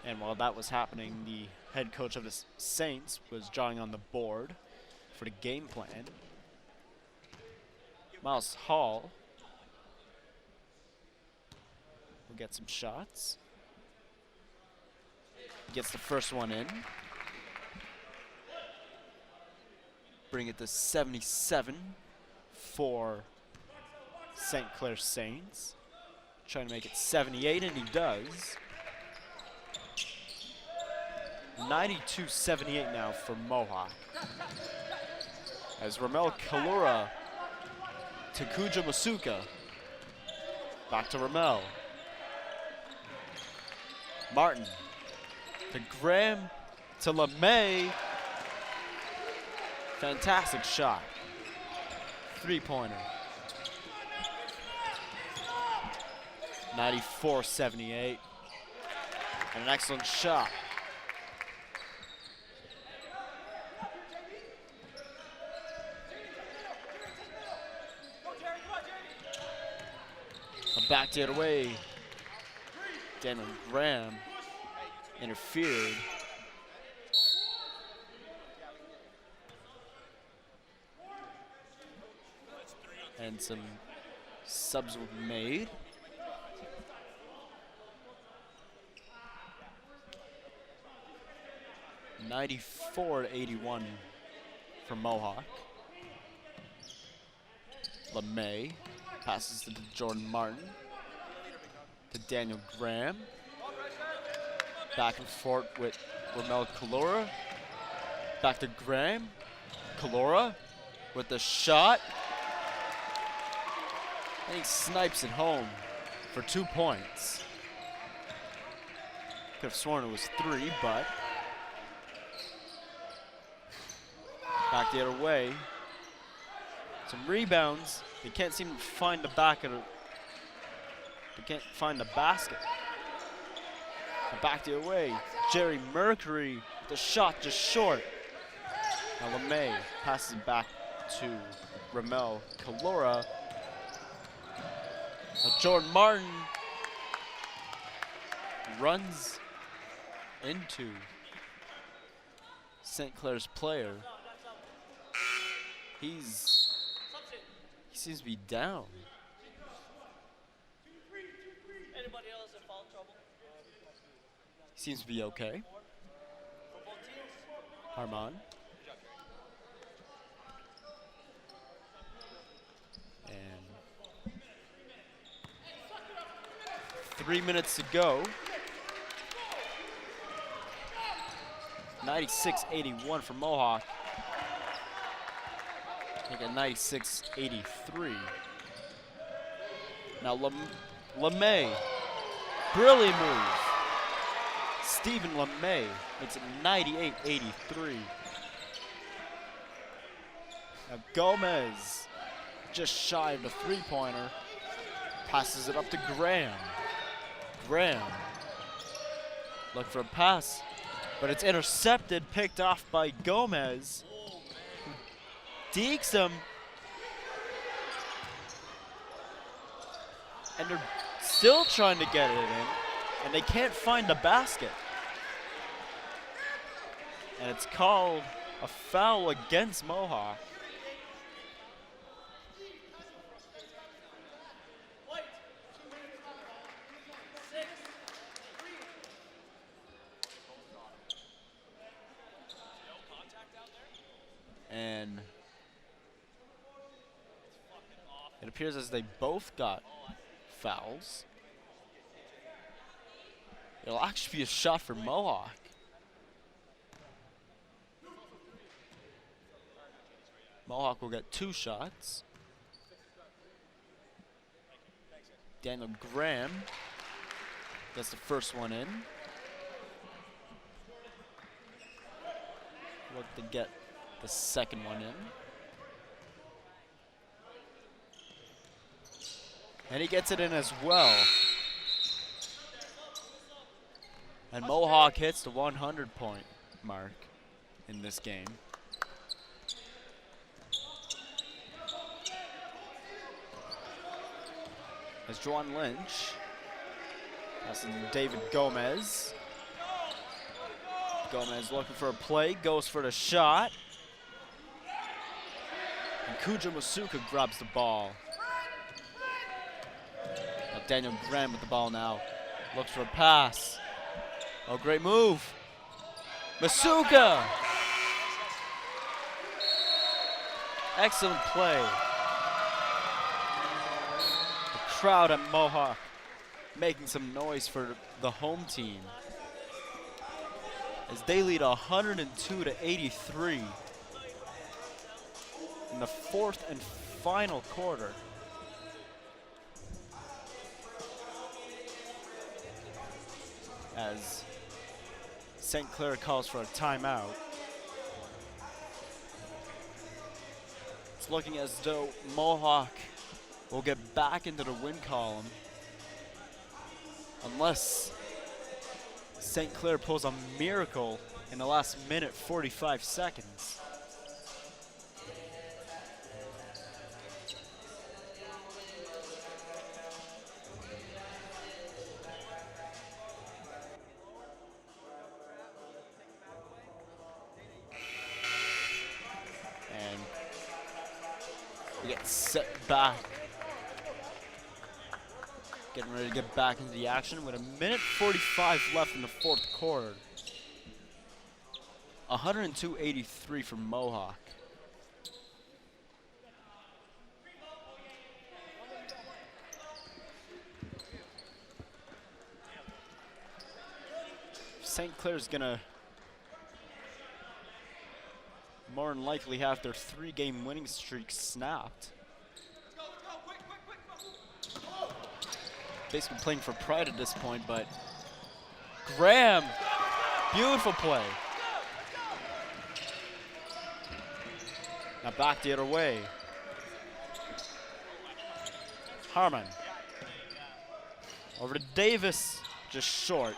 And while that was happening, the head coach of the Saints was drawing on the board for the game plan. Miles Hall will get some shots. Gets the first one in. Bring it to 77 for St. Clair Saints. Trying to make it 78, and he does. 92-78 now for Mohawk. As Ramel Kalura to Kujo Masuka. Back to Ramel. Martin to Graham to LeMay. Fantastic shot. Three-pointer. 94-78. And an excellent shot. Back the other way. Daniel Graham interfered. And some Subs were made. (94-81) for Mohawk. LeMay passes to Jordan Martin. To Daniel Graham. Back and forth with Ramel Kalora. Back to Graham. Kalora with the shot. And he snipes it home for 2 points. Could have sworn it was 3, but back the other way. Some rebounds. They can't seem to find the back of the. They can't find the basket. And back the other way. Jerry Mercury, the shot just short. Now LeMay passes it back to Ramel Kalora. Now Jordan Martin runs into St. Clair's player. He seems to be down. Anybody else in foul trouble? He seems to be okay. For both teams? Armand. And 3 minutes to go. 96-81 for Mohawk. I think at 96-83. Now LeMay, brilliant move. Stephen LeMay makes it 98-83. Now Gomez, just shy of the three-pointer, passes it up to Graham. Graham, look for a pass, but it's intercepted, picked off by Gomez. Dekes him. And they're still trying to get it in, and they can't find the basket. And it's called a foul against Mohawk. And it appears as they both got fouls. It'll actually be a shot for Mohawk. Mohawk will get 2 shots. Daniel Graham gets the first one in. Look to get the second one in. And he gets it in as well. And Mohawk hits the 100-point mark in this game. As Juan Lynch passing David Gomez. Gomez looking for a play, goes for the shot. And Kuja Masuka grabs the ball. Now Daniel Graham with the ball now. Looks for a pass. Oh, great move. Masuka! Excellent play. The crowd at Mohawk making some noise for the home team as they lead 102-83 in the 4th and final quarter. As St. Clair calls for a timeout. It's looking as though Mohawk will get back into the win column unless St. Clair pulls a miracle in the last minute 45 seconds. And we get set back Getting ready to get back into the action with a minute 45 left in the fourth quarter. 102-83 for Mohawk. St. Clair's gonna more than likely have their 3-game winning streak snapped. Basically playing for pride at this point, but Graham, beautiful play. Now back the other way. Harmon. Over to Davis, just short.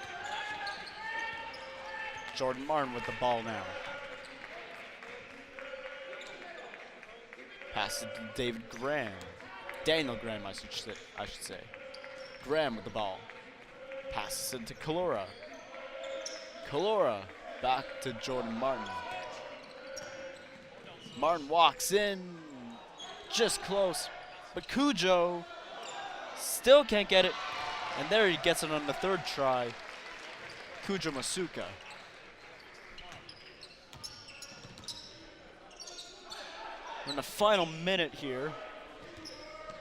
Jordan Martin with the ball now. Pass it to David Graham. Daniel Graham, I should say. Graham with the ball. Passes it to Kalora. Kalora back to Jordan Martin. Martin walks in, just close, but Cujo still can't get it, and there he gets it on the third try. Cujo Masuka. We're in the final minute here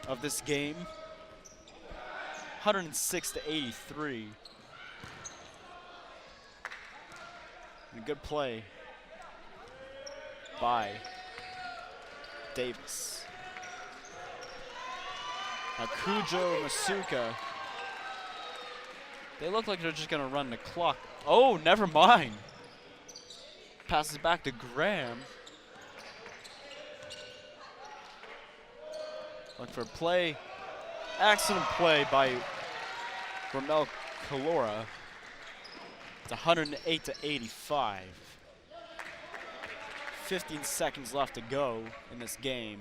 of this game. 106-83. And a good play by Davis. Now Cujo, Masuka, they look like they're just gonna run the clock. Oh, never mind. Passes back to Graham. Looking for a play. Excellent play by Ramel Kalora. It's 108-85. 15 seconds left to go in this game.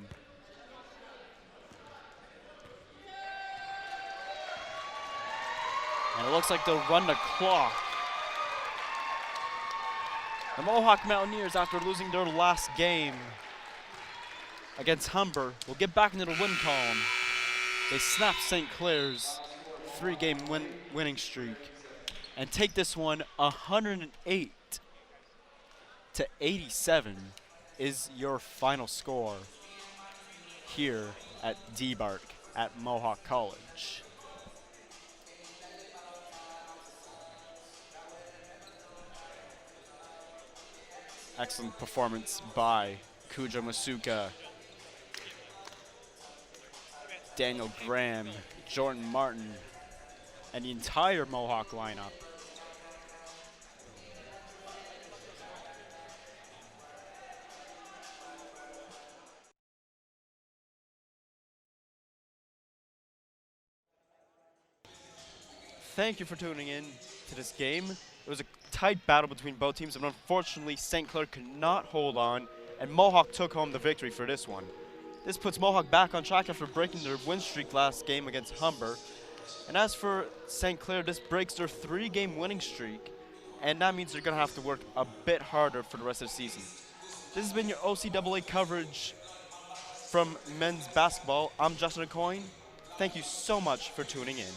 And it looks like they'll run the clock. The Mohawk Mountaineers, after losing their last game against Humber, will get back into the win column. They snap St. Clair's 3-game winning streak and take this one 108-87 is your final score here at D-Bark at Mohawk College. Excellent performance by Cujo Masuka, Daniel Graham, Jordan Martin, and the entire Mohawk lineup. Thank you for tuning in to this game. It was a tight battle between both teams, and unfortunately St. Clair could not hold on, and Mohawk took home the victory for this one. This puts Mohawk back on track after breaking their win streak last game against Humber. And as for St. Clair, this breaks their 3-game winning streak, and that means they're going to have to work a bit harder for the rest of the season. This has been your OCAA coverage from men's basketball. I'm Justin Acoyne. Thank you so much for tuning in.